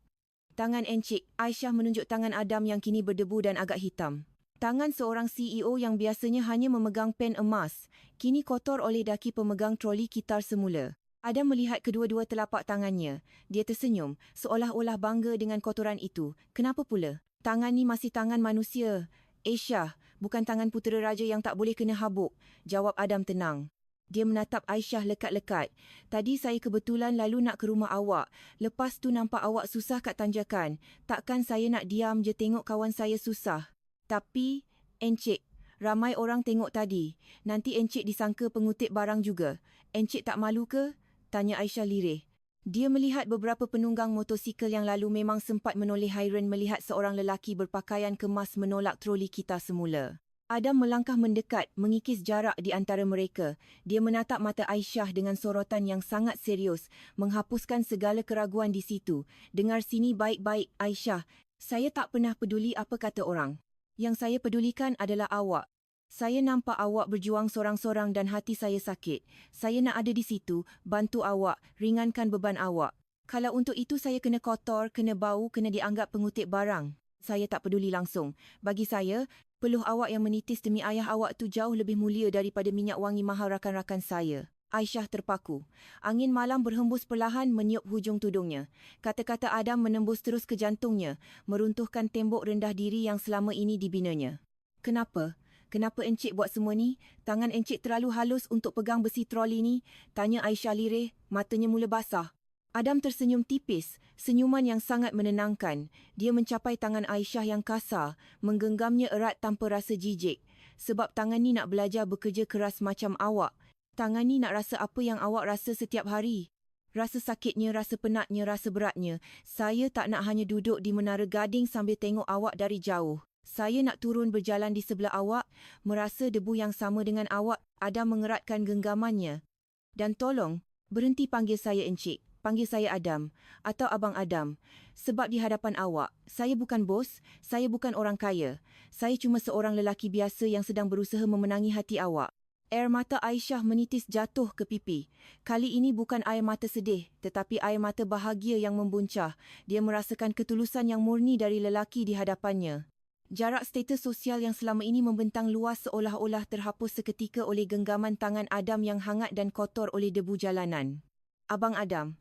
"Tangan encik," Aisyah menunjuk tangan Adam yang kini berdebu dan agak hitam. Tangan seorang CEO yang biasanya hanya memegang pen emas, kini kotor oleh daki pemegang troli kitar semula. Adam melihat kedua-dua telapak tangannya. Dia tersenyum, seolah-olah bangga dengan kotoran itu. "Kenapa pula? Tangan ni masih tangan manusia. Aisyah, bukan tangan putera raja yang tak boleh kena habuk," jawab Adam tenang. Dia menatap Aisyah lekat-lekat. "Tadi saya kebetulan lalu nak ke rumah awak. Lepas tu nampak awak susah kat tanjakan. Takkan saya nak diam je tengok kawan saya susah. Tapi, encik, ramai orang tengok tadi. Nanti encik disangka pengutip barang juga. Encik tak malu ke?" tanya Aisyah lirih. Dia melihat beberapa penunggang motosikal yang lalu memang sempat menoleh hairan melihat seorang lelaki berpakaian kemas menolak troli kita semula. Adam melangkah mendekat, mengikis jarak di antara mereka. Dia menatap mata Aisyah dengan sorotan yang sangat serius, menghapuskan segala keraguan di situ. Dengar sini baik-baik, Aisyah. Saya tak pernah peduli apa kata orang. Yang saya pedulikan adalah awak. Saya nampak awak berjuang sorang-sorang dan hati saya sakit. Saya nak ada di situ, bantu awak, ringankan beban awak. Kalau untuk itu saya kena kotor, kena bau, kena dianggap pengutip barang, saya tak peduli langsung. Bagi saya, peluh awak yang menitis demi ayah awak tu jauh lebih mulia daripada minyak wangi mahal rakan-rakan saya. Aisyah terpaku. Angin malam berhembus perlahan meniup hujung tudungnya. Kata-kata Adam menembus terus ke jantungnya, meruntuhkan tembok rendah diri yang selama ini dibinanya. Kenapa? Kenapa Encik buat semua ni? Tangan Encik terlalu halus untuk pegang besi troli ni? Tanya Aisyah lirih, matanya mula basah. Adam tersenyum tipis, senyuman yang sangat menenangkan. Dia mencapai tangan Aisyah yang kasar, menggenggamnya erat tanpa rasa jijik. Sebab tangan ni nak belajar bekerja keras macam awak. Tangan ni nak rasa apa yang awak rasa setiap hari. Rasa sakitnya, rasa penatnya, rasa beratnya. Saya tak nak hanya duduk di Menara Gading sambil tengok awak dari jauh. Saya nak turun berjalan di sebelah awak, merasa debu yang sama dengan awak. Adam mengeratkan genggamannya. Dan tolong, berhenti panggil saya Encik. Panggil saya Adam atau Abang Adam. Sebab di hadapan awak, saya bukan bos, saya bukan orang kaya. Saya cuma seorang lelaki biasa yang sedang berusaha memenangi hati awak. Air mata Aisyah menitis jatuh ke pipi. Kali ini bukan air mata sedih, tetapi air mata bahagia yang membuncah. Dia merasakan ketulusan yang murni dari lelaki di hadapannya. Jarak status sosial yang selama ini membentang luas seolah-olah terhapus seketika oleh genggaman tangan Adam yang hangat dan kotor oleh debu jalanan. Abang Adam.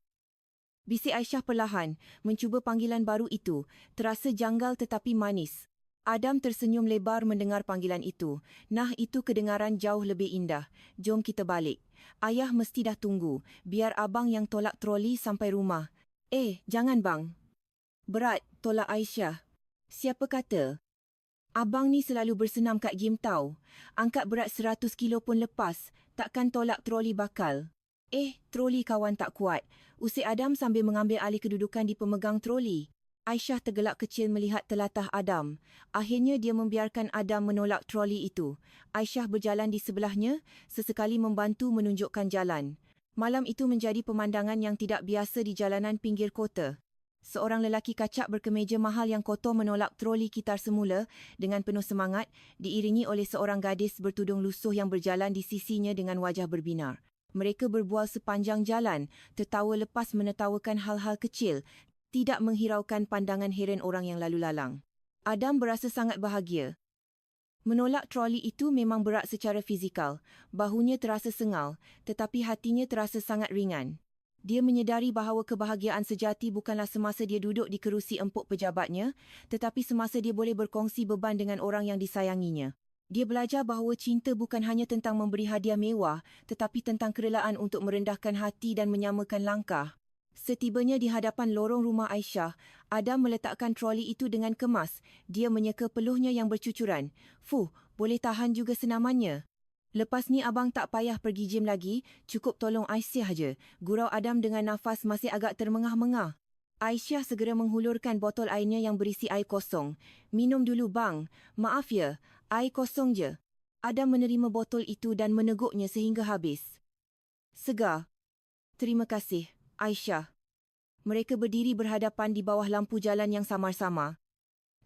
Bisik Aisyah perlahan, mencuba panggilan baru itu, terasa janggal tetapi manis. Adam tersenyum lebar mendengar panggilan itu. Nah, itu kedengaran jauh lebih indah. Jom kita balik. Ayah mesti dah tunggu. Biar abang yang tolak troli sampai rumah. Jangan bang. Berat, tolak Aisyah. Siapa kata? Abang ni selalu bersenam kat gym tau. Angkat berat 100 kilo pun lepas. Takkan tolak troli bakal. Troli kawan tak kuat. Usik Adam sambil mengambil alih kedudukan di pemegang troli. Aisyah tergelak kecil melihat telatah Adam. Akhirnya dia membiarkan Adam menolak troli itu. Aisyah berjalan di sebelahnya, sesekali membantu menunjukkan jalan. Malam itu menjadi pemandangan yang tidak biasa di jalanan pinggir kota. Seorang lelaki kacak berkemeja mahal yang kotor menolak troli kitar semula dengan penuh semangat, diiringi oleh seorang gadis bertudung lusuh yang berjalan di sisinya dengan wajah berbinar. Mereka berbual sepanjang jalan, tertawa lepas menertawakan hal-hal kecil, tidak menghiraukan pandangan heran orang yang lalu lalang. Adam berasa sangat bahagia. Menolak troli itu memang berat secara fizikal, bahunya terasa sengal, tetapi hatinya terasa sangat ringan. Dia menyedari bahawa kebahagiaan sejati bukanlah semasa dia duduk di kerusi empuk pejabatnya, tetapi semasa dia boleh berkongsi beban dengan orang yang disayanginya. Dia belajar bahawa cinta bukan hanya tentang memberi hadiah mewah, tetapi tentang kerelaan untuk merendahkan hati dan menyamakan langkah. Setibanya di hadapan lorong rumah Aisyah, Adam meletakkan troli itu dengan kemas. Dia menyeka peluhnya yang bercucuran. Boleh tahan juga senamannya. Lepas ni abang tak payah pergi gym lagi, cukup tolong Aisyah je. Gurau Adam dengan nafas masih agak termengah-mengah. Aisyah segera menghulurkan botol airnya yang berisi air kosong. Minum dulu bang. Maaf ya, air kosong je. Adam menerima botol itu dan meneguknya sehingga habis. Segar. Terima kasih, Aisyah. Mereka berdiri berhadapan di bawah lampu jalan yang samar-samar.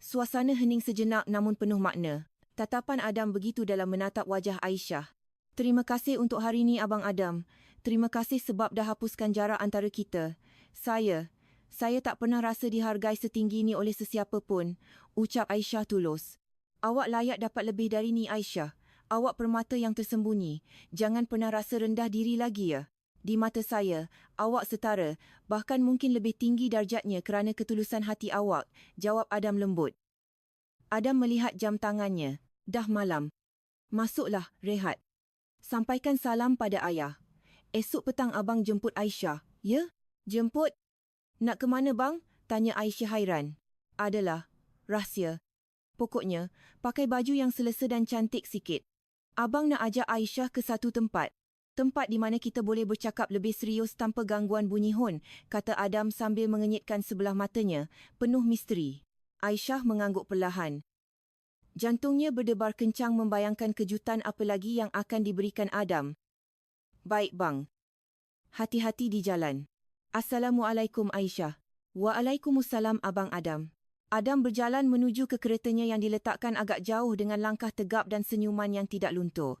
Suasana hening sejenak namun penuh makna. Tatapan Adam begitu dalam menatap wajah Aisyah. Terima kasih untuk hari ini Abang Adam. Terima kasih sebab dah hapuskan jarak antara kita. Saya tak pernah rasa dihargai setinggi ini oleh sesiapa pun, ucap Aisyah tulus. Awak layak dapat lebih dari ni Aisyah. Awak permata yang tersembunyi. Jangan pernah rasa rendah diri lagi ya. Di mata saya, awak setara, bahkan mungkin lebih tinggi darjatnya kerana ketulusan hati awak, jawab Adam lembut. Adam melihat jam tangannya. Dah malam. Masuklah, rehat. Sampaikan salam pada ayah. Esok petang abang jemput Aisyah, ya? Jemput? Nak ke mana bang? Tanya Aisyah hairan. Adalah rahsia. Pokoknya, pakai baju yang selesa dan cantik sikit. Abang nak ajak Aisyah ke satu tempat. Tempat di mana kita boleh bercakap lebih serius tanpa gangguan bunyi hon, kata Adam sambil mengenyitkan sebelah matanya, penuh misteri. Aisyah mengangguk perlahan. Jantungnya berdebar kencang membayangkan kejutan apa lagi yang akan diberikan Adam. Baik bang. Hati-hati di jalan. Assalamualaikum Aisyah. Waalaikumsalam Abang Adam. Adam berjalan menuju ke keretanya yang diletakkan agak jauh dengan langkah tegap dan senyuman yang tidak luntur.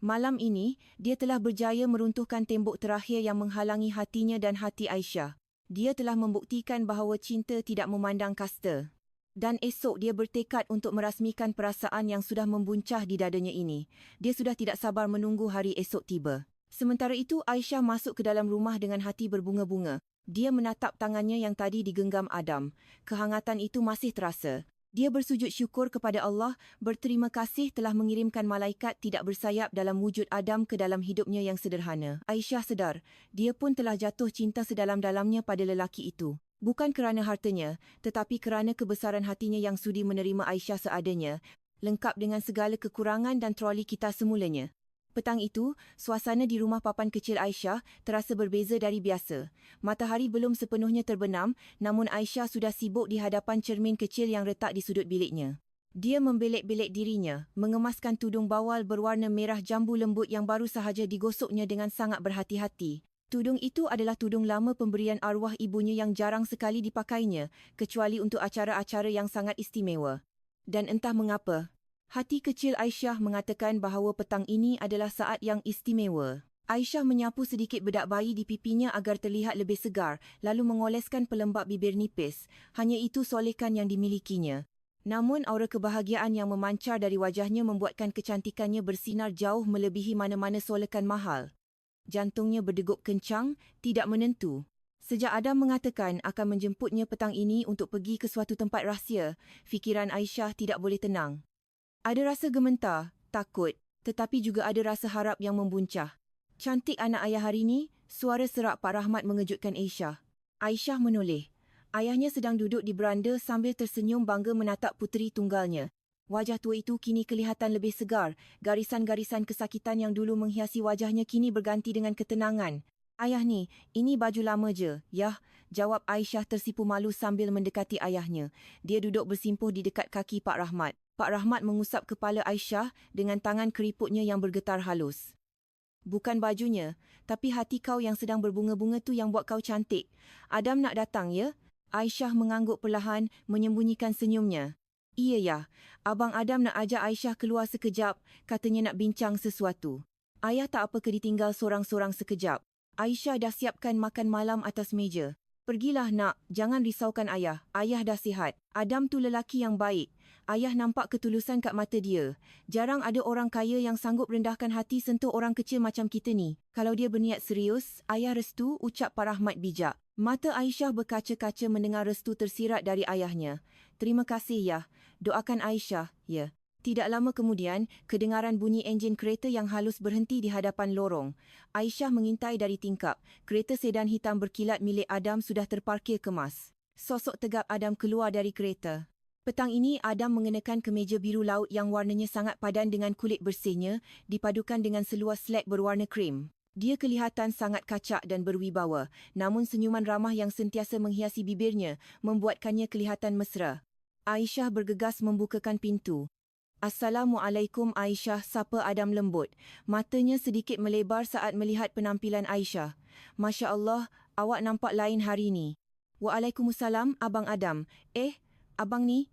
Malam ini, dia telah berjaya meruntuhkan tembok terakhir yang menghalangi hatinya dan hati Aisyah. Dia telah membuktikan bahawa cinta tidak memandang kasta. Dan esok dia bertekad untuk merasmikan perasaan yang sudah membuncah di dadanya ini. Dia sudah tidak sabar menunggu hari esok tiba. Sementara itu, Aisyah masuk ke dalam rumah dengan hati berbunga-bunga. Dia menatap tangannya yang tadi digenggam Adam. Kehangatan itu masih terasa. Dia bersujud syukur kepada Allah, berterima kasih telah mengirimkan malaikat tidak bersayap dalam wujud Adam ke dalam hidupnya yang sederhana. Aisyah sedar, dia pun telah jatuh cinta sedalam-dalamnya pada lelaki itu. Bukan kerana hartanya, tetapi kerana kebesaran hatinya yang sudi menerima Aisyah seadanya, lengkap dengan segala kekurangan dan troli kita semulanya. Petang itu, suasana di rumah papan kecil Aisyah terasa berbeza dari biasa. Matahari belum sepenuhnya terbenam, namun Aisyah sudah sibuk di hadapan cermin kecil yang letak di sudut biliknya. Dia membelek-belek dirinya, mengemaskan tudung bawal berwarna merah jambu lembut yang baru sahaja digosoknya dengan sangat berhati-hati. Tudung itu adalah tudung lama pemberian arwah ibunya yang jarang sekali dipakainya, kecuali untuk acara-acara yang sangat istimewa. Dan entah mengapa, hati kecil Aisyah mengatakan bahawa petang ini adalah saat yang istimewa. Aisyah menyapu sedikit bedak bayi di pipinya agar terlihat lebih segar, lalu mengoleskan pelembap bibir nipis. Hanya itu solekan yang dimilikinya. Namun aura kebahagiaan yang memancar dari wajahnya membuatkan kecantikannya bersinar jauh melebihi mana-mana solekan mahal. Jantungnya berdegup kencang, tidak menentu. Sejak Adam mengatakan akan menjemputnya petang ini untuk pergi ke suatu tempat rahsia, fikiran Aisyah tidak boleh tenang. Ada rasa gementar, takut, tetapi juga ada rasa harap yang membuncah. Cantik anak ayah hari ini, suara serak Pak Rahmat mengejutkan Aisyah. Aisyah menoleh. Ayahnya sedang duduk di beranda sambil tersenyum bangga menatap puteri tunggalnya. Wajah tua itu kini kelihatan lebih segar. Garisan-garisan kesakitan yang dulu menghiasi wajahnya kini berganti dengan ketenangan. Ayah ni, ini baju lama je, yah, jawab Aisyah tersipu malu sambil mendekati ayahnya. Dia duduk bersimpuh di dekat kaki Pak Rahmat. Pak Rahmat mengusap kepala Aisyah dengan tangan keriputnya yang bergetar halus. Bukan bajunya, tapi hati kau yang sedang berbunga-bunga tu yang buat kau cantik. Adam nak datang, ya? Aisyah mengangguk perlahan, menyembunyikan senyumnya. Iya ya, Abang Adam nak ajak Aisyah keluar sekejap, katanya nak bincang sesuatu. Ayah tak apa ke ditinggal sorang-sorang sekejap. Aisyah dah siapkan makan malam atas meja. Pergilah nak, jangan risaukan ayah. Ayah dah sihat. Adam tu lelaki yang baik. Ayah nampak ketulusan kat mata dia. Jarang ada orang kaya yang sanggup rendahkan hati sentuh orang kecil macam kita ni. Kalau dia berniat serius, ayah restu, ucap Pak Rahmat bijak. Mata Aisyah berkaca-kaca mendengar restu tersirat dari ayahnya. Terima kasih ya. Doakan Aisyah, ya. Tidak lama kemudian, kedengaran bunyi enjin kereta yang halus berhenti di hadapan lorong. Aisyah mengintai dari tingkap. Kereta sedan hitam berkilat milik Adam sudah terparkir kemas. Sosok tegap Adam keluar dari kereta. Petang ini Adam mengenakan kemeja biru laut yang warnanya sangat padan dengan kulit bersihnya, dipadukan dengan seluar slek berwarna krim. Dia kelihatan sangat kacak dan berwibawa, namun senyuman ramah yang sentiasa menghiasi bibirnya membuatkannya kelihatan mesra. Aisyah bergegas membukakan pintu. Assalamualaikum Aisyah, sapa Adam lembut. Matanya sedikit melebar saat melihat penampilan Aisyah. Masya Allah, awak nampak lain hari ni. Waalaikumsalam, Abang Adam. Abang ni?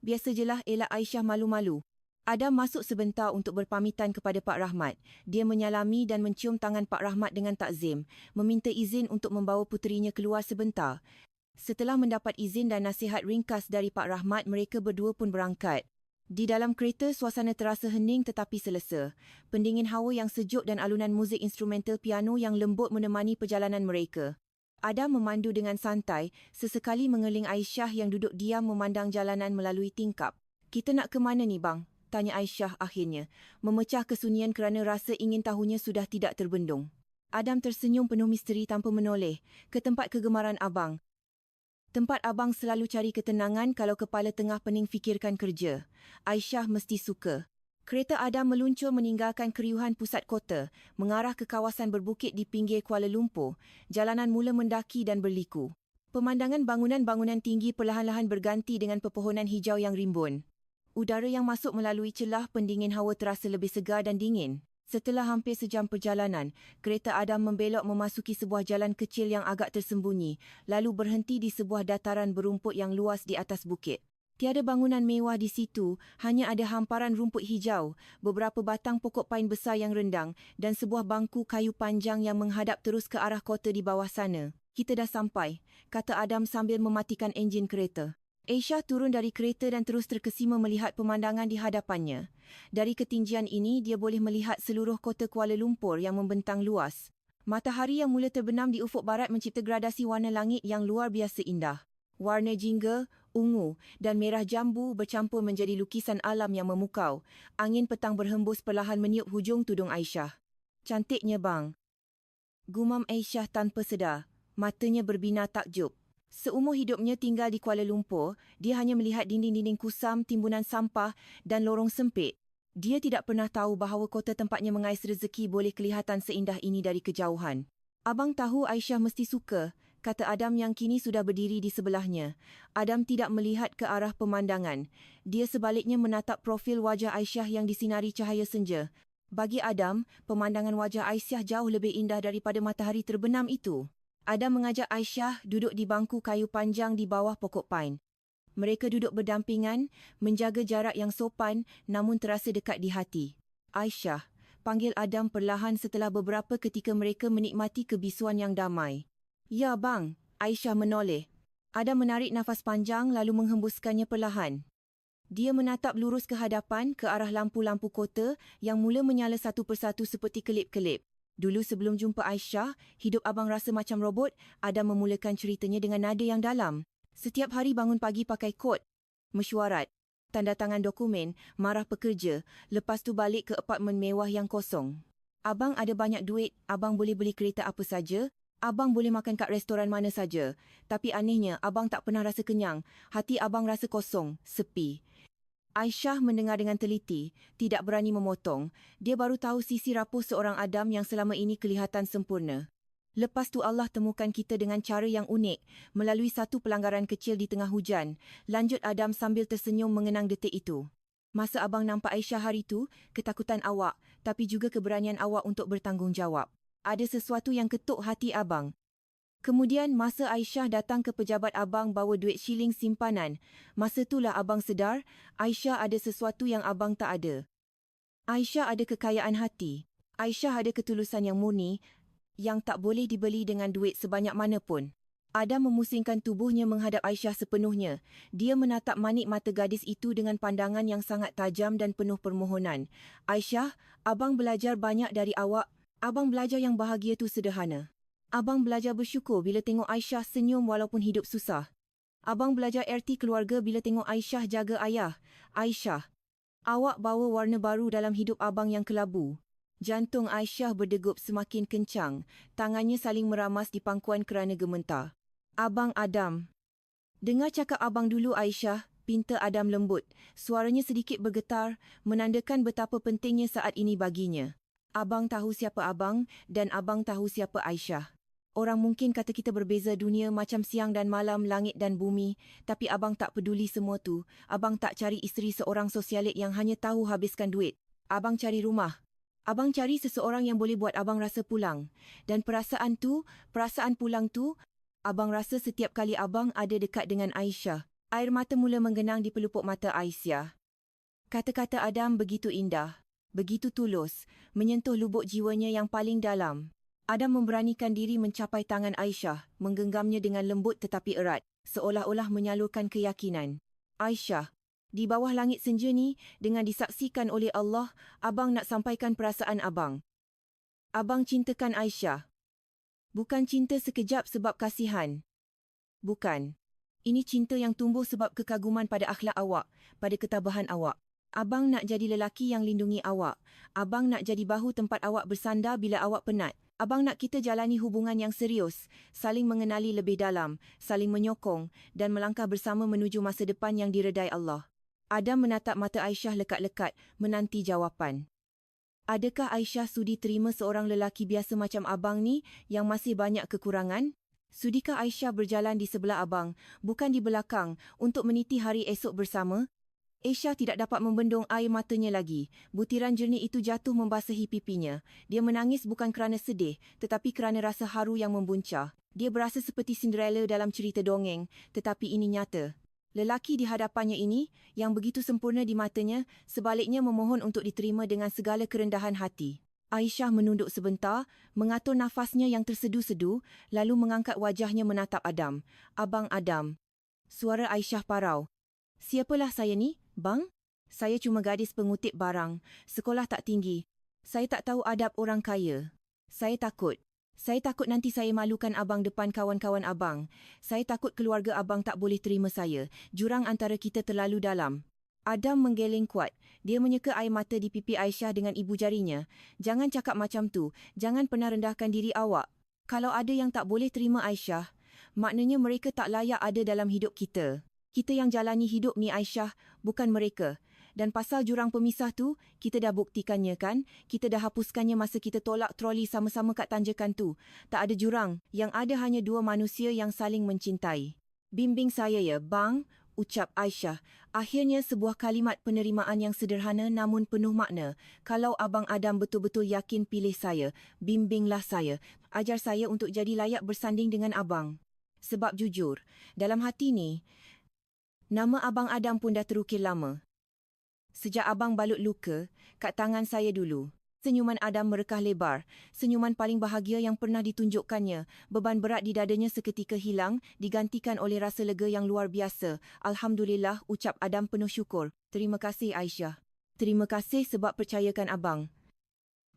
Biasa jelah, elak Aisyah malu-malu. Adam masuk sebentar untuk berpamitan kepada Pak Rahmat. Dia menyalami dan mencium tangan Pak Rahmat dengan takzim, meminta izin untuk membawa puterinya keluar sebentar. Setelah mendapat izin dan nasihat ringkas dari Pak Rahmat, mereka berdua pun berangkat. Di dalam kereta, suasana terasa hening tetapi selesa. Pendingin hawa yang sejuk dan alunan muzik instrumental piano yang lembut menemani perjalanan mereka. Adam memandu dengan santai, sesekali mengeling Aisyah yang duduk diam memandang jalanan melalui tingkap. Kita nak ke mana ni bang? Tanya Aisyah akhirnya, memecah kesunyian kerana rasa ingin tahunya sudah tidak terbendung. Adam tersenyum penuh misteri tanpa menoleh. Ke tempat kegemaran abang. Tempat abang selalu cari ketenangan kalau kepala tengah pening fikirkan kerja. Aisyah mesti suka. Kereta Adam meluncur meninggalkan keriuhan pusat kota, mengarah ke kawasan berbukit di pinggir Kuala Lumpur. Jalanan mula mendaki dan berliku. Pemandangan bangunan-bangunan tinggi perlahan-lahan berganti dengan pepohonan hijau yang rimbun. Udara yang masuk melalui celah pendingin hawa terasa lebih segar dan dingin. Setelah hampir sejam perjalanan, kereta Adam membelok memasuki sebuah jalan kecil yang agak tersembunyi, lalu berhenti di sebuah dataran berumput yang luas di atas bukit. Tiada bangunan mewah di situ, hanya ada hamparan rumput hijau, beberapa batang pokok pain besar yang rendang dan sebuah bangku kayu panjang yang menghadap terus ke arah kota di bawah sana. Kita dah sampai, kata Adam sambil mematikan enjin kereta. Aisyah turun dari kereta dan terus terkesima melihat pemandangan di hadapannya. Dari ketinggian ini, dia boleh melihat seluruh kota Kuala Lumpur yang membentang luas. Matahari yang mula terbenam di ufuk barat mencipta gradasi warna langit yang luar biasa indah. Warna jingga, ungu dan merah jambu bercampur menjadi lukisan alam yang memukau. Angin petang berhembus perlahan meniup hujung tudung Aisyah. Cantiknya bang. Gumam Aisyah tanpa sedar. Matanya berbinar takjub. Seumur hidupnya tinggal di Kuala Lumpur, dia hanya melihat dinding-dinding kusam, timbunan sampah dan lorong sempit. Dia tidak pernah tahu bahawa kota tempatnya mengais rezeki boleh kelihatan seindah ini dari kejauhan. Abang tahu Aisyah mesti suka, kata Adam yang kini sudah berdiri di sebelahnya. Adam tidak melihat ke arah pemandangan. Dia sebaliknya menatap profil wajah Aisyah yang disinari cahaya senja. Bagi Adam, pemandangan wajah Aisyah jauh lebih indah daripada matahari terbenam itu. Adam mengajak Aisyah duduk di bangku kayu panjang di bawah pokok pain. Mereka duduk berdampingan, menjaga jarak yang sopan namun terasa dekat di hati. Aisyah, panggil Adam perlahan setelah beberapa ketika mereka menikmati kebisuan yang damai. Ya bang, Aisyah menoleh. Adam menarik nafas panjang lalu menghembuskannya perlahan. Dia menatap lurus ke hadapan ke arah lampu-lampu kota yang mula menyala satu persatu seperti kelip-kelip. Dulu sebelum jumpa Aisyah, hidup abang rasa macam robot. Adam memulakan ceritanya dengan nada yang dalam. Setiap hari bangun pagi pakai kod, mesyuarat, tanda tangan dokumen, marah pekerja, lepas tu balik ke apartmen mewah yang kosong. Abang ada banyak duit, abang boleh beli kereta apa saja, abang boleh makan kat restoran mana saja. Tapi anehnya, abang tak pernah rasa kenyang. Hati abang rasa kosong, sepi. Aisyah mendengar dengan teliti, tidak berani memotong. Dia baru tahu sisi rapuh seorang Adam yang selama ini kelihatan sempurna. Lepas tu Allah temukan kita dengan cara yang unik, melalui satu pelanggaran kecil di tengah hujan. Lanjut Adam sambil tersenyum mengenang detik itu. Masa abang nampak Aisyah hari tu, ketakutan awak, tapi juga keberanian awak untuk bertanggungjawab. Ada sesuatu yang ketuk hati abang. Kemudian masa Aisyah datang ke pejabat abang bawa duit shilling simpanan, masa itulah abang sedar, Aisyah ada sesuatu yang abang tak ada. Aisyah ada kekayaan hati. Aisyah ada ketulusan yang murni, yang tak boleh dibeli dengan duit sebanyak mana pun. Adam memusingkan tubuhnya menghadap Aisyah sepenuhnya. Dia menatap manik mata gadis itu dengan pandangan yang sangat tajam dan penuh permohonan. Aisyah, abang belajar banyak dari awak. Abang belajar yang bahagia tu sederhana. Abang belajar bersyukur bila tengok Aisyah senyum walaupun hidup susah. Abang belajar erti keluarga bila tengok Aisyah jaga ayah. Aisyah, awak bawa warna baru dalam hidup abang yang kelabu. Jantung Aisyah berdegup semakin kencang. Tangannya saling meramas di pangkuan kerana gementar. Abang Adam. Dengar cakap abang dulu Aisyah, pinta Adam lembut. Suaranya sedikit bergetar, menandakan betapa pentingnya saat ini baginya. Abang tahu siapa abang dan abang tahu siapa Aisyah. Orang mungkin kata kita berbeza dunia macam siang dan malam, langit dan bumi. Tapi abang tak peduli semua tu. Abang tak cari isteri seorang sosialit yang hanya tahu habiskan duit. Abang cari rumah. Abang cari seseorang yang boleh buat abang rasa pulang. Dan perasaan pulang tu, abang rasa setiap kali abang ada dekat dengan Aisyah. Air mata mula menggenang di pelupuk mata Aisyah. Kata-kata Adam begitu indah, begitu tulus, menyentuh lubuk jiwanya yang paling dalam. Adam memberanikan diri mencapai tangan Aisyah, menggenggamnya dengan lembut tetapi erat, seolah-olah menyalurkan keyakinan. Aisyah, di bawah langit senja ni, dengan disaksikan oleh Allah, abang nak sampaikan perasaan abang. Abang cintakan Aisyah. Bukan cinta sekejap sebab kasihan. Bukan. Ini cinta yang tumbuh sebab kekaguman pada akhlak awak, pada ketabahan awak. Abang nak jadi lelaki yang lindungi awak. Abang nak jadi bahu tempat awak bersandar bila awak penat. Abang nak kita jalani hubungan yang serius, saling mengenali lebih dalam, saling menyokong dan melangkah bersama menuju masa depan yang diredai Allah. Adam menatap mata Aisyah lekat-lekat, menanti jawapan. Adakah Aisyah sudi terima seorang lelaki biasa macam abang ni yang masih banyak kekurangan? Sudikah Aisyah berjalan di sebelah abang, bukan di belakang, untuk meniti hari esok bersama? Aisyah tidak dapat membendung air matanya lagi. Butiran jernih itu jatuh membasahi pipinya. Dia menangis bukan kerana sedih, tetapi kerana rasa haru yang membuncah. Dia berasa seperti Cinderella dalam cerita dongeng, tetapi ini nyata. Lelaki di hadapannya ini, yang begitu sempurna di matanya, sebaliknya memohon untuk diterima dengan segala kerendahan hati. Aisyah menunduk sebentar, mengatur nafasnya yang tersedu-sedu, lalu mengangkat wajahnya menatap Adam. Abang Adam. Suara Aisyah parau. Siapalah saya ni, bang? Saya cuma gadis pengutip barang, sekolah tak tinggi. Saya tak tahu adab orang kaya. Saya takut. Saya takut nanti saya malukan abang depan kawan-kawan abang. Saya takut keluarga abang tak boleh terima saya. Jurang antara kita terlalu dalam. Adam menggeleng kuat. Dia menyeka air mata di pipi Aisyah dengan ibu jarinya. Jangan cakap macam tu. Jangan pernah rendahkan diri awak. Kalau ada yang tak boleh terima Aisyah, maknanya mereka tak layak ada dalam hidup kita. Kita yang jalani hidup ni Aisyah, bukan mereka. Dan pasal jurang pemisah tu, kita dah buktikannya kan? Kita dah hapuskannya masa kita tolak troli sama-sama kat tanjakan tu. Tak ada jurang, yang ada hanya dua manusia yang saling mencintai. Bimbing saya ya, bang, ucap Aisyah. Akhirnya sebuah kalimat penerimaan yang sederhana namun penuh makna. Kalau abang Adam betul-betul yakin pilih saya, bimbinglah saya. Ajar saya untuk jadi layak bersanding dengan abang. Sebab jujur, dalam hati ni, nama abang Adam pun dah terukir lama. Sejak abang balut luka, kat tangan saya dulu. Senyuman Adam merekah lebar. Senyuman paling bahagia yang pernah ditunjukkannya. Beban berat di dadanya seketika hilang, digantikan oleh rasa lega yang luar biasa. Alhamdulillah, ucap Adam penuh syukur. Terima kasih Aisyah. Terima kasih sebab percayakan abang.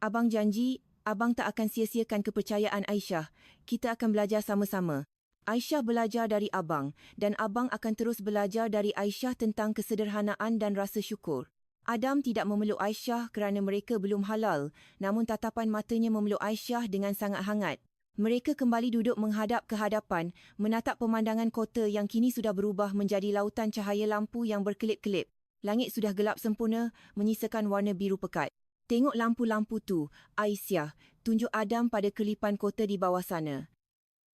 Abang janji, abang tak akan sia-siakan kepercayaan Aisyah. Kita akan belajar sama-sama. Aisyah belajar dari abang dan abang akan terus belajar dari Aisyah tentang kesederhanaan dan rasa syukur. Adam tidak memeluk Aisyah kerana mereka belum halal, namun tatapan matanya memeluk Aisyah dengan sangat hangat. Mereka kembali duduk menghadap ke hadapan, menatap pemandangan kota yang kini sudah berubah menjadi lautan cahaya lampu yang berkelip-kelip. Langit sudah gelap sempurna, menyisakan warna biru pekat. Tengok lampu-lampu tu, Aisyah, tunjuk Adam pada kelipan kota di bawah sana.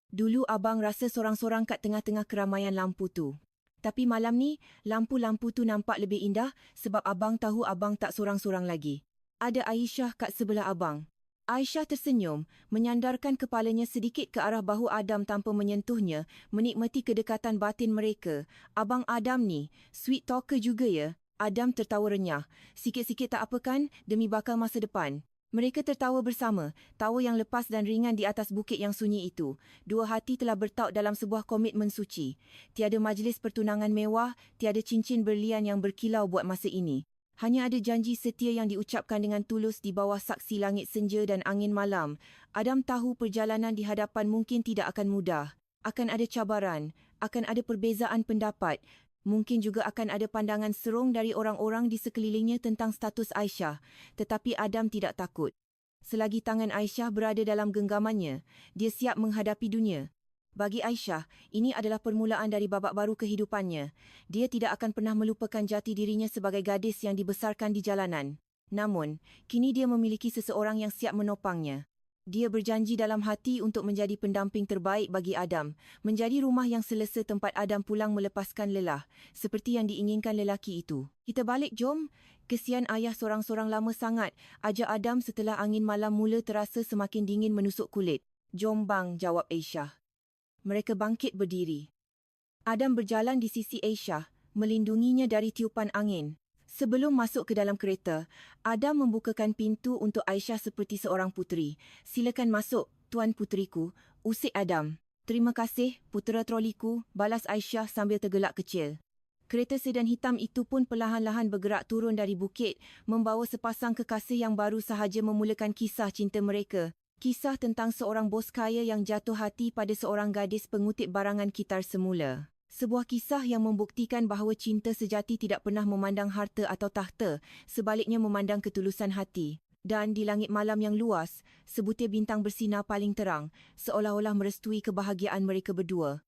Dulu abang rasa sorang-sorang kat tengah-tengah keramaian lampu tu. Tapi malam ni, lampu-lampu tu nampak lebih indah sebab abang tahu abang tak sorang-sorang lagi. Ada Aisyah kat sebelah abang. Aisyah tersenyum, menyandarkan kepalanya sedikit ke arah bahu Adam tanpa menyentuhnya, menikmati kedekatan batin mereka. Abang Adam ni, sweet talker juga ya. Adam tertawa renyah. Sikit-sikit tak apa kan, demi bakal masa depan. Mereka tertawa bersama, tawa yang lepas dan ringan di atas bukit yang sunyi itu. Dua hati telah bertaut dalam sebuah komitmen suci. Tiada majlis pertunangan mewah, tiada cincin berlian yang berkilau buat masa ini. Hanya ada janji setia yang diucapkan dengan tulus di bawah saksi langit senja dan angin malam. Adam tahu perjalanan di hadapan mungkin tidak akan mudah. Akan ada cabaran, akan ada perbezaan pendapat. Mungkin juga akan ada pandangan serong dari orang-orang di sekelilingnya tentang status Aisyah. Tetapi Adam tidak takut. Selagi tangan Aisyah berada dalam genggamannya, dia siap menghadapi dunia. Bagi Aisyah, ini adalah permulaan dari babak baru kehidupannya. Dia tidak akan pernah melupakan jati dirinya sebagai gadis yang dibesarkan di jalanan. Namun, kini dia memiliki seseorang yang siap menopangnya. Dia berjanji dalam hati untuk menjadi pendamping terbaik bagi Adam, menjadi rumah yang selesa tempat Adam pulang melepaskan lelah, seperti yang diinginkan lelaki itu. Kita balik jom. Kesian ayah sorang-sorang lama sangat, ajak Adam setelah angin malam mula terasa semakin dingin menusuk kulit. Jom bang, jawab Aisyah. Mereka bangkit berdiri. Adam berjalan di sisi Aisyah, melindunginya dari tiupan angin. Sebelum masuk ke dalam kereta, Adam membukakan pintu untuk Aisyah seperti seorang puteri. Silakan masuk, Tuan Puteriku, usik Adam. Terima kasih, putera troliku, balas Aisyah sambil tergelak kecil. Kereta sedan hitam itu pun perlahan-lahan bergerak turun dari bukit, membawa sepasang kekasih yang baru sahaja memulakan kisah cinta mereka. Kisah tentang seorang bos kaya yang jatuh hati pada seorang gadis pengutip barangan kitar semula. Sebuah kisah yang membuktikan bahawa cinta sejati tidak pernah memandang harta atau tahta, sebaliknya memandang ketulusan hati. Dan di langit malam yang luas, sebutir bintang bersinar paling terang, seolah-olah merestui kebahagiaan mereka berdua.